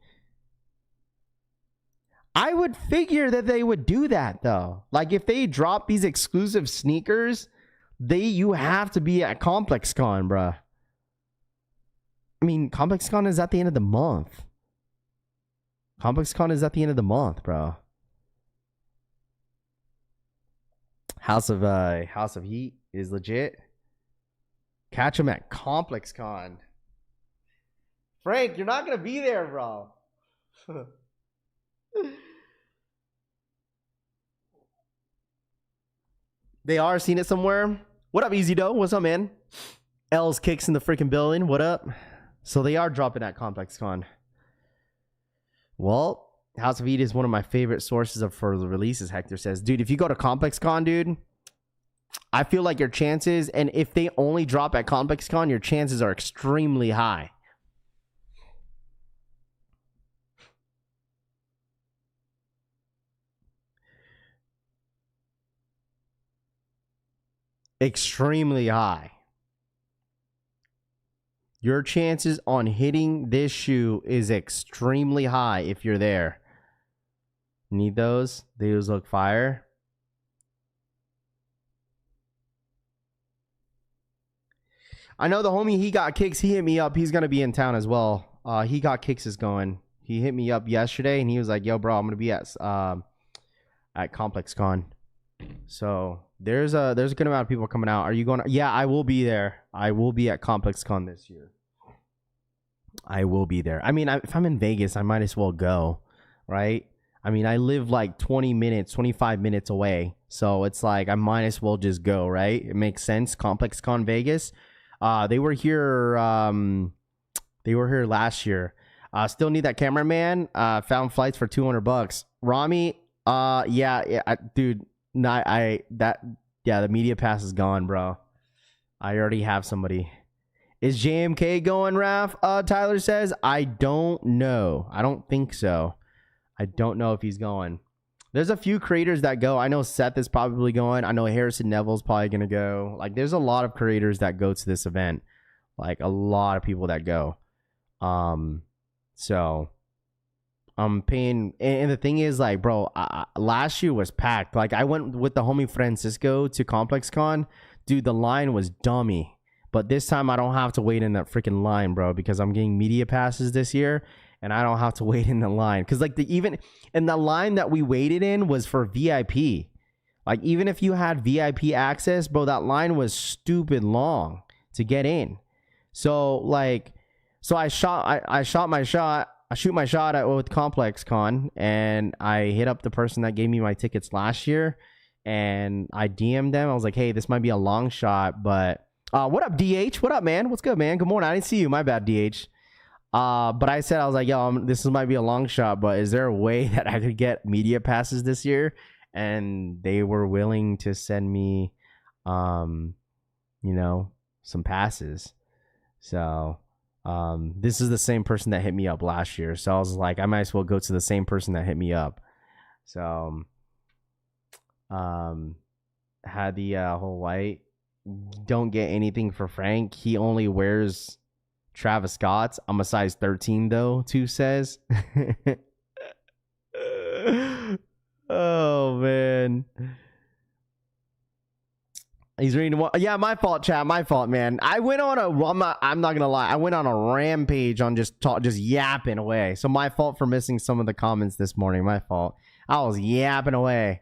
C: I would figure that they would do that, though. Like if they drop these exclusive sneakers, you have to be at ComplexCon, bruh. I mean, ComplexCon is at the end of the month. ComplexCon is at the end of the month, bro. House of Heat is legit. Catch them at ComplexCon. Frank, you're not gonna be there, bro. They are seeing it somewhere. What up, Easy Dough? What's up, man? L's Kicks in the freaking building. What up? So they are dropping at ComplexCon. Well, House of Heat is one of my favorite sources for the releases, Hector says. Dude, if you go to ComplexCon, dude, I feel like your chances, and if they only drop at ComplexCon, your chances are extremely high. Extremely high. Your chances on hitting this shoe is extremely high if you're there. Need those? Those look fire. I know the homie, He Got Kicks. He hit me up. He's going to be in town as well. He Got Kicks is going. He hit me up yesterday and he was like, yo, bro, I'm going to be at ComplexCon. So there's a good amount of people coming out. Are you going? Yeah, I will be there. I will be at ComplexCon this year. I will be there. I mean, if I'm in Vegas, I might as well go, right? I mean, I live like 25 minutes away. So it's like, I might as well just go, right? It makes sense. ComplexCon Vegas. They were here last year. Still need that cameraman. Found flights for $200. Rami, dude, the media pass is gone, bro. I already have somebody. Is JMK going, Raf? Tyler says, I don't know. I don't think so. I don't know if he's going. There's a few creators that go. I know Seth is probably going. I know Harrison Neville's probably going to go. Like, there's a lot of creators that go to this event. Like a lot of people that go. So I'm paying, and the thing is, like, bro, last year was packed. Like, I went with the homie Francisco to Complex Con. Dude, the line was dummy. But this time I don't have to wait in that freaking line, bro, because I'm getting media passes this year, and I don't have to wait in the line. Because, like, and the line that we waited in was for VIP. Like, even if you had VIP access, bro, that line was stupid long to get in. So, like, I shoot my shot with Complex Con, and I hit up the person that gave me my tickets last year, and I DM'd them. I was like, hey, this might be a long shot, but what up, DH? What up, man? What's good, man? Good morning. I didn't see you. My bad, DH. But I was like, yo, this might be a long shot, but is there a way that I could get media passes this year? And they were willing to send me, some passes. So, this is the same person that hit me up last year. So I was like, I might as well go to the same person that hit me up. So, had the whole white. Don't get anything for Frank. He only wears Travis Scott's. I'm a size 13 though, too says. Oh man. He's reading one. Yeah, my fault, chat. My fault, man. I went on I'm not gonna lie. I went on a rampage on just yapping away. So my fault for missing some of the comments this morning. My fault. I was yapping away.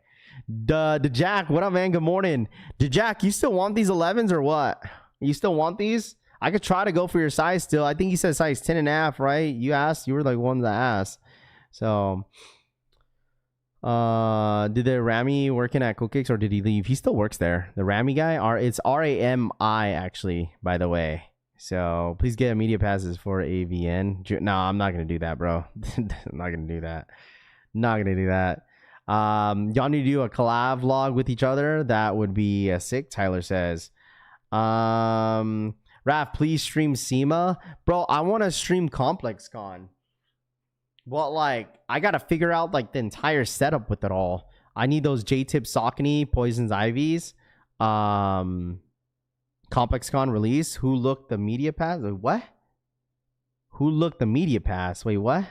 C: Jack, what up, man? Good morning. Jack, you still want these 11s or what? You still want these? I could try to go for your size still. I think you said size 10.5, right? You were like one that asked. So, did the Rami working at Cookix or did he leave? He still works there. The Rami guy, it's Rami actually, by the way. So please get media passes for AVN. No, I'm not gonna do that, bro. I'm not gonna do that. Not gonna do that. Y'all need to do a collab vlog with each other. That would be sick. Tyler says, Raph, please stream SEMA. Bro, I want to stream Complex Con. Well, like, I got to figure out like the entire setup with it all. I need those J-Tip Saucony Poisons Ivies. Complex Con release. Who looked the media pass? Wait, what? Who looked the media pass? Wait, what?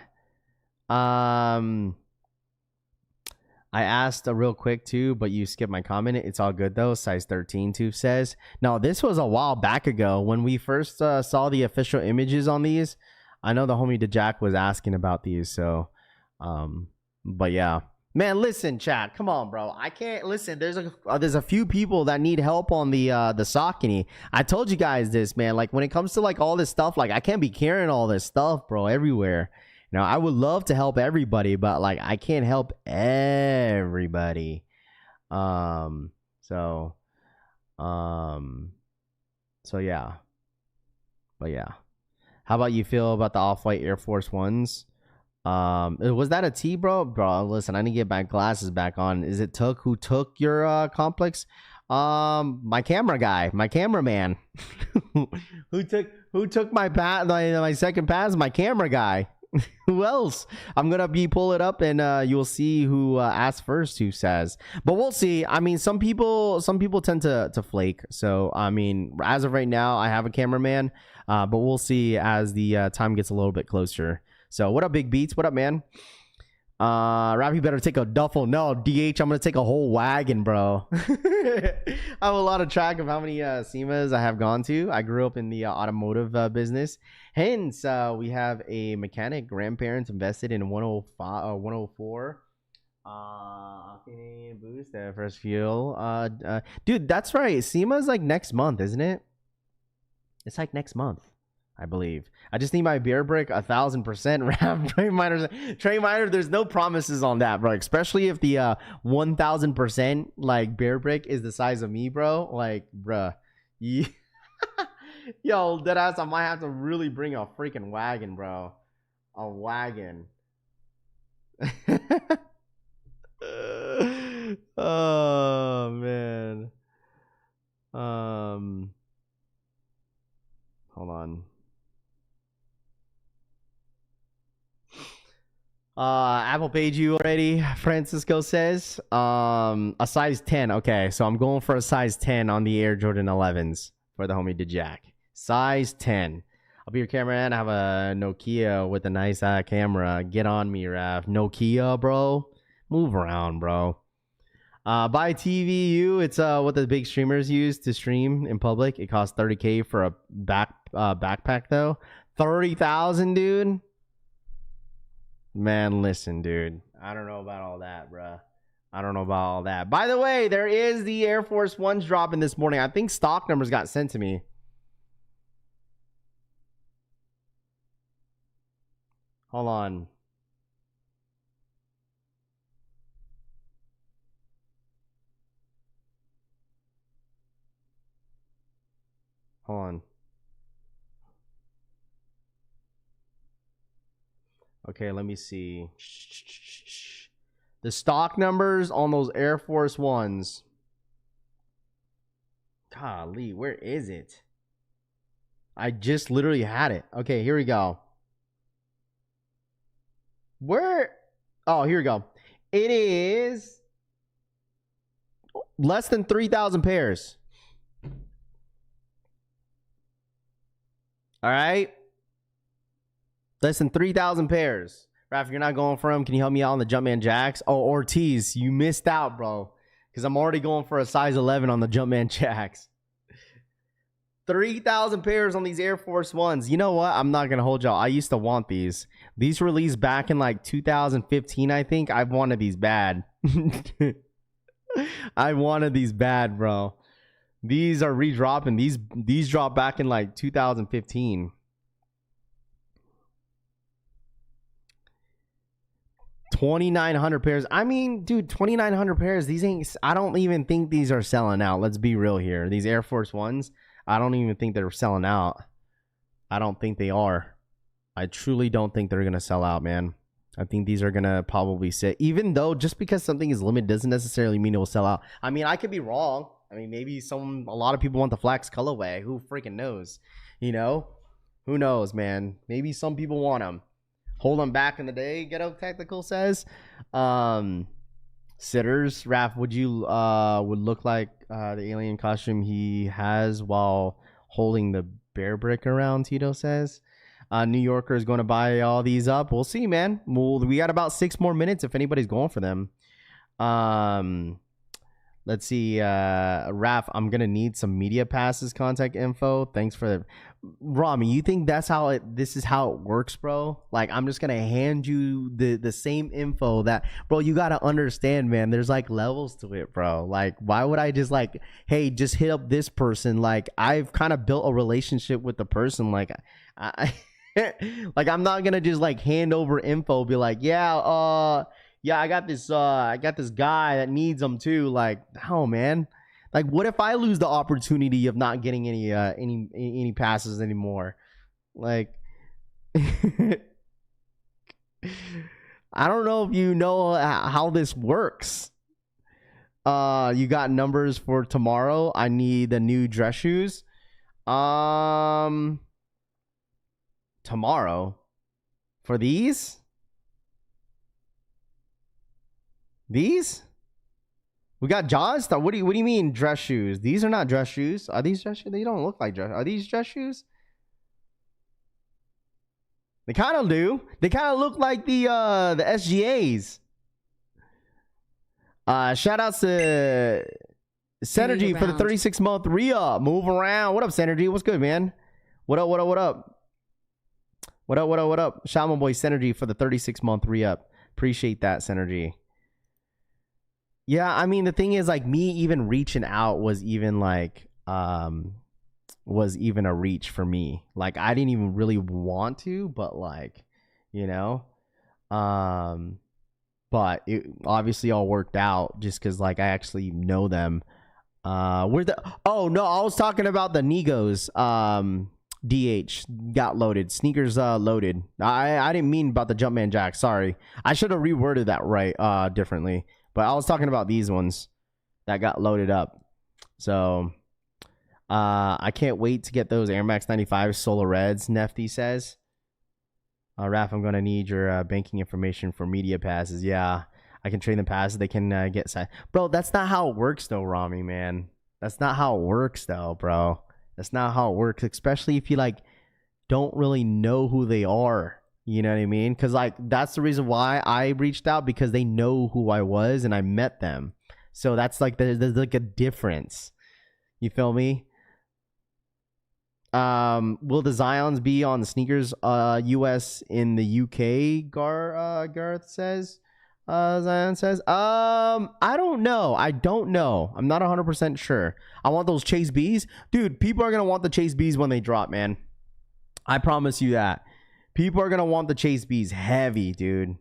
C: I asked real quick too, but you skipped my comment. It's all good though. Size 13 too says. No, this was a while back ago when we first saw the official images on these. I know the homie Jack was asking about these. So, but yeah, man, listen, chat. Come on, bro. I can't listen. There's a few people that need help on the Saucony. I told you guys this, man. Like when it comes to like all this stuff, like I can't be carrying all this stuff, bro, everywhere. Now, I would love to help everybody, but like I can't help everybody. So yeah. But yeah. How about you feel about the Off-White Air Force Ones? Was that a T, bro? Bro, listen, I need to get my glasses back on. Is it who took your complex? My camera guy, my cameraman. who took my second pass? My camera guy. Who else? I'm gonna pull it up and you'll see who asked first, who says. But we'll see. I mean, some people tend to flake. So I mean, as of right now, I have a cameraman, but we'll see as the time gets a little bit closer. So what up, Big Beats? What up, man? Ravi better take a duffel. No, DH, I'm gonna take a whole wagon, bro. I have a lot of track of how many SEMAs I have gone to. I grew up in the automotive business. Hence, we have a mechanic. Grandparents invested in 104. Boost first fuel. Dude, that's right. SEMA's like next month, isn't it? It's like next month, I believe. I just need my beer brick 1,000% Trey Miner, there's no promises on that, bro. Especially if the 1,000% like beer brick is the size of me, bro. Like, bruh. Yeah. Yo, deadass, I might have to really bring a freaking wagon, bro. A wagon. Oh man. Hold on. Apple paid you already, Francisco says. A size 10. Okay, so I'm going for a size 10 on the Air Jordan 11s for the homie Jack. Size 10. I'll be your cameraman. I have a Nokia with a nice camera. Get on me, Raf. Nokia, bro. Move around, bro. Buy TVU. It's what the big streamers use to stream in public. It costs $30K for a backpack though. 30,000, dude. Man, listen, dude. I don't know about all that, bro. I don't know about all that. By the way, there is the Air Force Ones dropping this morning. I think stock numbers got sent to me. Hold on. Hold on. Okay, let me see. The stock numbers on those Air Force Ones. Golly, where is it? I just literally had it. Okay, here we go. Where? Oh, here we go. It is less than 3,000 pairs. All right. Less than 3,000 pairs. Raph, if you're not going for them, can you help me out on the Jumpman Jacks? Oh, Ortiz, you missed out, bro. Because I'm already going for a size 11 on the Jumpman Jacks. 3,000 pairs on these Air Force Ones. You know what? I'm not going to hold y'all. I used to want these. These released back in like 2015, I think. I wanted these bad. I wanted these bad, bro. These are redropping. These dropped back in like 2015. 2,900 pairs. I mean, dude, 2,900 pairs. These ain't. I don't even think these are selling out. Let's be real here. These Air Force Ones. I don't even think they're selling out. I don't think they are. I truly don't think they're gonna sell out, man. I think these are gonna probably sit. Even though just because something is limited doesn't necessarily mean it will sell out. I mean, I could be wrong. I mean, maybe a lot of people want the flex colorway. Who freaking knows? You know, who knows, man? Maybe some people want them. Hold them back in the day. Ghetto Tactical says. Sitters, Raph, would you would look like the alien costume he has while holding the bear brick around? Tito says. New Yorker is going to buy all these up. We'll see, man. We got about 6 more minutes if anybody's going for them. Let's see. Raph, I'm gonna need some media passes contact info. Thanks for the Rami. You think that's how this is how it works, bro? Like, I'm just gonna hand you the same info that, bro, you gotta understand, man. There's like levels to it, bro. Like, why would I just like, hey, just hit up this person? Like, I've kind of built a relationship with the person. Like, like, I'm not gonna just like hand over info, be like, yeah, I got this guy that needs them too. Like, no, man. Like, what if I lose the opportunity of not getting any passes anymore? Like, I don't know if you know how this works. You got numbers for tomorrow. I need the new dress shoes. Tomorrow for these. These? We got Jaws? What do you mean dress shoes? These are not dress shoes. Are these dress shoes? They don't look like dress. Are these dress shoes? They kind of do. They kind of look like the SGAs. Shout outs to Synergy for the 36-month re-up. Move around. What up, Synergy? What's good, man? What up? What up? Shout out my boy Synergy for the 36-month re-up. Appreciate that, Synergy. Yeah, I mean, the thing is, like, me even reaching out was even like was even a reach for me. Like, I didn't even really want to, but like, you know, but it obviously all worked out just because like I actually know them. Oh no, I was talking about the Negos. DH got loaded. Sneakers loaded. I didn't mean about the Jumpman Jack. Sorry, I should have reworded that right differently. But I was talking about these ones that got loaded up. So I can't wait to get those Air Max 95 Solar Reds, Nefty says. Raph, I'm going to need your banking information for media passes. Yeah, I can trade them passes. They can get signed. Bro, that's not how it works though, Rami, man. That's not how it works though, bro. That's not how it works, especially if you like don't really know who they are. You know what I mean? Because like that's the reason why I reached out, because they know who I was and I met them. So that's like there's like a difference. You feel me? Will the Zions be on the Snkrs US in the UK? Garth says. Zion says. I don't know. I'm not 100% sure. I want those Chase B's. Dude, people are gonna want the Chase B's when they drop, man. I promise you that. People are gonna want the Chase B's heavy, dude.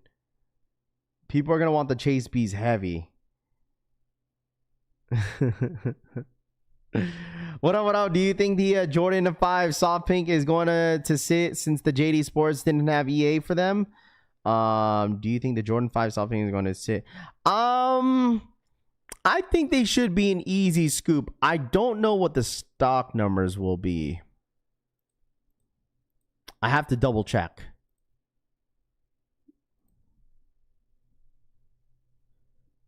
C: People are gonna want the Chase B's heavy. What up? Do you think the Jordan 5 soft pink is going to sit since the JD Sports didn't have EA for them? Do you think the Jordan 5 soft pink is going to sit? I think they should be an easy scoop. I don't know what the stock numbers will be. I have to double check.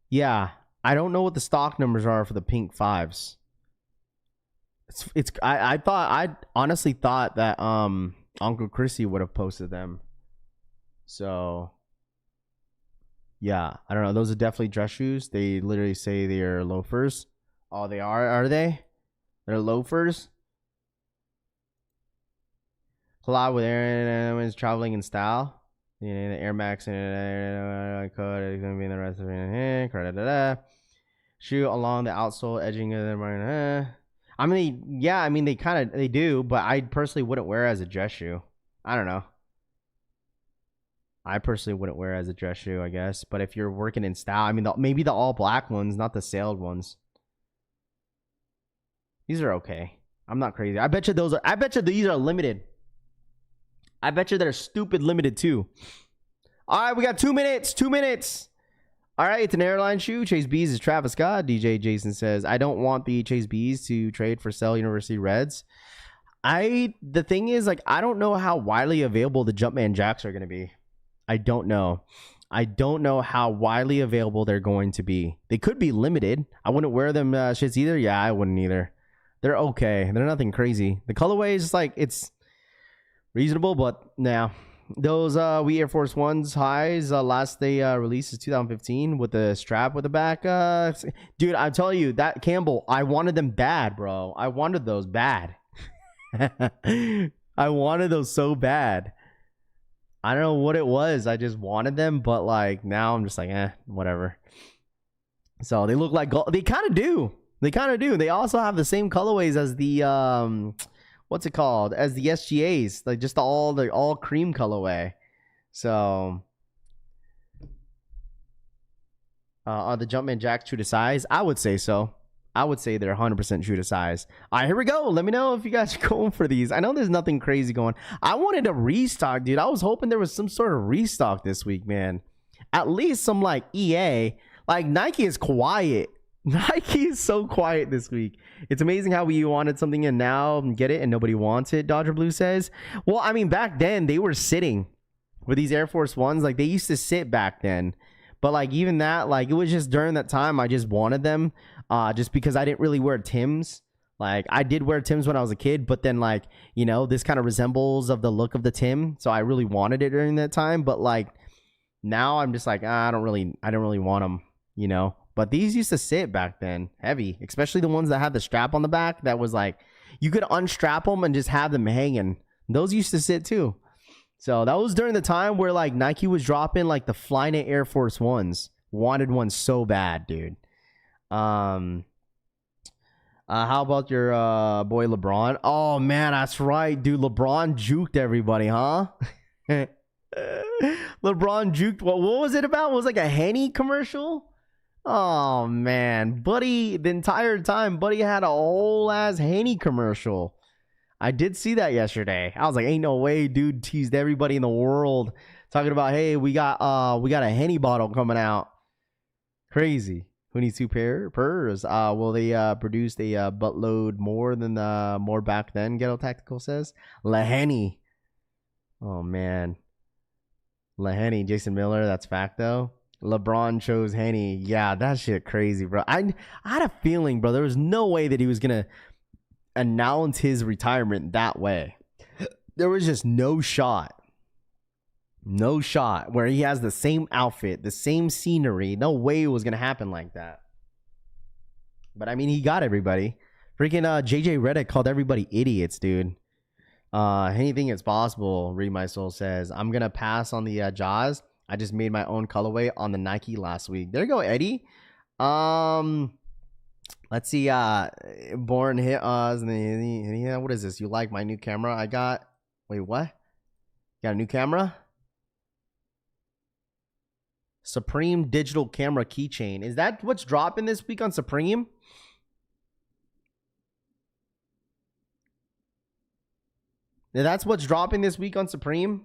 C: Yeah, I don't know what the stock numbers are for the pink 5s. I honestly thought that Uncle Chrissy would have posted them. So yeah, I don't know. Those are definitely dress shoes. They literally say they are loafers. Oh, they are they? They're loafers. Collab with Aaron is traveling in style. The Air Max and code is gonna be in the rest of it. Shoe along the outsole edging of the I mean, yeah, I mean they do, but I personally wouldn't wear it as a dress shoe. I don't know. I personally wouldn't wear it as a dress shoe, I guess. But if you're working in style, I mean, maybe the all black ones, not the sailed ones. These are okay. I'm not crazy. I bet you these are limited. I bet you they're stupid limited too. All right, we got 2 minutes. 2 minutes. All right, it's an airline shoe. Chase B's is Travis Scott. DJ Jason says, I don't want the Chase B's to trade for sell University Reds. The thing is, like, I don't know how widely available the Jumpman Jacks are going to be. I don't know. I don't know how widely available they're going to be. They could be limited. I wouldn't wear them shits either. Yeah, I wouldn't either. They're okay. They're nothing crazy. The colorway is like, it's reasonable, but nah. Those we Air Force Ones highs last they released is 2015 with the strap with the back. Dude, I tell you that Campbell, I wanted them bad, bro. I wanted those bad. I wanted those so bad. I don't know what it was. I just wanted them, but like now I'm just like, whatever. So they look like gold. They kind of do. They kind of do. They also have the same colorways as the what's it called? As the SGAs, like just the all cream colorway. So are the Jumpman Jacks true to size? I would say so. I would say they're 100% true to size. All right, here we go. Let me know if you guys are going for these. I know there's nothing crazy going. I wanted a restock, dude. I was hoping there was some sort of restock this week, man. At least some like EA. Like Nike is quiet. Nike is so quiet this week. It's amazing how we wanted something and now get it and nobody wants it, Dodger Blue says. Well, I mean, back then they were sitting with these Air Force Ones. Like they used to sit back then. But like even that, like it was just during that time I just wanted them. Just because I didn't really wear Timbs. Like I did wear Timbs when I was a kid, but then like, you know, this kind of resembles of the look of the Tim. So I really wanted it during that time. But like now I'm just like, I don't really want them, you know. But these used to sit back then heavy, especially the ones that had the strap on the back. That was like, you could unstrap them and just have them hanging. Those used to sit too. So that was during the time where like Nike was dropping like the Flyknit Air Force Ones. Wanted one so bad, dude. How about your boy LeBron? Oh man, that's right, dude. LeBron juked everybody, huh? LeBron juked. What was it about? It was like a Henny commercial. Oh man, buddy, the entire time buddy had a whole ass Henny commercial. I did see that yesterday. I was like, ain't no way, dude teased everybody in the world talking about, hey, we got a Henny bottle coming out. Crazy. Who needs two purrs? Will they produce a buttload more than more back then? Ghetto Tactical says. Henny. Oh man. Henny, Jason Miller. That's fact though. LeBron chose Henny. Yeah, that shit crazy, bro. I had a feeling, bro. There was no way that he was gonna announce his retirement that way. There was just no shot where he has the same outfit, the same scenery. No way it was going to happen like that. But I mean, he got everybody. Freaking JJ Redick called everybody idiots, dude. Anything is possible, Read My Soul says. I'm going to pass on the Jaws. I just made my own colorway on the Nike last week. There you go, Eddie. Let's see. Born hit us. What is this? You like my new camera? I got. Wait, what? You got a new camera? Supreme digital camera keychain. Is that what's dropping this week on Supreme? That's what's dropping this week on Supreme?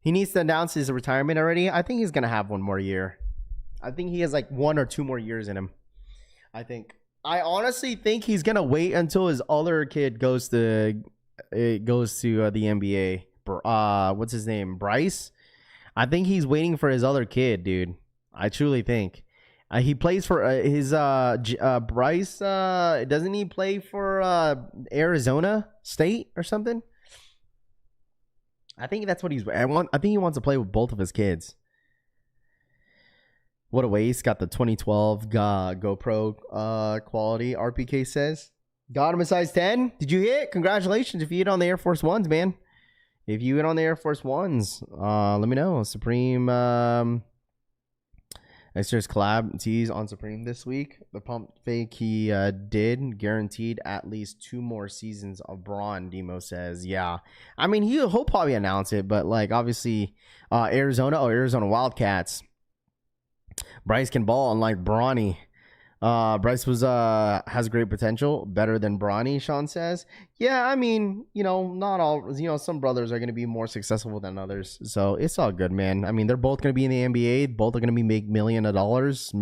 C: He needs to announce his retirement already. I think he's going to have one more year. I think he has like 1 or 2 more years in him. I honestly think he's going to wait until his other kid goes to the NBA. What's his name? Bryce? I think he's waiting for his other kid, dude. I truly think. He plays for his Bryce. Doesn't he play for Arizona State or something? I think that's what I think he wants to play with both of his kids. What a waste. Got the 2012 GoPro quality, RPK says. Got him a size 10. Did you hit? Congratulations if you hit on the Air Force Ones, man. If you hit on the Air Force Ones, let me know. Supreme Snkrs collab tees on Supreme this week. The pump fake he did guaranteed at least 2 more seasons of Braun, Demo says. Yeah. I mean, he'll probably announce it, but like obviously Arizona Wildcats. Bryce can ball unlike Bronny. Bryce has great potential, better than Bronny, Sean says. Yeah, I mean, not all, some brothers are going to be more successful than others. So it's all good, man. I mean, they're both going to be in the NBA. Both are going to be make millions of dollars.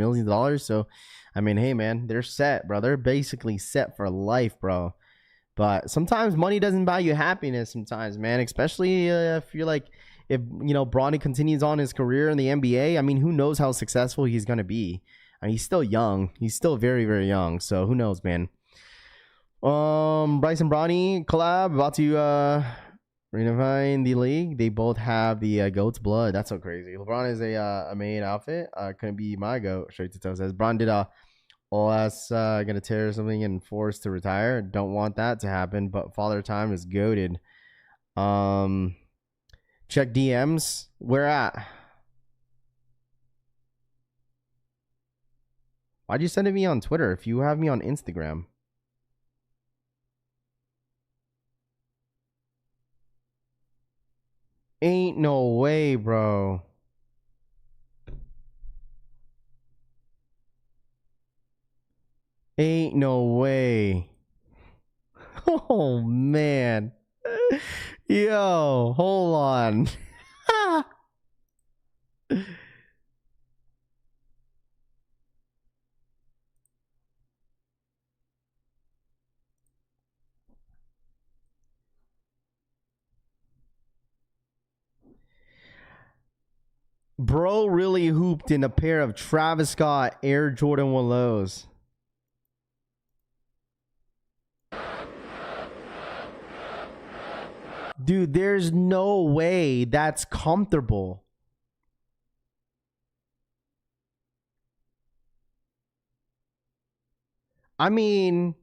C: So, I mean, hey, man, they're set, bro. They're basically set for life, bro. But sometimes money doesn't buy you happiness sometimes, man. Especially if you're like, if, Bronny continues on his career in the NBA, I mean, who knows how successful he's going to be. He's still young. He's still very, very young. So who knows, man. Bryce and Bronny collab about to redefine the league. They both have the goat's blood. That's so crazy. LeBron is a main outfit. Couldn't be my goat. Straight to toe says Bron did OS gonna tear something and forced to retire. Don't want that to happen. But Father Time is goated. Check DMs. Where at? Why'd you send it me on Twitter if you have me on Instagram? Ain't no way, bro. Ain't no way. Oh, man. Yo, hold on. Bro really hooped in a pair of Travis Scott Air Jordan 1 lows. Dude, there's no way that's comfortable. I mean,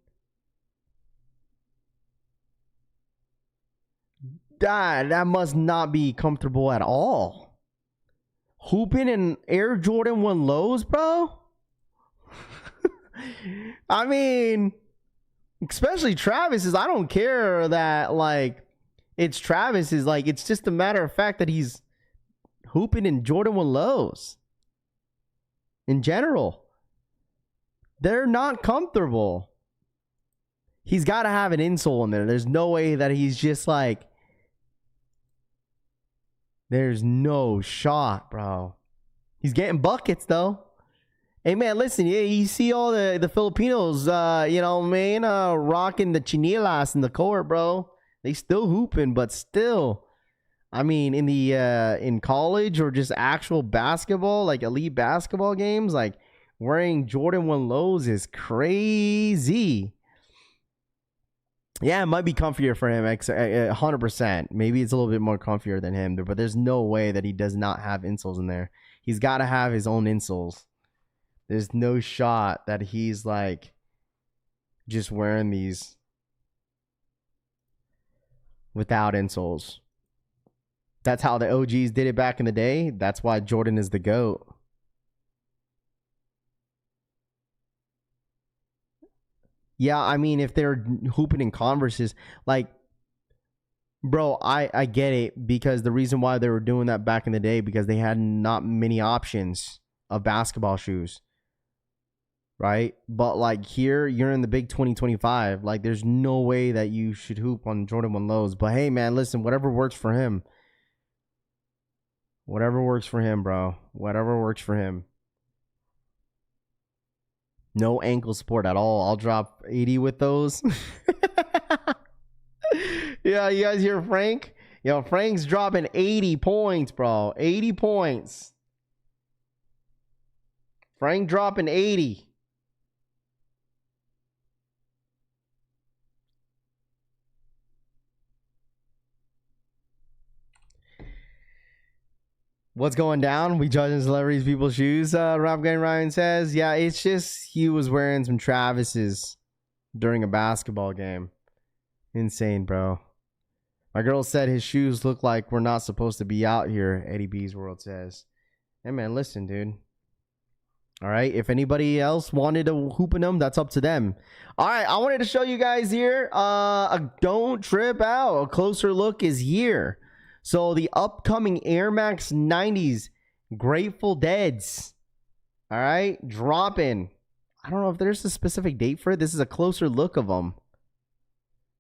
C: that must not be comfortable at all. Hooping in Air Jordan 1 lows, bro? I mean, especially Travis's. I don't care that, like, it's Travis's. Like, it's just a matter of fact that he's hooping in Jordan 1 lows. In general. They're not comfortable. He's got to have an insole in there. There's no way that he's just like, there's no shot, bro. He's getting buckets, though. Hey, man, listen. Yeah, you see all the Filipinos, rocking the chinelas in the court, bro. They still hooping, but still. I mean, in the in college or just actual basketball, like elite basketball games, like wearing Jordan 1 lows is crazy. Yeah, it might be comfier for him, 100%. Maybe it's a little bit more comfier than him, but there's no way that he does not have insoles in there. He's got to have his own insoles. There's no shot that he's like just wearing these without insoles. That's how the OGs did it back in the day. That's why Jordan is the GOAT. Yeah, I mean, if they're hooping in Converses, like, bro, I get it, because the reason why they were doing that back in the day, because they had not many options of basketball shoes, right? But like here, you're in the big 2025. Like, there's no way that you should hoop on Jordan 1 lows. But hey, man, listen, whatever works for him. Whatever works for him, bro. Whatever works for him. No ankle support at all. I'll drop 80 with those. Yeah, you guys hear Frank? Yo, Frank's dropping 80 points, bro. 80 points. Frank dropping 80. What's going down? We judging celebrities, people's shoes. Rob Gang Ryan says, yeah, it's just he was wearing some Travis's during a basketball game. Insane, bro. My girl said his shoes look like we're not supposed to be out here, Eddie B's World says. Hey, man, listen, dude. All right, if anybody else wanted to hoop in them, that's up to them. All right, I wanted to show you guys here. Don't trip out. A closer look is here. So the upcoming Air Max 90s Grateful Deads. All right, dropping. I don't know if there's a specific date for it. This is a closer look of them.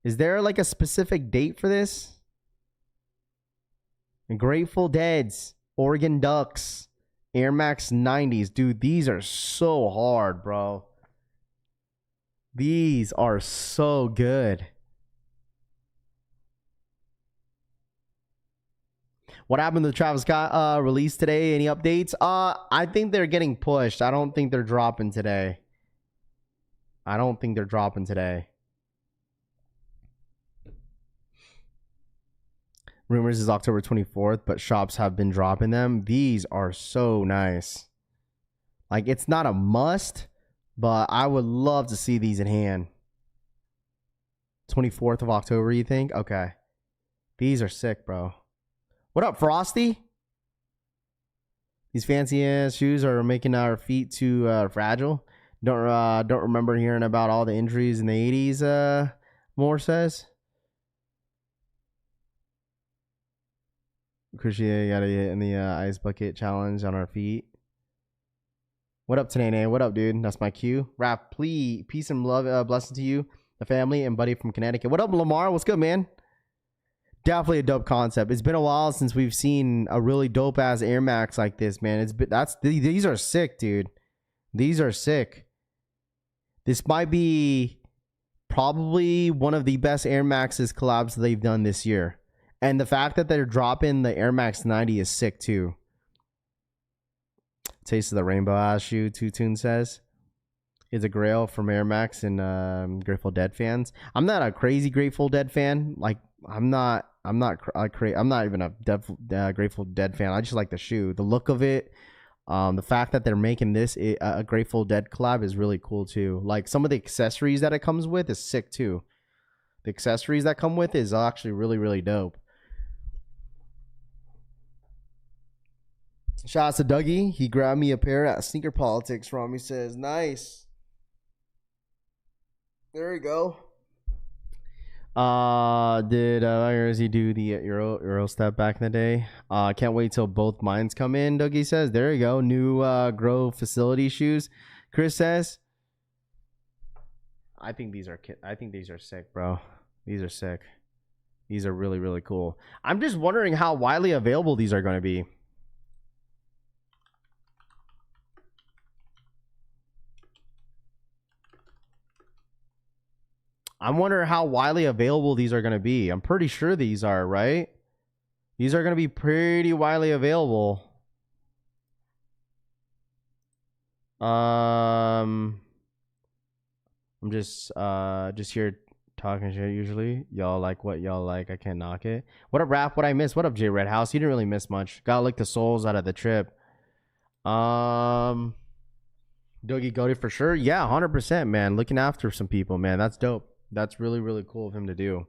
C: Is there like a specific date for this? Grateful Deads, Oregon Ducks, Air Max 90s. Dude, these are so hard, bro. These are so good. What happened to the Travis Scott release today? Any updates? I think they're getting pushed. I don't think they're dropping today. Rumors is October 24th, but shops have been dropping them. These are so nice. Like, it's not a must, but I would love to see these in hand. 24th of October, you think? Okay. These are sick, bro. What up, Frosty? These fancy ass shoes are making our feet too fragile. Don't remember hearing about all the injuries in the 80s, Moore says. Christian got to get in the ice bucket challenge on our feet. What up, Tanene? What up, dude? That's my cue. Rap, please, peace and love, blessing to you, the family, and buddy from Connecticut. What up, Lamar? What's good, man? Definitely a dope concept. It's been a while since we've seen a really dope ass Air Max like this, man. These are sick, dude. These are sick. This might be probably one of the best Air Max's collabs they've done this year. And the fact that they're dropping the Air Max 90 is sick too. Taste of the Rainbow ass shoe, Tutun says. Is a grail from Air Max and Grateful Dead fans. I'm not a crazy Grateful Dead fan. Like, I'm not even a Grateful Dead fan. I just like the shoe, the look of it. The fact that they're making this a Grateful Dead collab is really cool too. Like, some of the accessories that it comes with is sick too. The accessories that come with is actually really, really dope. Shout out to Dougie. He grabbed me a pair at Sneaker Politics. Rami says, nice. There you go. Did he do the Euro step back in the day? Can't wait till both mines come in, Dougie says. There you go. New grow facility shoes. Chris says, I think these are sick, bro. These are sick. These are really, really cool. I'm just wondering how widely available these are going to be. I wonder how widely available these are going to be. I'm pretty sure these are, right? These are going to be pretty widely available. I'm just here talking shit usually. Y'all like what y'all like. I can't knock it. What up, Raph? What I miss? What up, J Red House? You didn't really miss much. Gotta lick the souls out of the trip. Doogie goated for sure. Yeah, 100%, man. Looking after some people, man. That's dope. That's really, really cool of him to do.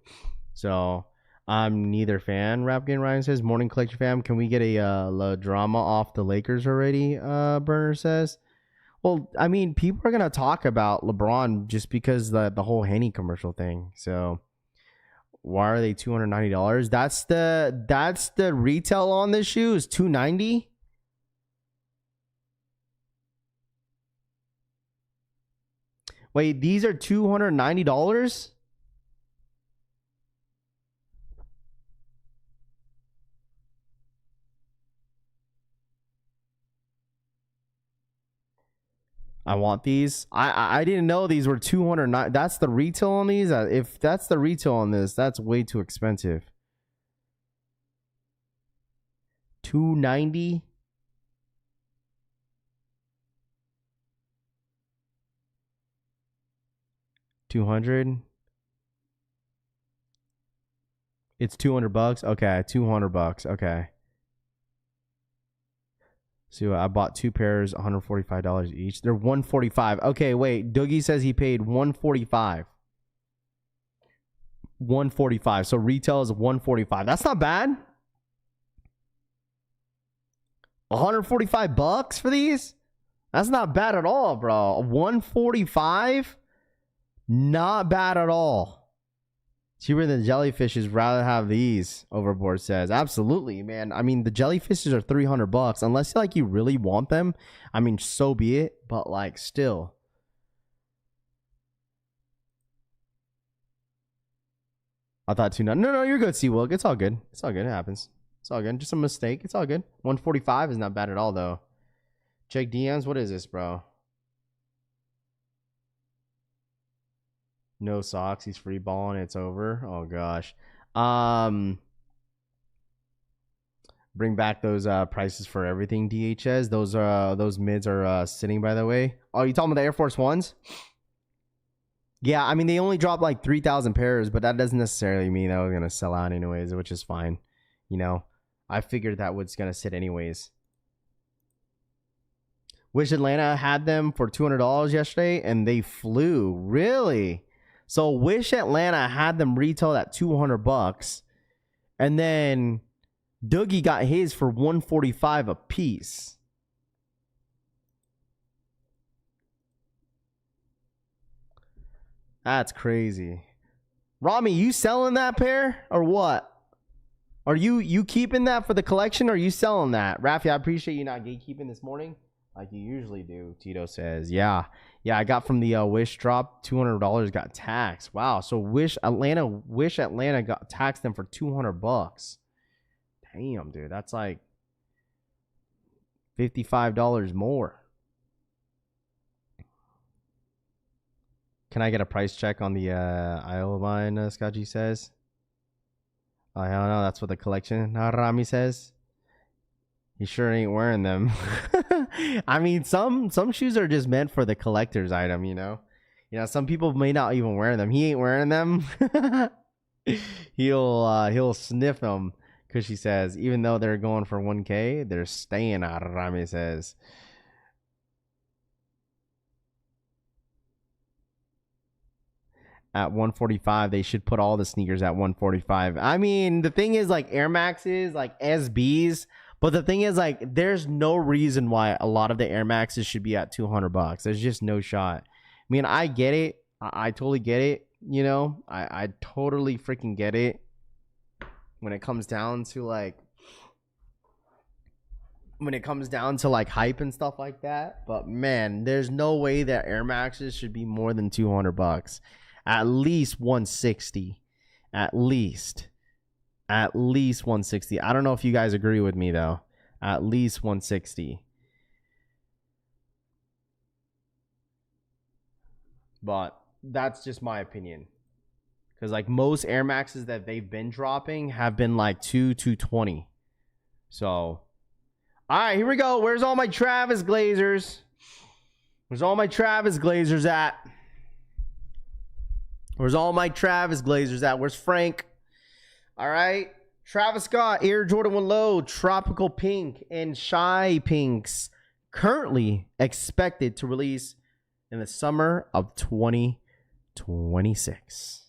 C: So I'm neither fan. Rap Game Ryan says, morning collection fam. Can we get a La drama off the Lakers already? Burner says. Well, I mean, people are gonna talk about LeBron just because the whole Henny commercial thing. So why are they $290? That's the retail on this shoe is $290. Wait, these are $290? I want these. I didn't know these were $209. That's the retail on these. If that's the retail on this, that's way too expensive. $290. $200. It's $200. Okay, $200. Okay. So I bought 2 pairs, $145 each. They're $145. Okay, wait. Doogie says he paid $145. $145. So retail is $145. That's not bad. $145 for these? That's not bad at all, bro. $145? Not bad at all. Cheaper than jellyfishes. Rather have these. Overboard says. Absolutely, man. I mean, the jellyfishes are $300 unless like you really want them. I mean, so be it. But like, still. I thought no, you're good, Seawilk. It's all good. It's all good. It happens. It's all good. Just a mistake. It's all good. 145 is not bad at all, though. Check DMs. What is this, bro? No socks. He's free balling. It's over. Oh gosh. Bring back those prices for everything. DHS. Those mids are sitting. By the way. Oh, you talking about the Air Force Ones? Yeah, I mean they only dropped like 3,000 pairs, but that doesn't necessarily mean that was gonna sell out anyways, which is fine. You know, I figured that was gonna sit anyways. Wish Atlanta had them for $200 yesterday, and they flew. Really? So Wish Atlanta had them retail at $200, and then Doogie got his for $145 a piece. That's crazy. Rami, you selling that pair or what? Are you keeping that for the collection or are you selling that? Rafi, I appreciate you not gatekeeping this morning like you usually do. Tito says, yeah, I got from the Wish drop. $200 got taxed. Wow. So Wish Atlanta got taxed them for $200. Damn, dude, that's like $55 more. Can I get a price check on the Iowa line? Scott G says. I don't know. That's what the collection Rami says. He sure ain't wearing them. I mean, some shoes are just meant for the collector's item, you know. You know, some people may not even wear them. He ain't wearing them. He'll sniff them because she says even though they're going for 1K, they're staying. Rami says. At 145, they should put all the sneakers at 145. I mean, the thing is like Air Maxes, like SBs, but the thing is like there's no reason why a lot of the Air Maxes should be at $200. There's just no shot. I mean, I get it. I totally get it. You know, I totally freaking get it when it comes down to like hype and stuff like that. But man, there's no way that Air Maxes should be more than $200. At least 160. At least 160. I don't know if you guys agree with me though. At least 160. But that's just my opinion. Because like most Air Maxes that they've been dropping have been like 220. So, all right, here we go. Where's all my Travis Glazers? Where's all my Travis Glazers at? Where's all my Travis Glazers at? Where's Frank? All right. Travis Scott, Air Jordan 1 Low, Tropical Pink, and Shy Pinks currently expected to release in the summer of 2026.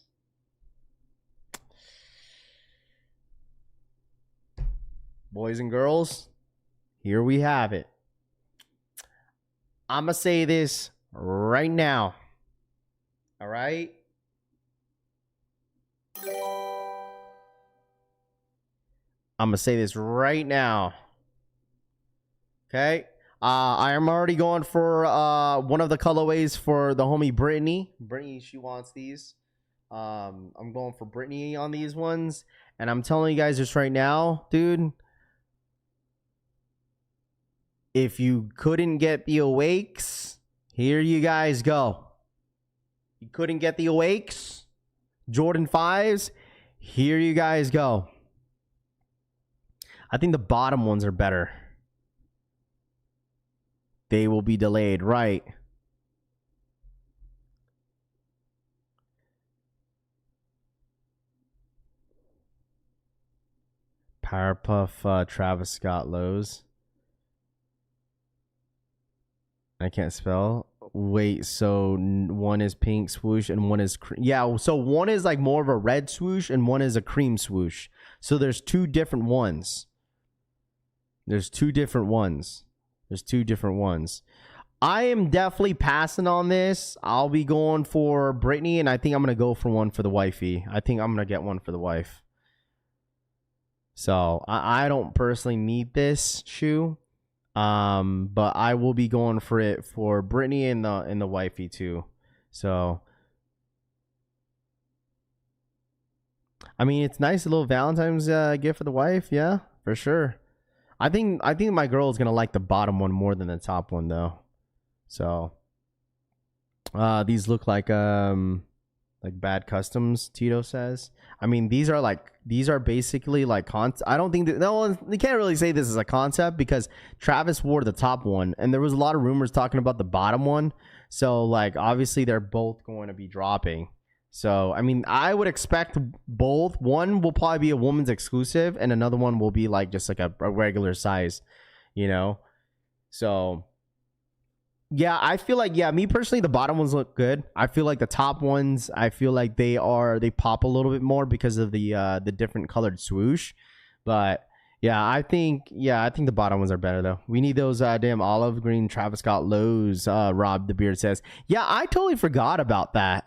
C: Boys and girls, here we have it. I'm going to say this right now. All right? I'm going to say this right now. Okay? I am already going for one of the colorways for the homie Brittany. Brittany, she wants these. I'm going for Brittany on these ones. And I'm telling you guys this right now, dude. If you couldn't get the Awakes, here you guys go. You couldn't get the Awakes, Jordan 5s, here you guys go. I think the bottom ones are better. They will be delayed, right? Powerpuff Travis Scott lows. I can't spell. Wait, so one is pink swoosh and one is yeah, so one is like more of a red swoosh and one is a cream swoosh. So there's two different ones. There's two different ones. I am definitely passing on this. I'll be going for Brittany, and I think I'm going to go for one for the wifey. I think I'm going to get one for the wife. So I don't personally need this shoe. But I will be going for it for Brittany and the wifey too. So I mean, it's nice, a little Valentine's gift for the wife, yeah, for sure. I think my girl is gonna like the bottom one more than the top one though. So these look like bad customs, Tito says. I mean, these are basically like I don't think that, no, you can't really say this is a concept because Travis wore the top one and there was a lot of rumors talking about the bottom one. So like obviously they're both going to be dropping. So I mean, I would expect both. One will probably be a woman's exclusive and another one will be like just like a regular size, you know. So yeah, I feel like, yeah, me personally, the bottom ones look good. I feel like the top ones, I feel like they pop a little bit more because of the different colored swoosh. But yeah, I think the bottom ones are better though. We need those damn olive green Travis Scott lows. Rob the Beard says, yeah, I totally forgot about that.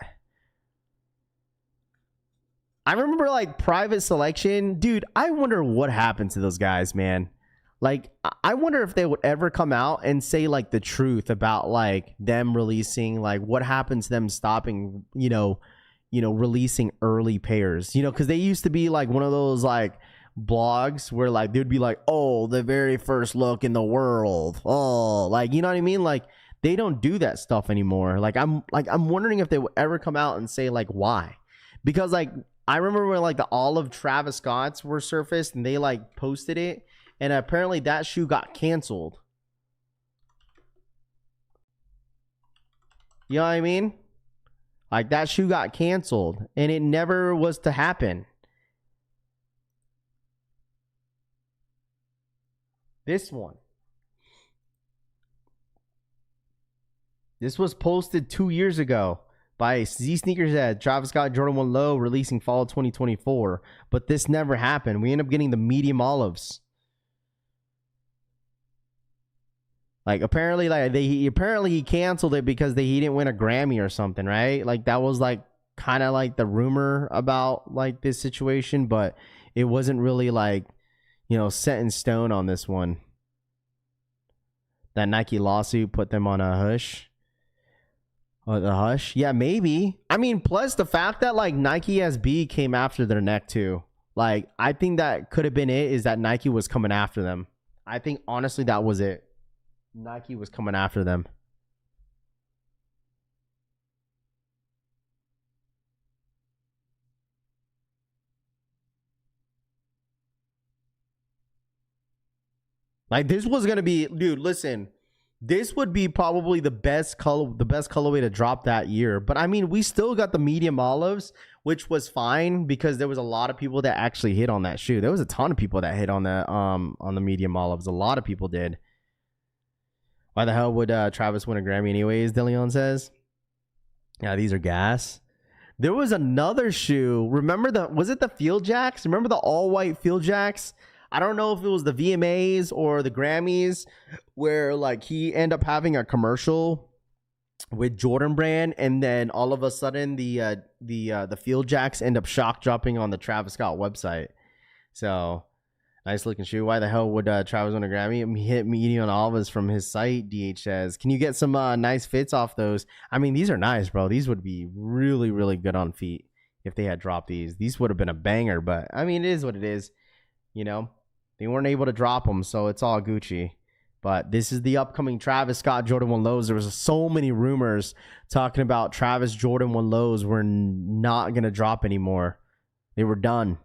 C: I remember like Private Selection, dude. I wonder what happened to those guys, man. Like, I wonder if they would ever come out and say like the truth about like them releasing, like what happened to them stopping, you know, releasing early pairs, you know, because they used to be like one of those like blogs where like they'd be like, oh, the very first look in the world, oh, like, you know what I mean? Like they don't do that stuff anymore. I'm wondering if they would ever come out and say like why, because like I remember when like the olive Travis Scotts were surfaced and they like posted it. And apparently that shoe got canceled. You know what I mean? Like that shoe got canceled and it never was to happen. This one. This was posted 2 years ago by Z Sneakers Head, Travis Scott Jordan 1 Low releasing fall 2024. But this never happened. We end up getting the medium olives. Like apparently, like he canceled it because he didn't win a Grammy or something, right? Like that was like kind of like the rumor about like this situation, but it wasn't really like, you know, set in stone on this one. That Nike lawsuit put them on a hush. Oh, the hush, yeah, maybe. I mean, plus the fact that like Nike SB came after their neck too. Like I think that could have been it. Is that Nike was coming after them? I think honestly that was it. Nike was coming after them. Like this was going to be, dude, listen. This would be probably the best colorway to drop that year. But I mean, we still got the medium olives, which was fine because there was a lot of people that actually hit on that shoe. There was a ton of people that hit on the medium olives. A lot of people did. Why the hell would Travis win a Grammy anyways? DeLeon says. Yeah, these are gas. There was another shoe. Remember was it the Field Jacks? Remember the all white Field Jacks? I don't know if it was the VMAs or the Grammys where like he ended up having a commercial with Jordan Brand, and then all of a sudden the Field Jacks end up shock dropping on the Travis Scott website. So nice looking shoe. Why the hell would Travis win a Grammy? He hit medium olives from his site. DH says, can you get some nice fits off those? I mean, these are nice, bro. These would be really, really good on feet if they had dropped these. These would have been a banger, but I mean, it is what it is. You know, they weren't able to drop them, so it's all Gucci. But this is the upcoming Travis Scott Jordan 1 lows. There was so many rumors talking about Travis Jordan 1 lows were not going to drop anymore. They were done.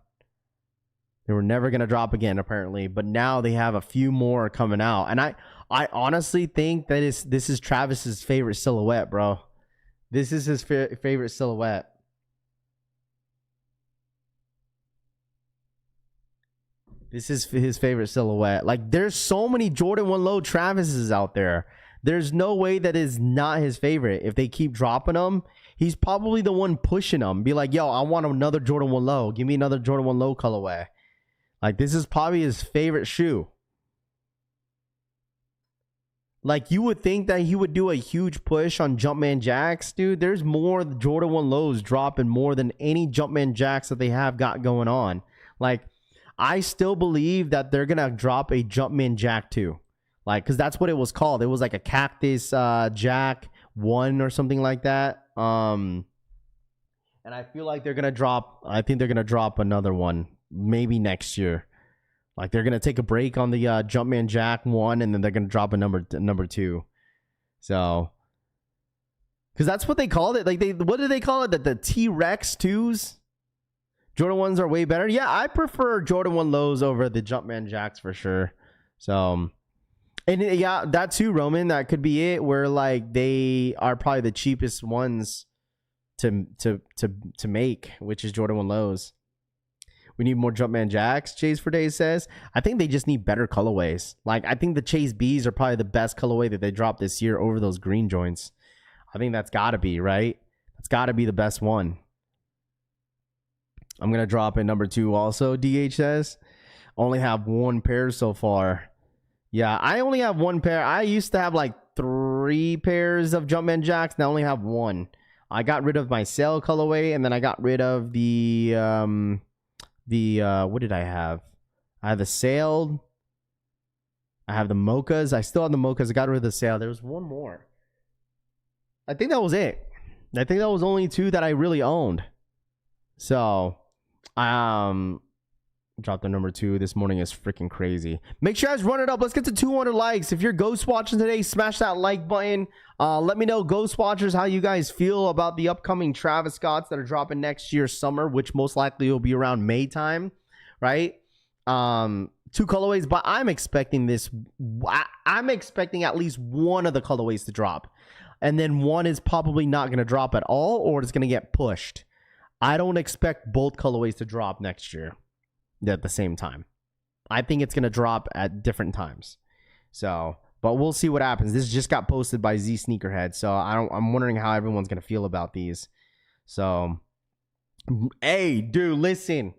C: They were never going to drop again, apparently. But now they have a few more coming out. And I honestly think that this is Travis's favorite silhouette, bro. This is his favorite silhouette. This is his favorite silhouette. Like, there's so many Jordan 1 low Travises out there. There's no way that is not his favorite. If they keep dropping them, he's probably the one pushing them. Be like, yo, I want another Jordan 1 low. Give me another Jordan 1 low colorway. Like, this is probably his favorite shoe. Like, you would think that he would do a huge push on Jumpman Jacks, dude. There's more Jordan 1 lows dropping more than any Jumpman Jacks that they have got going on. Like, I still believe that they're going to drop a Jumpman Jack 2. Like, because that's what it was called. It was like a Cactus Jack 1 or something like that. And I feel like they're going to drop, I think they're going to drop another one maybe next year. Like, they're going to take a break on the Jumpman Jack 1, and then they're going to drop a number 2. So, because that's what they called it. Like, what do they call it? The T-Rex 2s? Jordan 1s are way better. Yeah, I prefer Jordan 1 lows over the Jumpman Jacks for sure. So, and yeah, that too, Roman. That could be it. Where like they are probably the cheapest ones to make, which is Jordan 1 lows. We need more Jumpman Jacks. Chase for Days says, I think they just need better colorways. Like, I think the Chase Bs are probably the best colorway that they dropped this year over those green joints. I think that's got to be right. That's got to be the best one. I'm going to drop in number 2 also, DH says. Only have 1 pair so far. Yeah, I only have 1 pair. I used to have like 3 pairs of Jumpman Jacks. Now I only have 1. I got rid of my Sail colorway, and then I got rid of the what did I have? I have the Sail. I have the Mochas. I still have the Mochas. I got rid of the Sail. There was 1 more. I think that was it. I think that was only 2 that I really owned. So, dropped the number 2 this morning is freaking crazy. Make sure you guys run it up. Let's get to 200 likes. If you're ghost watching today, smash that like button. Let me know, ghost watchers, how you guys feel about the upcoming Travis Scotts that are dropping next year summer, which most likely will be around May time, right? 2 colorways, but I'm expecting at least 1 of the colorways to drop, and then 1 is probably not going to drop at all, or it's going to get pushed. I don't expect both colorways to drop next year at the same time. I think it's going to drop at different times. So, but we'll see what happens. This just got posted by Z Sneakerhead, so I'm wondering how everyone's going to feel about these. So, hey, dude, listen.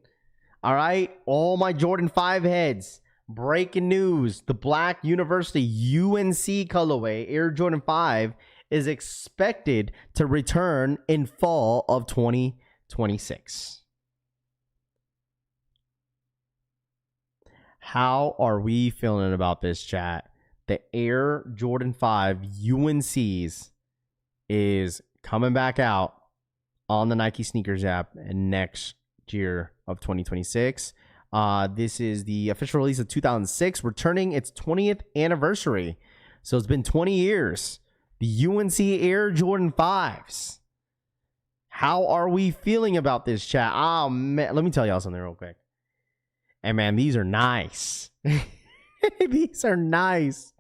C: All right, all my Jordan 5 heads. Breaking news. The Black University UNC colorway, Air Jordan 5, is expected to return in fall of 2026. How are we feeling about this, chat? The Air Jordan 5 UNCs is coming back out on the Nike Sneakers app next year of 2026. This is the official release of 2006, returning its 20th anniversary. So it's been 20 years. The UNC Air Jordan 5s. How are we feeling about this, chat? Oh, man. Let me tell y'all something real quick. Hey, man, these are nice. These are nice.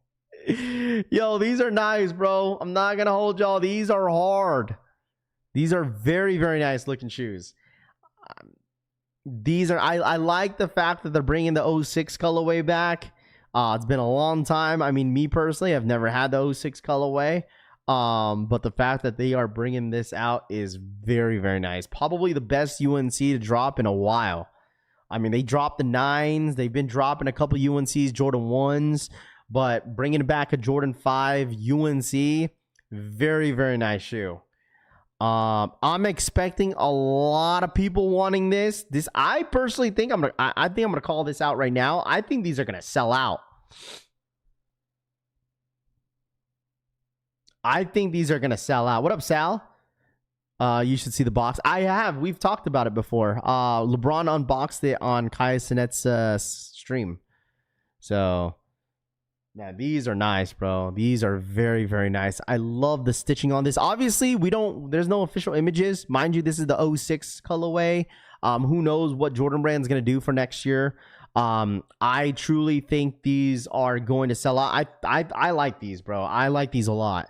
C: Yo, these are nice, bro. I'm not gonna hold y'all. These are hard. These are very, very nice looking shoes. These are, I like the fact that they're bringing the 06 colorway back. It's been a long time. I mean, me personally, I've never had the 06 colorway. But the fact that they are bringing this out is very, very nice. Probably the best UNC to drop in a while. I mean, they dropped the 9s. They've been dropping a couple UNCs, Jordan 1s. But bringing back a Jordan 5 UNC, very, very nice shoe. I'm expecting a lot of people wanting this. I personally think I think I'm gonna call this out right now. I think these are gonna sell out. I think these are gonna sell out. What up, Sal? You should see the box. We've talked about it before. LeBron unboxed it on Kaya Sinet's stream. So yeah, these are nice, bro. These are very, very nice. I love the stitching on this. Obviously, there's no official images. Mind you, this is the 06 colorway. Who knows what Jordan Brand's going to do for next year. I truly think these are going to sell out. I like these, bro. I like these a lot.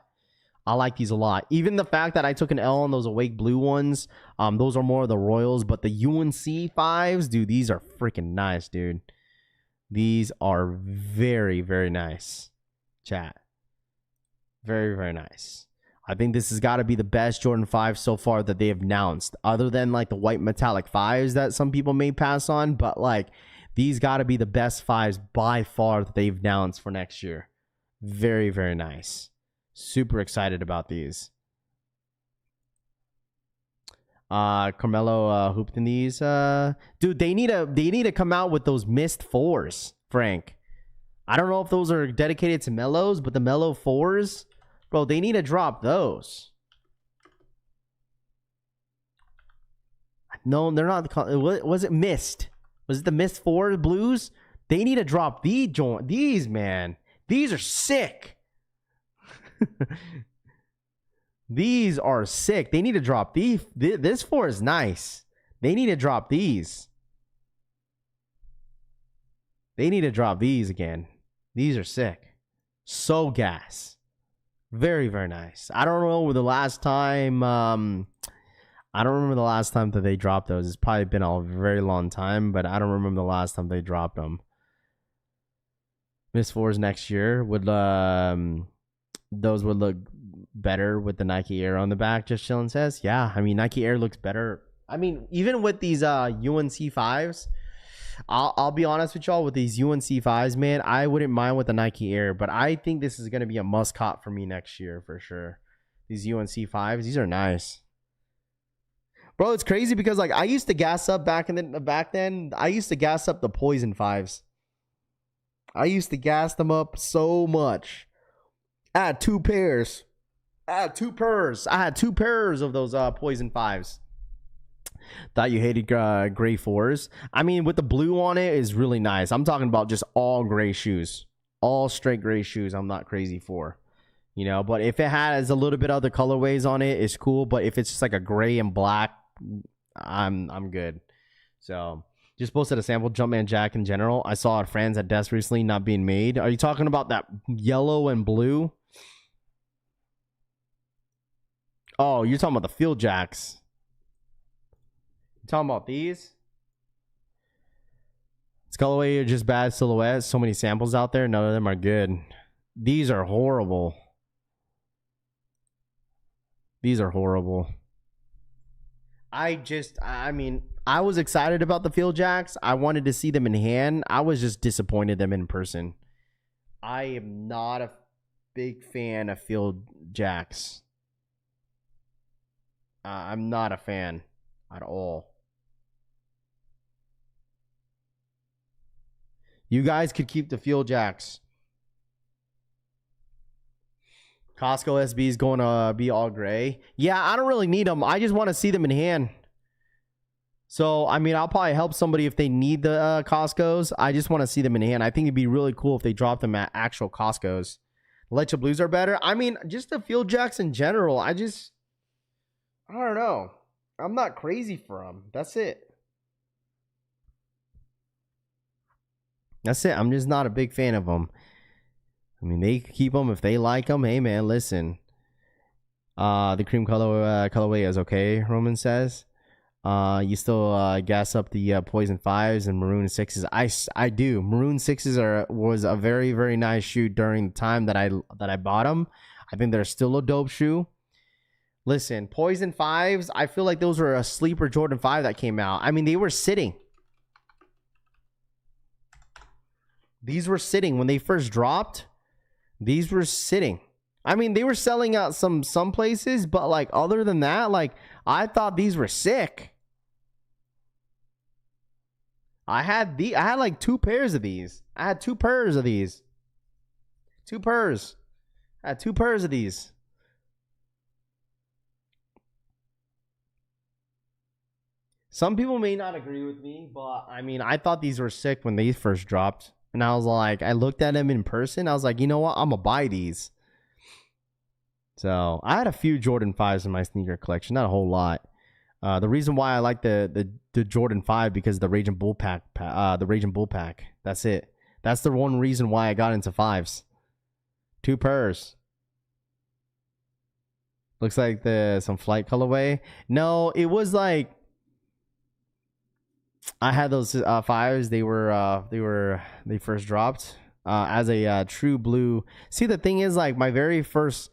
C: Even the fact that I took an L on those awake blue ones. Those are more of the Royals, but the UNC 5s, dude, these are freaking nice, dude. These are very, very nice, chat. Very, very nice. I think this has got to be the best Jordan 5 so far that they have announced, other than like the white metallic 5s that some people may pass on. But like, these got to be the best 5s by far that they've announced for next year. Very, very nice. Super excited about these. Carmelo hooped in these. Dude, they need to come out with those mist 4s, Frank. I don't know if those are dedicated to Melos, but the Melo 4s, bro, they need to drop those. No, they're not. Was it Mist? Was it the Mist 4 blues? They need to drop these, man. These are sick. These are sick. They need to drop these. This 4 is nice. They need to drop these. They need to drop these again. These are sick. So gas. Very, very nice. I don't know the last time. I don't remember the last time that they dropped those. It's probably been a very long time, but I don't remember the last time they dropped them. Miss 4s next year would those would look better with the Nike Air on the back. Just chillin' says, yeah. I mean, Nike Air looks better. I mean, even with these UNC 5s, I'll be honest with y'all, with these UNC 5s, man, I wouldn't mind with the Nike Air, but I think this is gonna be a must cop for me next year for sure. These UNC 5s, these are nice. Bro, it's crazy because like I used to gas up back then. I used to gas up the Poison 5s. I used to gas them up so much. I had two pairs. I had two pairs of those Poison 5s. Thought you hated gray 4s. I mean, with the blue on it is really nice. I'm talking about just all gray shoes. All straight gray shoes I'm not crazy for. You know, but if it has a little bit other colorways on it, it's cool. But if it's just like a gray and black, I'm good. So just posted a sample Jumpman Jack in general. I saw at France at Desk recently not being made. Are you talking about that yellow and blue? Oh, you're talking about the Field Jacks. You talking about these? It's colorway or just bad silhouettes. So many samples out there. None of them are good. These are horrible. These are horrible. I mean, I was excited about the Field Jacks. I wanted to see them in hand. I was just disappointed them in person. I am not a big fan of Field Jacks. I'm not a fan at all. You guys could keep the Field Jacks. Costco SB is going to be all gray. Yeah, I don't really need them. I just want to see them in hand. So, I mean, I'll probably help somebody if they need the Costco's. I just want to see them in hand. I think it'd be really cool if they dropped them at actual Costco's. Leche Blues are better. I mean, just the Field Jacks in general. I don't know. I'm not crazy for them. That's it. I'm just not a big fan of them. I mean, they keep them if they like them. Hey, man, listen. The cream colorway is okay, Roman says. You still gas up the poison 5s and maroon 6s. I do. Maroon 6s was a very, very nice shoe during the time that I bought them. I think they're still a dope shoe. Listen, poison 5s, I feel like those were a sleeper Jordan 5 that came out. I mean, they were sitting. These were sitting when they first dropped. These were sitting. I mean, they were selling out some places, but like other than that, like I thought these were sick. I had like 2 pairs of these. I had 2 pairs of these. 2 pairs. I had 2 pairs of these. Some people may not agree with me, but I mean, I thought these were sick when they first dropped. And I was like, I looked at them in person. I was like, you know what? I'm going to buy these. So I had a few Jordan 5s in my sneaker collection. Not a whole lot. The reason why I like the Jordan 5 because the Raging Bull Pack. The Raging Bull Pack. That's it. That's the one reason why I got into 5s. 2 pairs. Looks like some flight colorway. No, it was like I had those 5s. They first dropped as a true blue. See, the thing is, like my very first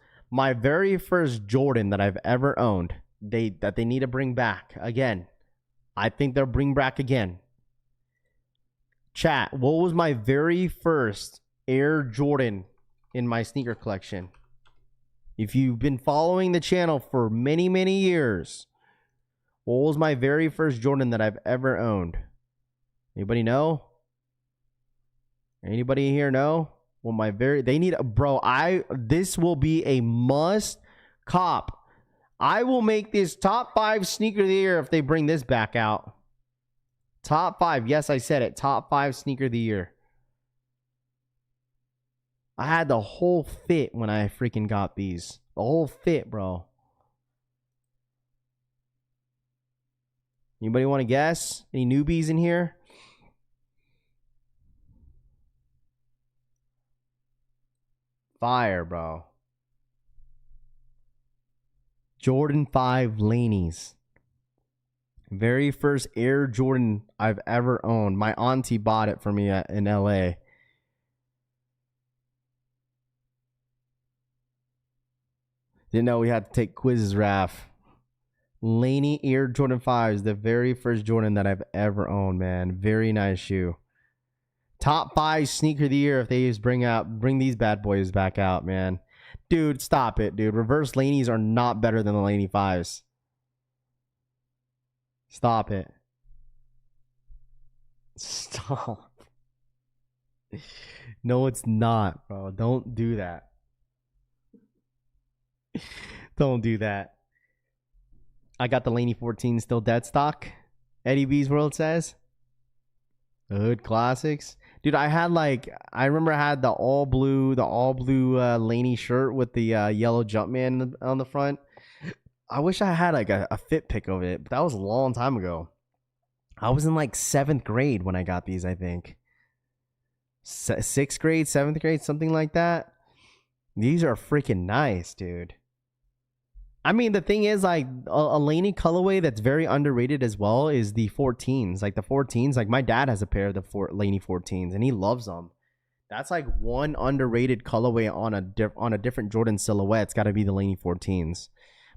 C: Jordan that I've ever owned, that they need to bring back again. I think they'll bring back again. Chat, what was my very first Air Jordan in my sneaker collection? If you've been following the channel for many, many years, what was my very first Jordan that I've ever owned? Anybody know? Anybody here know? Well, this will be a must cop. I will make this top 5 sneaker of the year if they bring this back out. Top 5. Yes, I said it. Top 5 sneaker of the year. I had the whole fit when I freaking got these. The whole fit, bro. Anybody want to guess? Any newbies in here? Fire, bro. Jordan 5 Laneys. Very first Air Jordan I've ever owned. My auntie bought it for me in LA. Didn't know we had to take quizzes, Raph. Laney Air Jordan 5s, the very first Jordan that I've ever owned, man. Very nice shoe. Top 5 sneaker of the year if they just bring these bad boys back out, man. Dude, stop it, dude. Reverse Laneys are not better than the Laney 5s. Stop it. Stop. No, it's not, bro. Don't do that. Don't do that. I got the Laney 14 still dead stock. Eddie B's World says. Hood classics. Dude, I remember I had the all blue Laney shirt with the yellow Jumpman on the front. I wish I had like a fit pic of it, but that was a long time ago. I was in like 7th grade when I got these, I think. 6th grade, 7th grade, something like that. These are freaking nice, dude. I mean, the thing is, like, a Laney colorway that's very underrated as well is the 14s. Like, the 14s, like, my dad has a pair of the Laney 14s, and he loves them. That's, like, one underrated colorway on a different Jordan silhouette. It's got to be the Laney 14s.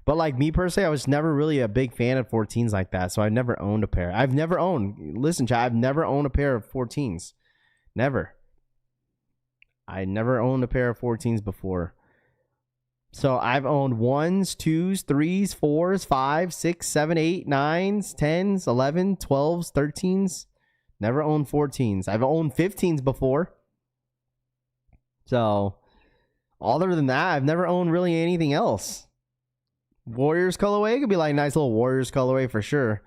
C: But, like, me personally, I was never really a big fan of 14s like that, so I never owned a pair. I've never owned a pair of 14s. Never. I never owned a pair of 14s before. So I've owned 1s, 2s, 3s, 4s, 5s, 6s, 7s, 8s, 9s, 10s, 11s, 12s, 13s. Never owned 14s. I've owned 15s before. So other than that, I've never owned really anything else. Warriors colorway could be like a nice little Warriors colorway for sure.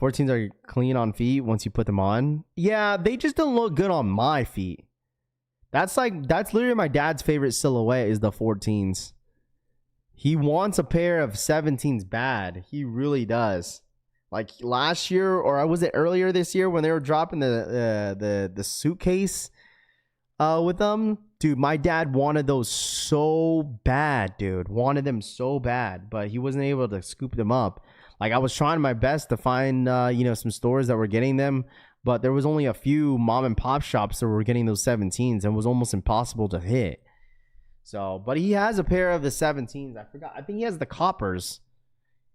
C: 14s are clean on feet once you put them on. Yeah, they just don't look good on my feet. That's literally my dad's favorite silhouette is the 14s. He wants a pair of 17s bad. He really does. Like last year, or was it earlier this year when they were dropping the suitcase with them. Dude, my dad wanted those so bad, dude. Wanted them so bad, but he wasn't able to scoop them up. Like, I was trying my best to find, some stores that were getting them, but there was only a few mom and pop shops that were getting those 17s, and it was almost impossible to hit. So, but he has a pair of the 17s. I forgot. I think he has the coppers.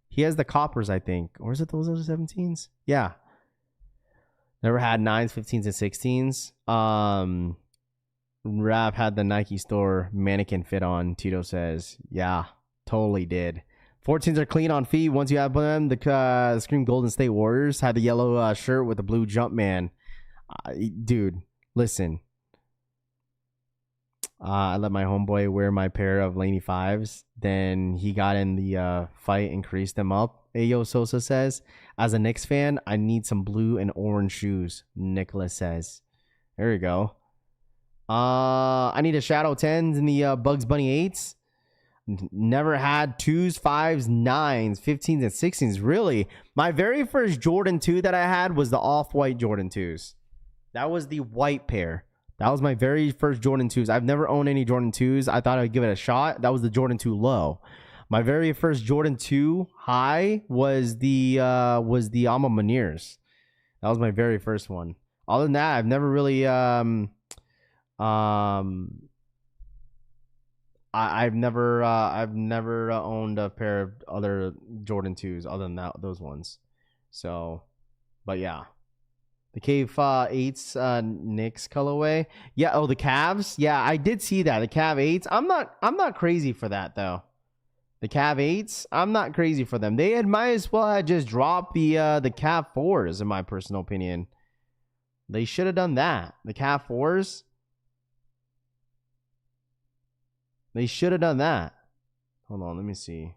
C: He has the coppers, I think. Or is it those other 17s? Yeah. Never had 9s, 15s, and 16s. Rav had the Nike store mannequin fit on. Tito says, yeah, totally did. 14s are clean on feet. Once you have them, the Scream Golden State Warriors had the yellow shirt with the blue Jumpman. Dude, listen. I let my homeboy wear my pair of Laney 5s. Then he got in the fight and creased them up. Ayo Sosa says, as a Knicks fan, I need some blue and orange shoes. Nicholas says. There you go. I need a Shadow 10s and the Bugs Bunny 8s. Never had 2s, 5s, 9s, 15s, and 16s. Really? My very first Jordan 2 that I had was the off-white Jordan 2s. That was the white pair. That was my very first Jordan 2s. I've never owned any Jordan 2s. I thought I'd give it a shot. That was the Jordan 2 low. My very first Jordan 2 high was the Alma Maniers. That was my very first one. Other than that, I've never really I've never owned a pair of other Jordan 2s other than those ones. So, but yeah. The Cave 8s Knicks colorway. Yeah, the Cavs. Yeah, I did see that. The Cav 8s. I'm not crazy for that though. The Cav 8s, I'm not crazy for them. They might as well have just dropped the Cav 4s in my personal opinion. They should have done that. The Cav 4s. They should have done that. Hold on, let me see.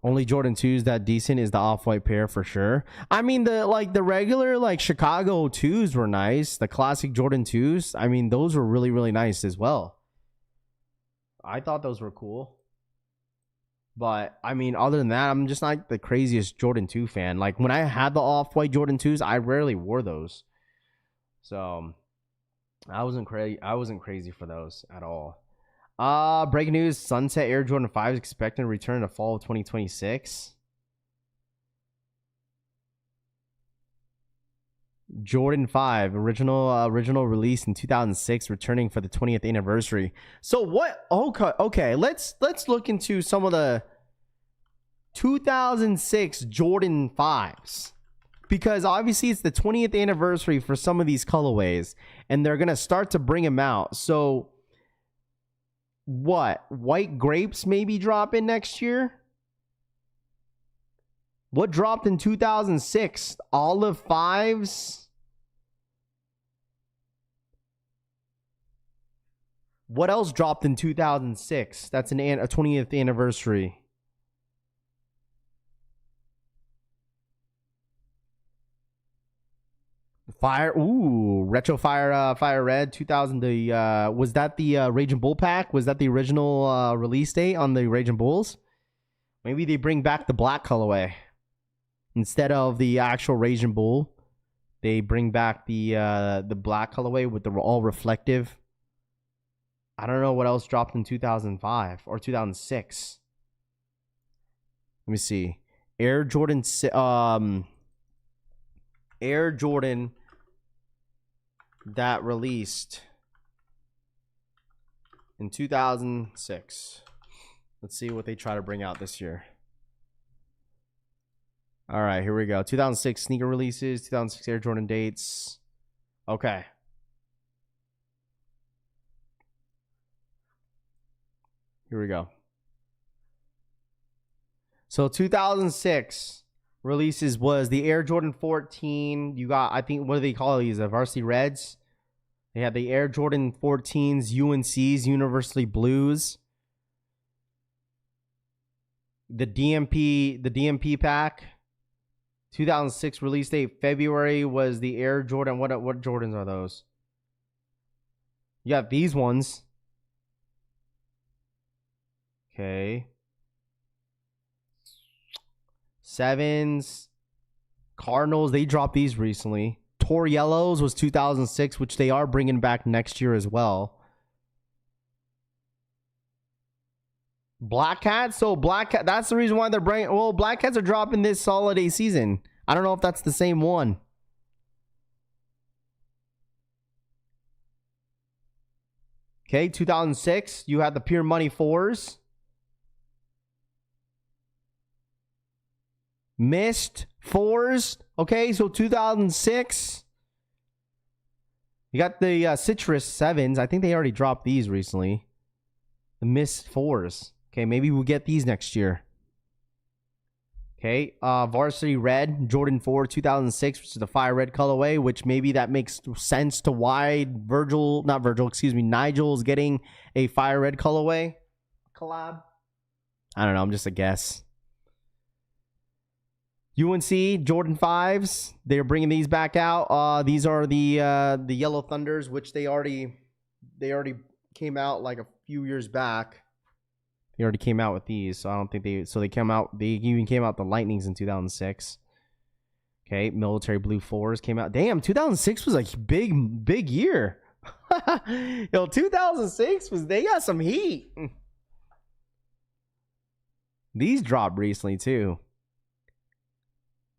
C: Only Jordan 2s that decent is the off-white pair for sure. I mean, the regular Chicago 2s were nice. The classic Jordan 2s, I mean, those were really, really nice as well. I thought those were cool. But, I mean, other than that, I'm just not the craziest Jordan 2 fan. Like, when I had the off-white Jordan 2s, I rarely wore those. So, I wasn't crazy for those at all. Breaking news, Sunset Air Jordan 5 is expecting to return in the fall of 2026. Jordan 5, original release in 2006, returning for the 20th anniversary. So what? Okay, let's look into some of the 2006 Jordan 5s, because obviously it's the 20th anniversary for some of these colorways, and they're gonna start to bring them out. So what? White grapes maybe drop in next year? What dropped in 2006? Olive 5s? What else dropped in 2006? That's a 20th anniversary. Retro Fire Red 2000. Was that the Raging Bull pack? Was that the original release date on the Raging Bulls? Maybe they bring back the black colorway instead of the actual Raging Bull. They bring back the black colorway with the all reflective. I don't know what else dropped in 2005 or 2006. Let me see. Air Jordan that released in 2006. Let's see what they try to bring out this year. All right, here we go. 2006 sneaker releases, 2006 Air Jordan dates. Okay. Here we go. So 2006 releases was the Air Jordan 14. You got, I think, what do they call these? The Varsity Reds. They had the Air Jordan 14s, UNCs, Universally Blues. The DMP pack. 2006 release date, February, was the Air Jordan. What Jordans are those? You got these ones. Okay. 7s, Cardinals, they dropped these recently. Tor Yellows was 2006, which they are bringing back next year as well. Black Cats, so Black Cat, that's the reason why they're bringing, well, Black Cats are dropping this holiday season. I don't know if that's the same one. Okay, 2006, you had the Pure Money 4s. Mist 4s. Okay, so 2006. You got the Citrus 7s. I think they already dropped these recently. The Mist 4s. Okay, maybe we'll get these next year. Okay, Varsity Red, Jordan 4, 2006, which is the fire red colorway, which maybe that makes sense to why Nigel is getting a fire red colorway collab. I don't know, I'm just a guess. UNC Jordan 5s, they're bringing these back out. These are the Yellow Thunders, which they already came out like a few years back. They already came out with these, so I don't think they even came out the Lightnings in 2006. Okay, Military Blue 4s came out. Damn, 2006 was a big year. Yo, 2006 they got some heat. These dropped recently too.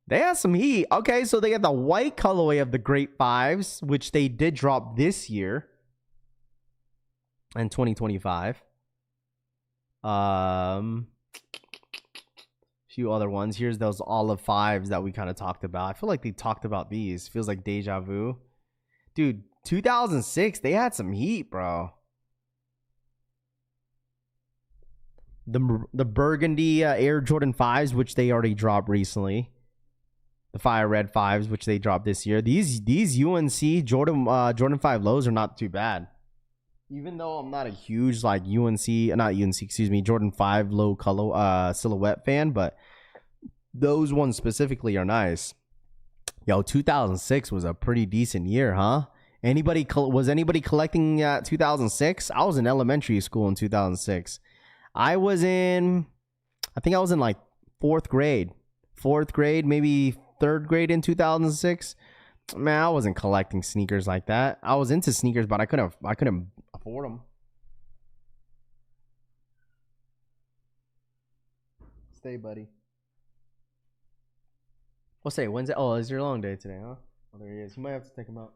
C: They have some heat. Okay, so they got the white colorway of the Great 5s, which they did drop this year in 2025. Few other ones. Here's those olive 5s that we kind of talked about. I feel like they talked about these. Feels like deja vu. Dude, 2006, they had some heat, bro. The Burgundy Air Jordan 5s, which they already dropped recently. The Fire Red 5s, which they dropped this year. These UNC Jordan 5 lows are not too bad. Even though I'm not a huge Jordan 5 low color silhouette fan, but those ones specifically are nice. Yo, 2006 was a pretty decent year, huh? Was anybody collecting 2006? I was in elementary school in 2006. I think I was in like fourth grade, maybe third grade in 2006. Man, I wasn't collecting sneakers like that. I was into sneakers, but I couldn't afford them. Stay, buddy. What's today? Wednesday? Oh, it's your long day today, huh? Oh, there he is. You might have to take him out.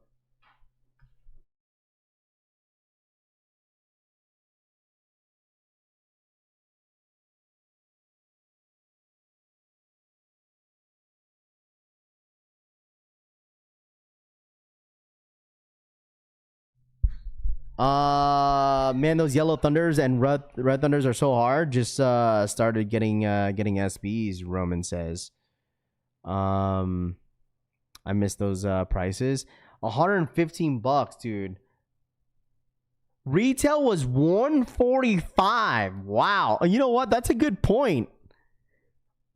C: Man, those Yellow Thunders and Red Thunders are so hard. Just started getting SBs. Roman says. I missed those prices. $115, dude. Retail was $145. Wow. You know what? That's a good point.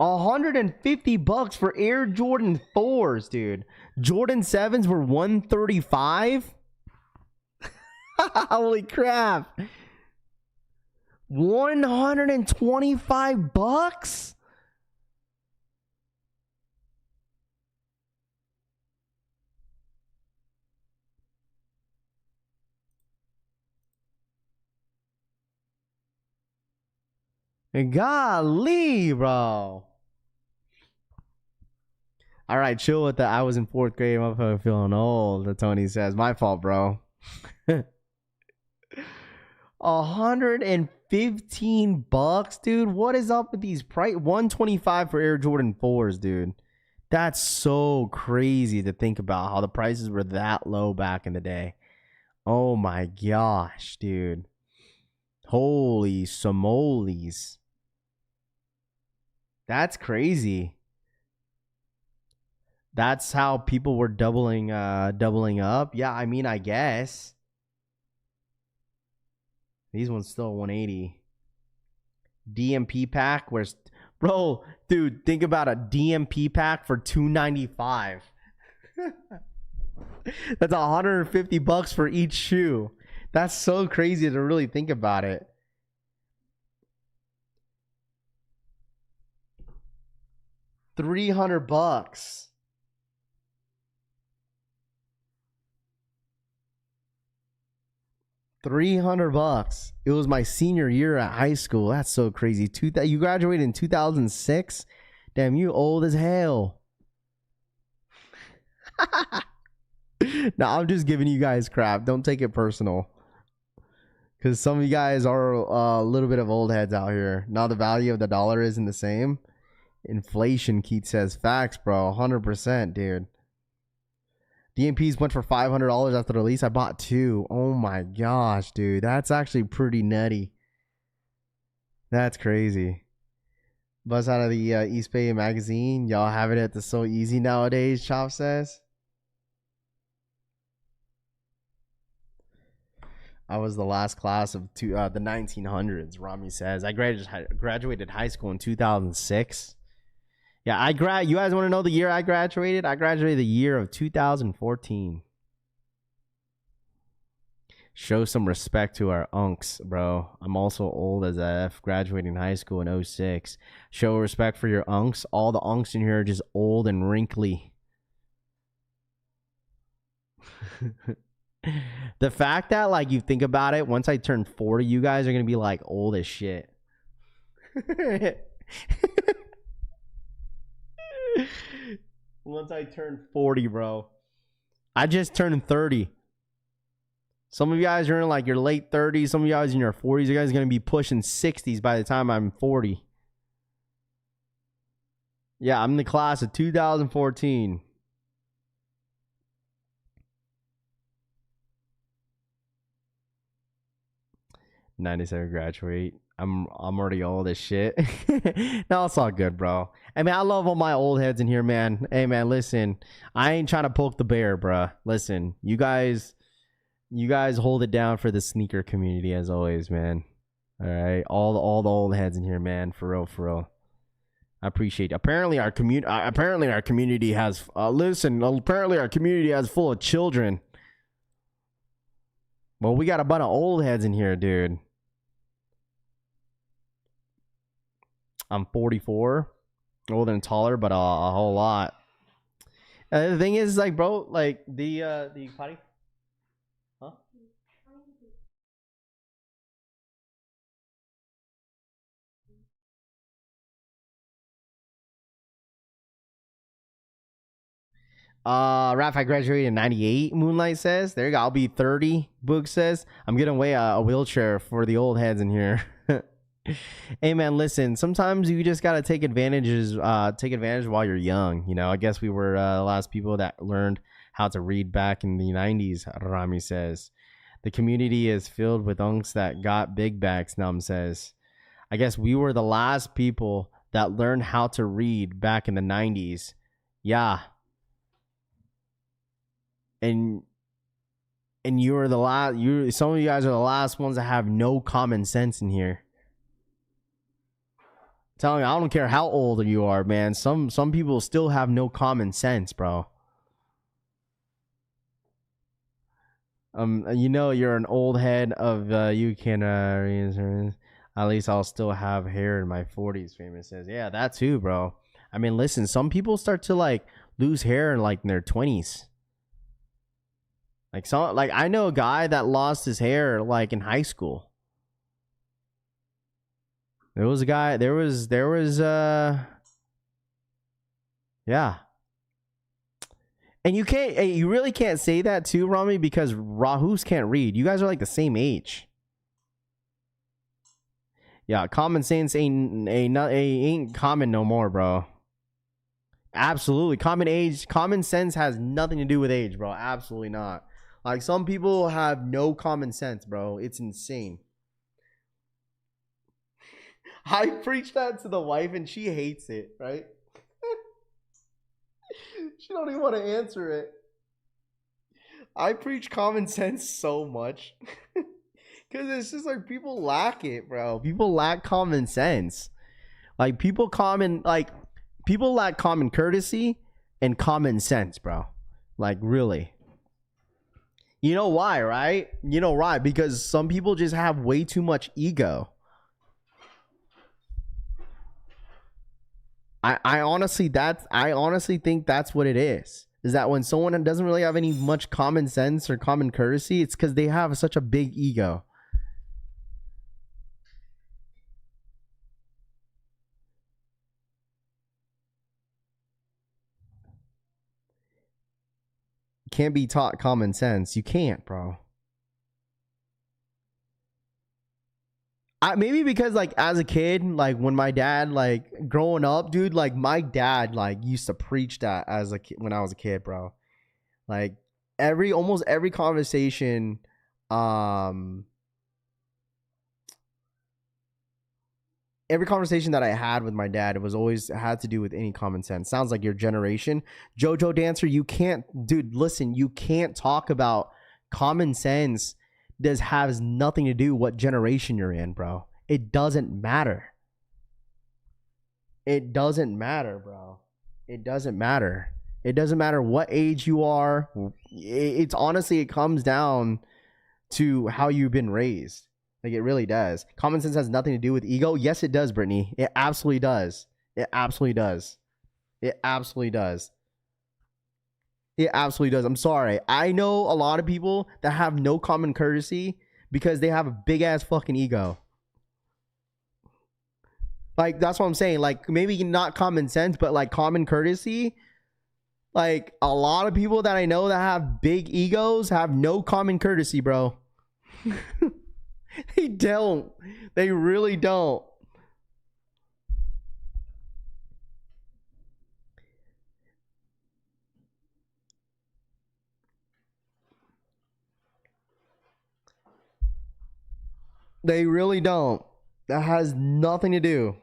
C: $150 for Air Jordan 4s, dude. Jordan 7s were $135. Holy crap. $125? Golly, bro. All right, chill with that. I was in fourth grade. I'm feeling old, Tony says. My fault, bro. $115, dude. What is up with these price? $125 for Air Jordan 4s, dude. That's so crazy to think about how the prices were that low back in the day. Oh my gosh, dude. Holy smolies. That's crazy. That's how people were doubling up. Yeah, I mean, I guess. These ones still 180. DMP pack, where's bro, dude, think about a DMP pack for $295. That's $150 for each shoe. That's so crazy to really think about it. $300. $300. It was my senior year at high school. That's so crazy. You graduated in 2006? Damn, you old as hell. No, I'm just giving you guys crap. Don't take it personal. Because some of you guys are a little bit of old heads out here. Now the value of the dollar isn't the same. Inflation, Keith says. Facts, bro. 100%, dude. DMPs went for $500 after the release. I bought 2. Oh my gosh, dude. That's actually pretty nutty. That's crazy. Buzz out of the East Bay magazine. Y'all have it at the So Easy nowadays, Chop says. I was the last class of the 1900s, Rami says. I graduated high school in 2006. Yeah, you guys want to know the year I graduated? I graduated the year of 2014. Show some respect to our unks, bro. I'm also old as F, graduating high school in 06. Show respect for your unks. All the unks in here are just old and wrinkly. The fact that, like, you think about it, once I turn 40, you guys are going to be, like, old as shit. Once I turn 40, bro. I just turned 30. Some of you guys are in, like, your late 30s. Some of you guys in your 40s. You guys are going to be pushing 60s by the time I'm 40. Yeah, I'm in the class of 2014. '97 graduate. I'm already old as shit. No, it's all good, bro. I mean, I love all my old heads in here, man. Hey, man, listen. I ain't trying to poke the bear, bro. Listen, you guys hold it down for the sneaker community as always, man. All right, all the old heads in here, man. For real, for real. I appreciate it. Apparently our community has apparently our community has full of children. Well, we got a bunch of old heads in here, dude. I'm 44, older and taller, but a whole lot. The thing is, like, bro, like the potty, huh? Raph, I graduated in 98, Moonlight says. There you go. I'll be 30, Boog says. I'm giving away a wheelchair for the old heads in here. Hey, man, listen. Sometimes you just got to take advantage while you're young. You know, I guess we were the last people that learned how to read back in the 90s, Rami says. The community is filled with unks that got big backs, Num says. I guess we were the last people that learned how to read back in the 90s. Yeah. And you're the last. Some of you guys are the last ones that have no common sense in here. I'm telling you, I don't care how old you are, man. Some people still have no common sense, bro. You know you're an old head of you can at least I'll still have hair in my 40s. Famous says, yeah, that too, bro. I mean, listen, some people start to like lose hair in like in their 20s. Like I know a guy that lost his hair like in high school. There was a guy, there was yeah. And you really can't say that too, Rami, because Rahus can't read. You guys are like the same age. Yeah, common sense ain't common no more, bro. Absolutely. Common sense has nothing to do with age, bro. Absolutely not. Like, some people have no common sense, bro. It's insane. I preached that to the wife and she hates it, right? She don't even want to answer it. I preach common sense so much. Because it's just like people lack it, bro. People lack common sense. Like, people lack common courtesy and common sense, bro. Like, really. You know why, right? You know why? Because some people just have way too much ego. I honestly think that's what it is. is that when someone doesn't really have any much common sense or common courtesy, it's because they have such a big ego. You can't be taught common sense. You can't, bro. Maybe because like as a kid, like when my dad, like growing up, dude, like my dad like used to preach that as a kid when I was a kid, bro. Like almost every conversation, every conversation that I had with my dad, it was always had to do with any common sense. Sounds like your generation. JoJo Dancer, you can't, dude, listen, you can't talk about common sense. This has nothing to do what generation you're in, bro. It doesn't matter. It doesn't matter, bro. It doesn't matter. It doesn't matter what age you are. It's honestly, it comes down to how you've been raised. Like, it really does. Common sense has nothing to do with ego. Yes, it does, Brittany. It absolutely does. It absolutely does. It absolutely does. It absolutely does. I'm sorry. I know a lot of people that have no common courtesy because they have a big ass fucking ego. Like, that's what I'm saying. Like, maybe not common sense, but like common courtesy. Like, a lot of people that I know that have big egos have no common courtesy, bro. They don't. They really don't. They really don't. That has nothing to do.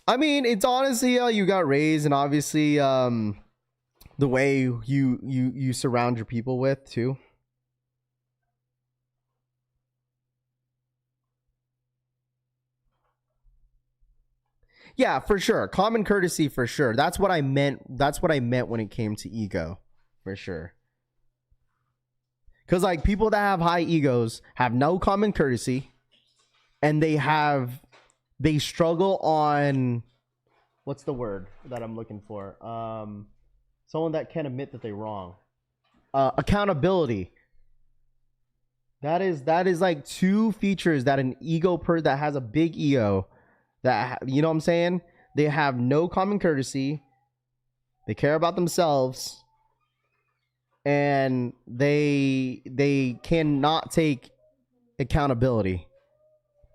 C: I mean, it's honestly how you got raised, and obviously the way you surround your people with too. Yeah, for sure. Common courtesy for sure. That's what I meant. That's what I meant when it came to ego. For sure. Cuz like people that have high egos have no common courtesy, and they struggle on, what's the word that I'm looking for? Someone that can't admit that they're wrong. Accountability. That is like two features that an ego that has a big ego, that, you know what I'm saying? They have no common courtesy. They care about themselves, and they cannot take accountability.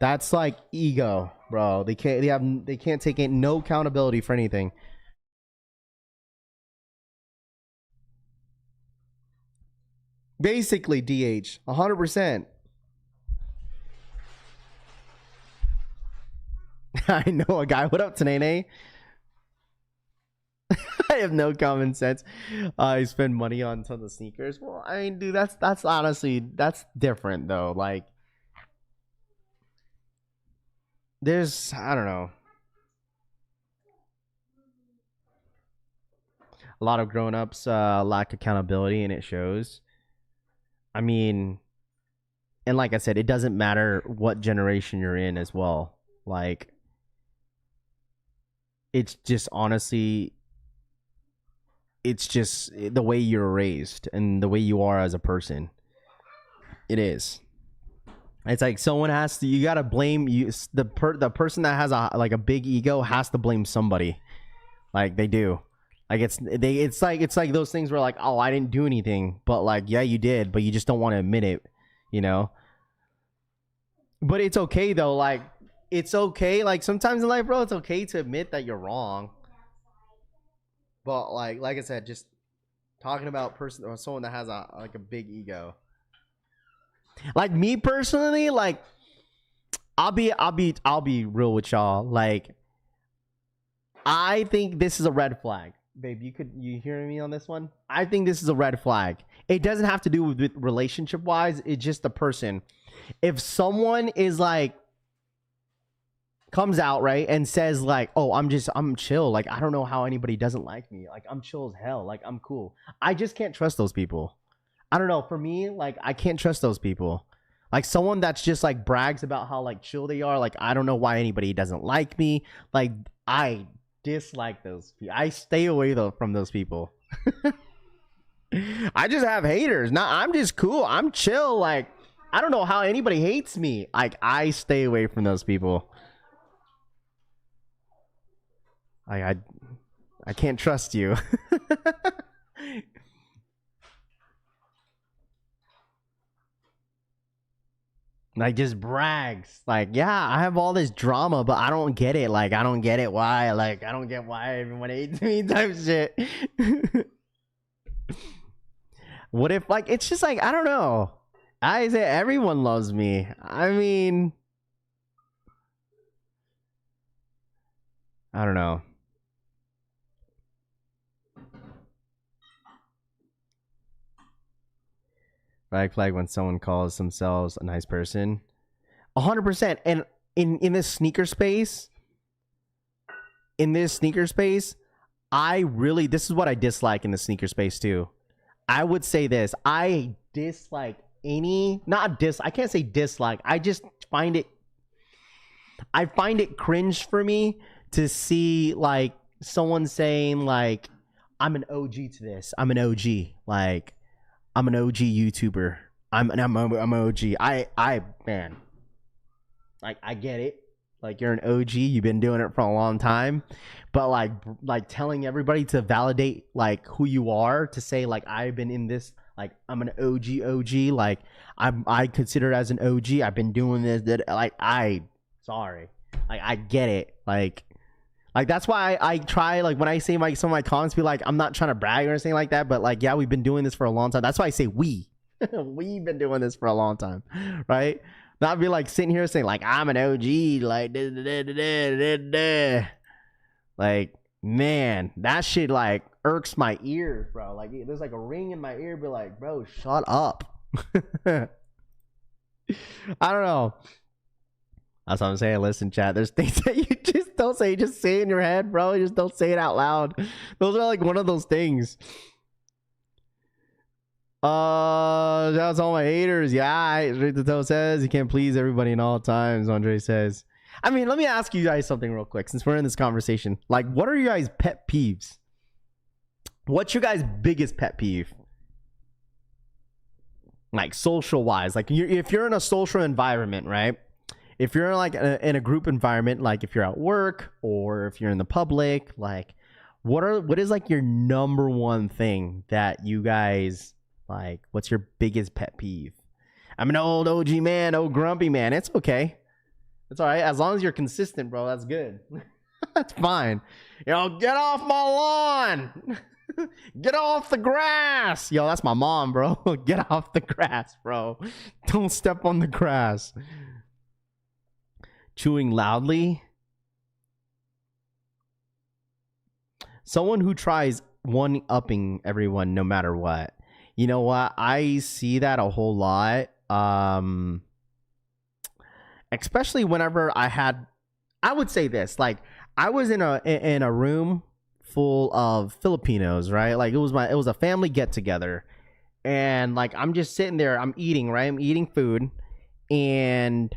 C: That's like ego, bro. They can't take no accountability for anything. Basically, DH, 100%. I know a guy. What up, Tanene? I have no common sense. I spend money on tons of sneakers. Well, I mean, dude, that's honestly, that's different though. Like, there's, I don't know, a lot of grown-ups lack accountability, and it shows. I mean, and like I said, it doesn't matter what generation you're in as well. Like, it's just honestly, it's just the way you're raised and the way you are as a person. It is. It's like someone has to, you gotta blame you. The person that has a big ego has to blame somebody. Like, they do. Like, it's like those things where like, oh, I didn't do anything, but like, yeah, you did, but you just don't want to admit it, you know. But it's okay though. Like, it's okay. Like, sometimes in life, bro, it's okay to admit that you're wrong. But like I said, just talking about person or someone that has a big ego. Like, me personally, like, I'll be real with y'all. Like, I think this is a red flag. Babe, you hearing me on this one? I think this is a red flag. It doesn't have to do with relationship wise. It's just the person. If someone is like, comes out right and says like, oh, I'm chill. Like, I don't know how anybody doesn't like me. Like, I'm chill as hell. Like, I'm cool. I just can't trust those people. I don't know. For me, like, I can't trust those people. Like someone that's just like brags about how like chill they are. Like, I don't know why anybody doesn't like me. Like, I dislike those people. I stay away from those people. I just have haters. Nah, I'm just cool. I'm chill. Like, I don't know how anybody hates me. Like, I stay away from those people. I can't trust you. Like, just brags. Like, yeah, I have all this drama, but I don't get it. Like, I don't get it why. Like, I don't get why everyone hates me type shit. What if, like, it's just like, I don't know. I say everyone loves me. I mean, I don't know. Flag when someone calls themselves a nice person. 100%. And in this sneaker space, I really, this is what I dislike in the sneaker space too. I would say this. I dislike I can't say dislike. I just find it cringe for me to see like someone saying like, I'm an OG to this. I'm an OG. Like, I'm an OG YouTuber. I'm OG. Man, like, I get it. Like, you're an OG. You've been doing it for a long time, but like telling everybody to validate like who you are, to say like, I've been in this. Like, I'm an OG. Like, I consider it as an OG. I've been doing this. Like, sorry. Like, I get it. Like that's why I try, like, when I say like some of my comments, be like, I'm not trying to brag or anything like that, but like, yeah, we've been doing this for a long time. That's why I say we. We've been doing this for a long time, right? Not be like sitting here saying like, I'm an OG, like, like, man, that shit like irks my ears, bro. Like, there's like a ring in my ear, be like, bro, shut up. I don't know. That's what I'm saying. Listen, chat, there's things that you just don't say. You just say it in your head, bro. You just don't say it out loud. Those are like one of those things. That's all my haters. Yeah, Straight to Toe says you can't please everybody in all times. Andre says. I mean, let me ask you guys something real quick since we're in this conversation. Like, what are your guys' pet peeves? What's your guys' biggest pet peeve? Like, social wise, like, if you're in a social environment, right? If you're like in a group environment, like if you're at work or if you're in the public, like, what is like your number one thing that you guys like? What's your biggest pet peeve? I'm an old OG man, old grumpy man. It's okay. It's all right. As long as you're consistent, bro, that's good. That's fine. You know, get off my lawn. Get off the grass. Yo, that's my mom, bro. Get off the grass, bro. Don't step on the grass. Chewing loudly. Someone who tries one-upping everyone no matter what. You know what? I see that a whole lot. Especially whenever I would say this, like, I was in a room full of Filipinos, right? Like, it was a family get together, and like, I'm just sitting there, I'm eating, right? I'm eating food, and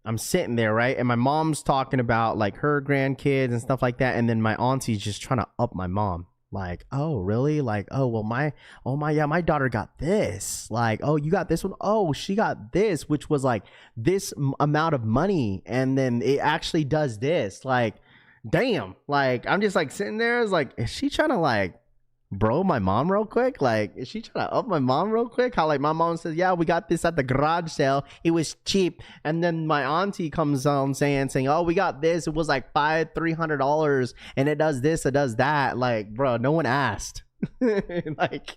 C: I'm sitting there, right? And my mom's talking about like her grandkids and stuff like that, and then my auntie's just trying to up my mom. Like, oh, really? Like, oh, well, yeah, my daughter got this. Like, oh, you got this one? Oh, she got this, which was like this amount of money, and then it actually does this. Like, damn. Like, I'm just like sitting there, is like, is she trying to like bro my mom real quick? Like, is she trying to up my mom real quick? How like my mom says, yeah, we got this at the garage sale, it was cheap, and then my auntie comes on saying, oh, we got this, it was like $300, and it does this, it does that. Like, bro, no one asked. Like,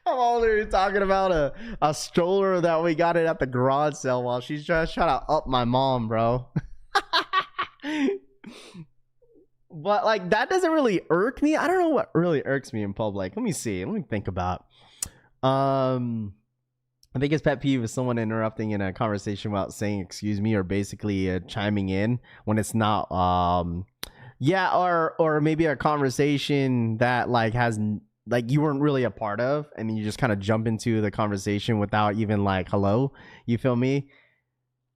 C: I'm already talking about a stroller that we got it at the garage sale, while she's just trying to up my mom, bro. But like, that doesn't really irk me. I don't know what really irks me in public. Let me see. Let me think about. I think his pet peeve is someone interrupting in a conversation without saying excuse me, or basically chiming in when it's not. Yeah, or maybe a conversation that like has like you weren't really a part of, and then you just kind of jump into the conversation without even like hello. You feel me?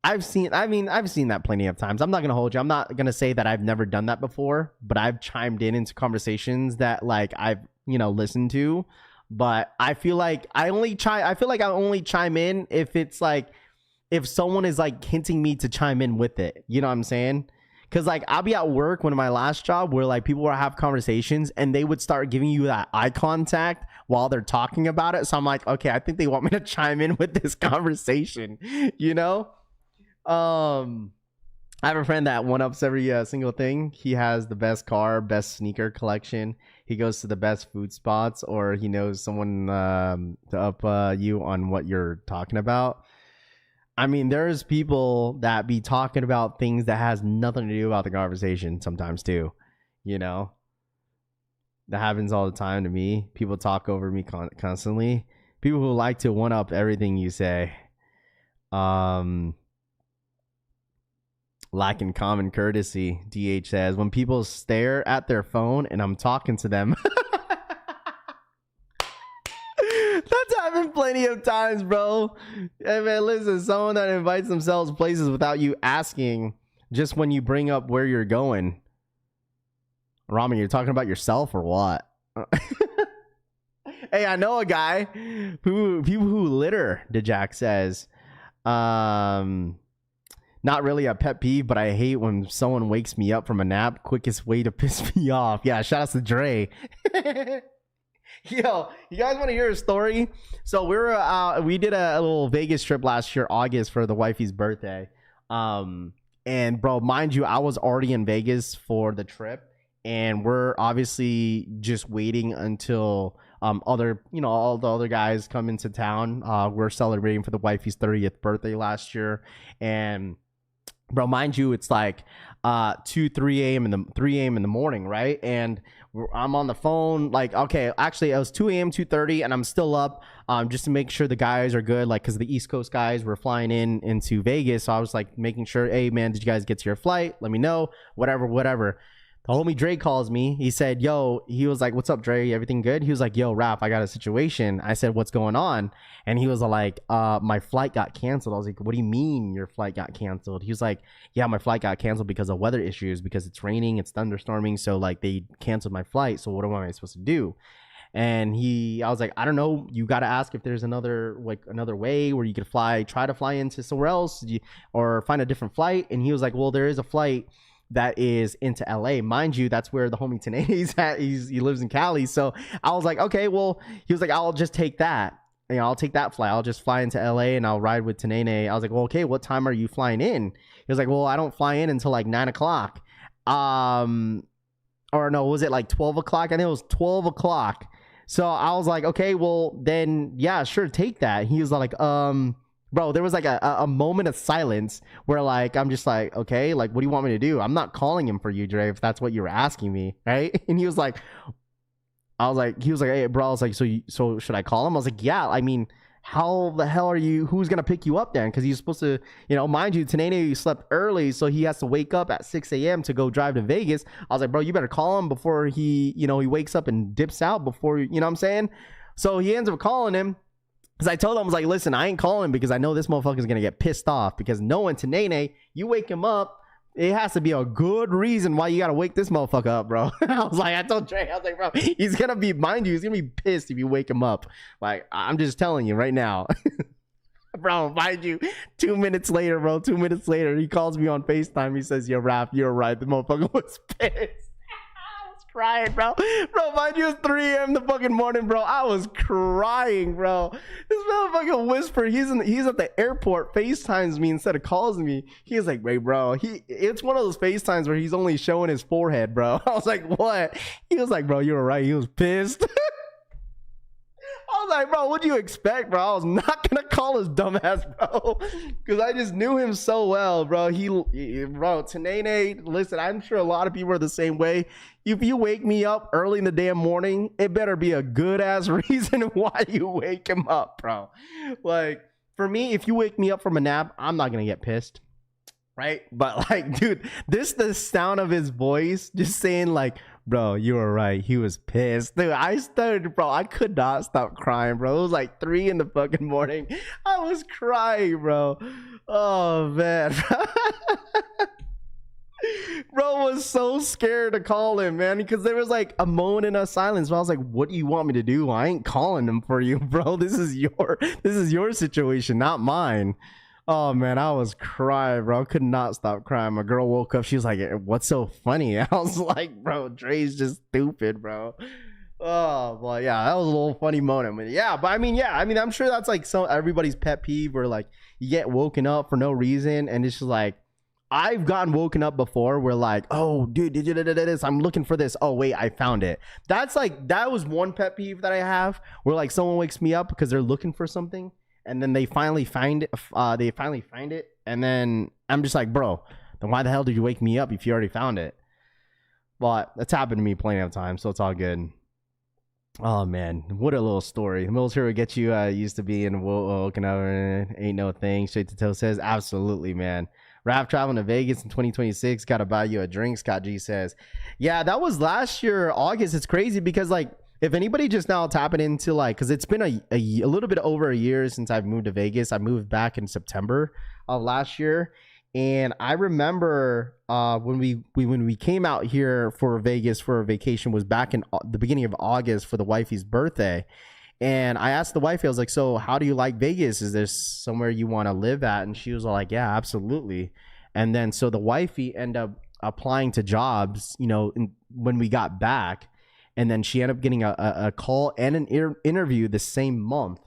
C: I've seen that plenty of times. I'm not gonna hold you. I'm not gonna say that I've never done that before, but I've chimed into conversations that like I've listened to. But I feel like I only chime in if it's like if someone is like hinting me to chime in with it. You know what I'm saying? Because like I'll be at work when my last job where like people will have conversations and they would start giving you that eye contact while they're talking about it. So I'm like, okay, I think they want me to chime in with this conversation, you know? I have a friend that one-ups every single thing. He has the best car, best sneaker collection. He goes to the best food spots, or he knows someone to up you on what you're talking about. I mean, there's people that be talking about things that has nothing to do about the conversation sometimes too. You know, that happens all the time to me. People talk over me constantly. People who like to one-up everything you say. Lacking common courtesy, DH says. When people stare at their phone and I'm talking to them. That's happened plenty of times, bro. Hey, man, listen, someone that invites themselves places without you asking just when you bring up where you're going. Rami, you're talking about yourself or what? Hey, I know a guy people who litter, Dejak says. Not really a pet peeve, but I hate when someone wakes me up from a nap. Quickest way to piss me off. Yeah, shout out to Dre. Yo, you guys want to hear a story? So we did a little Vegas trip last year, August, for the wifey's birthday. And bro, mind you, I was already in Vegas for the trip, and we're obviously just waiting until all the other guys come into town. We're celebrating for the wifey's 30th birthday last year, and bro, mind you, it's like 3 a.m. in the morning, right? And I'm on the phone, like, okay, actually it was 2 a.m., 2:30, and I'm still up just to make sure the guys are good, like, because the East Coast guys were flying into Vegas. So I was like making sure, hey man, did you guys get to your flight? Let me know, whatever. The homie Dre calls me. He said, yo, he was like, what's up, Dre? Everything good? He was like, yo, Raph, I got a situation. I said, what's going on? And he was like, my flight got canceled. I was like, what do you mean your flight got canceled? He was like, yeah, my flight got canceled because of weather issues, because it's raining, it's thunderstorming. So like they canceled my flight. So what am I supposed to do? And I was like, I don't know. You got to ask if there's another way where you could try to fly into somewhere else or find a different flight. And he was like, well, there is a flight that is into LA. Mind you, that's where the homie Tane's at. He lives in Cali. So I was like, okay, well, he was like, I'll just take that. I'll take that flight. I'll just fly into LA and I'll ride with Tanene. I was like, well, okay, what time are you flying in? He was like, well, I don't fly in until like 9 o'clock. Or no, was it like 12 o'clock? I think it was 12 o'clock. So I was like, okay, well then, yeah, sure, take that. He was like, bro, there was like a moment of silence where like I'm just like, okay, like what do you want me to do? I'm not calling him for you, Dre, if that's what you were asking me, right? And he was like, hey, bro, I was like, so should I call him? I was like, yeah, I mean, how the hell who's gonna pick you up then? Because he's supposed to, mind you, Tanene slept early, so he has to wake up at 6 a.m. to go drive to Vegas. I was like, bro, you better call him before he wakes up and dips out before, you know what I'm saying? So he ends up calling him. Because I told him, I was like, listen, I ain't calling because I know this motherfucker's going to get pissed off. Because knowing Tanene, you wake him up, it has to be a good reason why you got to wake this motherfucker up, bro. I told Trey, I was like, bro, he's going to be, mind you, he's going to be pissed if you wake him up. Like, I'm just telling you right now. Bro, mind you, 2 minutes later, he calls me on FaceTime. He says, yo, Raph, you're right. The motherfucker was pissed. Crying, bro, mind you, it's 3 a.m. the fucking morning, bro. I was crying, bro. This motherfucker whispered. He's at the airport, FaceTimes me instead of calls me. He's like, wait, bro, it's one of those FaceTimes where he's only showing his forehead, bro. I was like, what? He was like, bro, you were right. He was pissed. I was like, bro, what'd you expect, bro? I was not gonna call his dumbass, bro, because I just knew him so well, bro. Bro, Tanene, listen, I'm sure a lot of people are the same way. If you wake me up early in the damn morning, it better be a good ass reason why you wake him up, bro. Like, for me, if you wake me up from a nap, I'm not gonna get pissed. right? But like, dude, the sound of his voice just saying like, bro, you were right. He was pissed. Dude, I could not stop crying, bro. It was like 3 in the fucking morning. I was crying, bro. Oh, man. Bro was so scared to call him, man, because there was like a moment of silence. I was like, what do you want me to do? I ain't calling him for you, bro. This is your situation, not mine. Oh man, I was crying, bro. I could not stop crying. My girl woke up. She was like, what's so funny? I was like, bro, Dre's just stupid, bro. Oh, well, yeah, that was a little funny moment. But I mean, I'm sure that's like everybody's pet peeve where like you get woken up for no reason, and it's just like, I've gotten woken up before where like, oh, dude, did you do this? I'm looking for this. Oh, wait, I found it. That was one pet peeve that I have where like someone wakes me up because they're looking for something. And then they finally find it. And then I'm just like, bro, then why the hell did you wake me up if you already found it? But that's happened to me plenty of times, so it's all good. Oh, man. What a little story. The military would get you used to being woken up and ain't no thing. Straight to Toe says, absolutely, man. Raph traveling to Vegas in 2026. Got to buy you a drink, Scott G says. Yeah, that was last year, August. It's crazy because, like, if anybody just now tapping into like, because it's been a little bit over a year since I've moved to Vegas. I moved back in September of last year, and I remember when we came out here for Vegas for a vacation was back in the beginning of August for the wifey's birthday, and I asked the wifey, I was like, so how do you like Vegas? Is there somewhere you want to live at? And she was like, yeah, absolutely. And then so the wifey ended up applying to jobs, when we got back. And then she ended up getting a call and an interview the same month.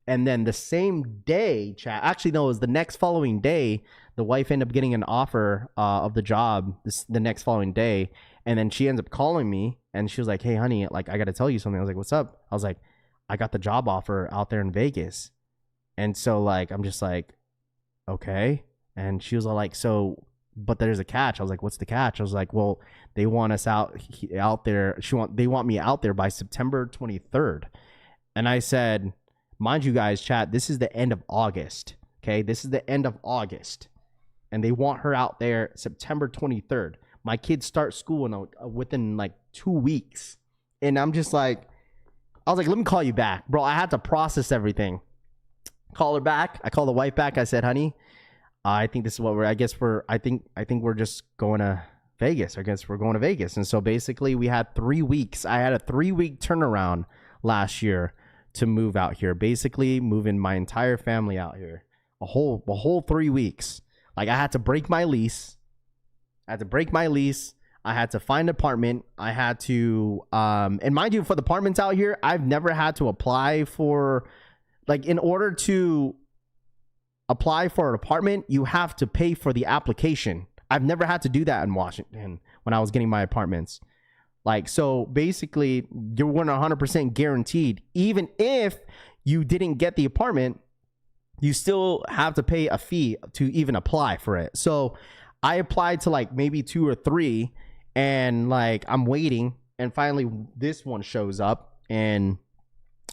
C: And then the same day, actually, no, it was the next following day, the wife ended up getting an offer of the job the next following day. And then she ends up calling me and she was like, hey, honey, like, I got to tell you something. I was like, what's up? I was like, I got the job offer out there in Vegas. And so, like, I'm just like, okay. And she was all like, so, but there's a catch. I was like, what's the catch? I was like, well, they want us out there. They want me out there by September 23rd. And I said, mind you guys, chat, this is the end of August. Okay. This is the end of August. And they want her out there September 23rd. My kids start school within like 2 weeks. And I'm just like, I was like, let me call you back, bro. I had to process everything. Call her back. I called the wife back. I said, honey, I think this is what I think we're just going to Vegas. I guess we're going to Vegas. And so basically we had 3 weeks. I had a 3-week turnaround last year to move out here. Basically moving my entire family out here. A whole 3 weeks. Like I had to break my lease. I had to find an apartment. I had to, and mind you, for the apartments out here, I've never had to apply for, like, in order to apply for an apartment, you have to pay for the application. I've never had to do that in Washington when I was getting my apartments. Like, so basically, you weren't 100% guaranteed. Even if you didn't get the apartment, you still have to pay a fee to even apply for it. So I applied to like maybe 2 or 3. And like I'm waiting, and finally this one shows up, and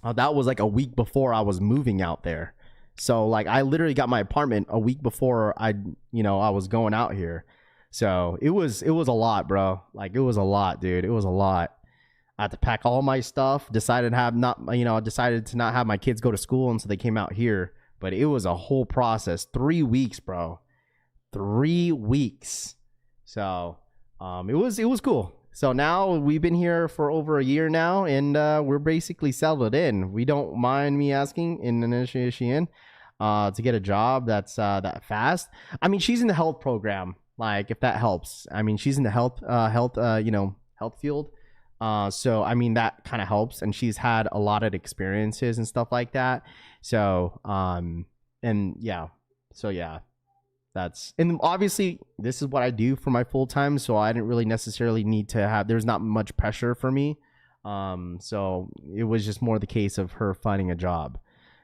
C: that was like a week before I was moving out there. So like I literally got my apartment a week before I was going out here. So it was a lot, bro. Like it was a lot, dude. It was a lot. I had to pack all my stuff. Decided to not have my kids go to school until they came out here. But it was a whole process. 3 weeks, bro. 3 weeks. So it was cool. So now we've been here for over a year now, and we're basically settled in. We don't mind me asking Indonesian to get a job that's that fast. I mean, she's in the health program, like if that helps. I mean, she's in the health field. So I mean that kind of helps, and she's had a lot of experiences and stuff like that. So and obviously this is what I do for my full time, so I didn't really necessarily need to have, there's not much pressure for me. So it was just more the case of her finding a job.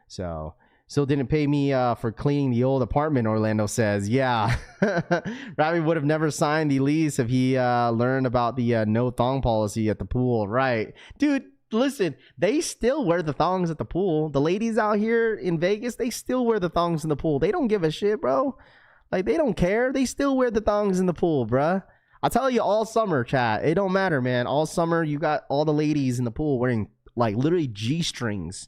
C: So still didn't pay me for cleaning the old apartment, Orlando says. Yeah. Ravi would have never signed the lease if he learned about the no thong policy at the pool. Right. Dude, listen, they still wear the thongs at the pool. The ladies out here in Vegas, they still wear the thongs in the pool. They don't give a shit, bro. Like, they don't care. They still wear the thongs in the pool, bruh. I'll tell you, all summer, chat, it don't matter, man. All summer, you got all the ladies in the pool wearing, like, literally G-strings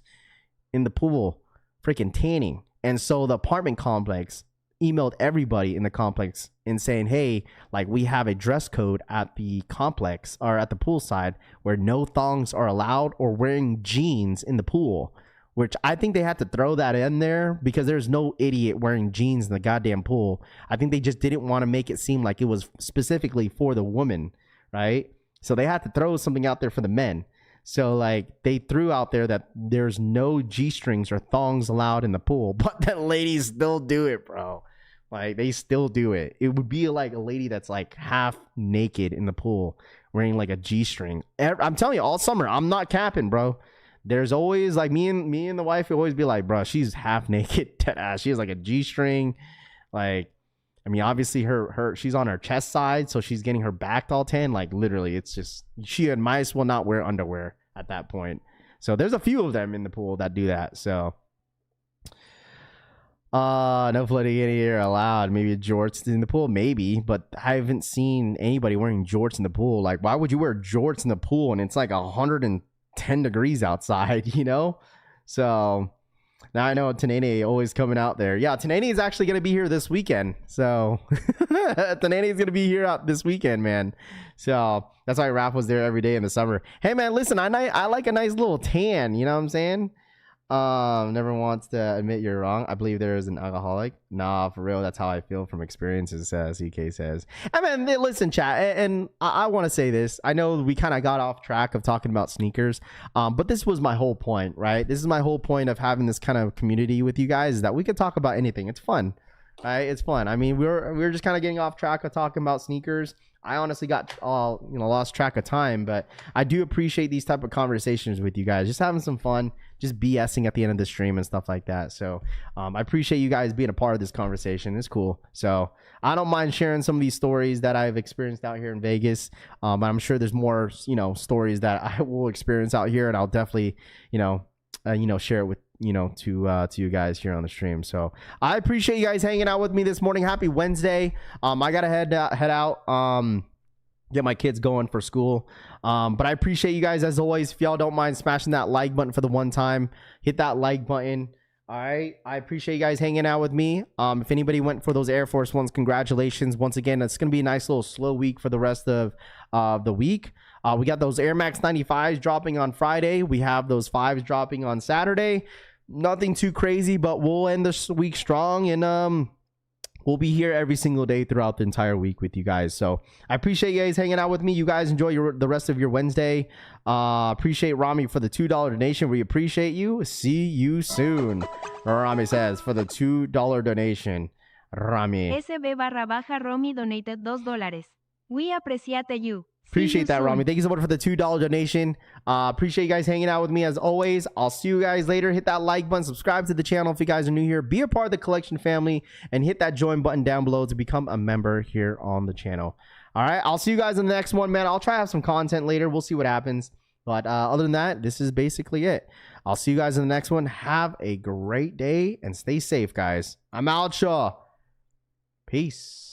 C: in the pool, freaking tanning. And so the apartment complex emailed everybody in the complex and saying, hey, like, we have a dress code at the complex or at the poolside where no thongs are allowed or wearing jeans in the pool. Which I think they had to throw that in there because there's no idiot wearing jeans in the goddamn pool. I think they just didn't want to make it seem like it was specifically for the woman, right? So they had to throw something out there for the men. So, like, they threw out there that there's no G-strings or thongs allowed in the pool, but the ladies still do it, bro. Like, they still do it. It would be like a lady that's like half naked in the pool wearing like a G-string. I'm telling you, all summer, I'm not capping, bro. There's always like me and the wife will always be like, bro, she's half naked. She has like a G-string. Like, I mean, obviously she's on her chest side, so she's getting her back all tan. Like, literally, it's just, she might as well not wear underwear at that point. So there's a few of them in the pool that do that. So no floating in here allowed. Maybe jorts in the pool, maybe, but I haven't seen anybody wearing jorts in the pool. Like, why would you wear jorts in the pool and it's like 110 degrees outside, you know? So now I know Tanene always coming out there. Yeah, Tanene is actually going to be here this weekend. So Tanene is going to be here out this weekend, man. So that's why Raph was there every day in the summer. Hey, man, listen, I like a nice little tan. You know what I'm saying? Never wants to admit you're wrong. I believe there is an alcoholic. Nah, for real, that's how I feel from experiences, CK says. I mean, listen, chat, and I want to say this. I know we kind of got off track of talking about sneakers, but this was my whole point, right? This is my whole point of having this kind of community with you guys, is that we could talk about anything. It's fun, right? It's fun. I mean, we're just kind of getting off track of talking about sneakers. I honestly got lost track of time, but I do appreciate these type of conversations with you guys, just having some fun, just BSing at the end of the stream and stuff like that. So I appreciate you guys being a part of this conversation. It's cool. So I don't mind sharing some of these stories that I've experienced out here in Vegas. But I'm sure there's more, stories that I will experience out here, and I'll definitely, share it with, to you guys here on the stream. So I appreciate you guys hanging out with me this morning. Happy Wednesday. I gotta head out, get my kids going for school. But I appreciate you guys as always. If y'all don't mind smashing that like button for the one time, hit that like button. All right. I appreciate you guys hanging out with me. If anybody went for those Air Force Ones, congratulations. Once again, it's going to be a nice little slow week for the rest of the week. We got those Air Max 95s dropping on Friday. We have those 5s dropping on Saturday. Nothing too crazy, but we'll end this week strong, and we'll be here every single day throughout the entire week with you guys. So I appreciate you guys hanging out with me. You guys enjoy the rest of your Wednesday. Appreciate Rami for the $2 donation. We appreciate you. See you soon, Rami says, for the $2 donation. Rami.
D: SB_Romy donated $2. We appreciate you.
C: Appreciate that, Rami. Thank you so much for the $2 donation. Appreciate you guys hanging out with me as always. I'll see you guys later. Hit that like button. Subscribe to the channel if you guys are new here. Be a part of the collection family, and hit that join button down below to become a member here on the channel. All right. I'll see you guys in the next one, man. I'll try to have some content later. We'll see what happens. But other than that, this is basically it. I'll see you guys in the next one. Have a great day and stay safe, guys. I'm out, Shaw. Peace.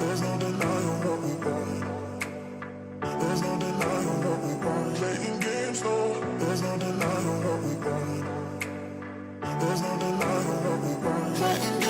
B: There's no denying what we want. There's no denying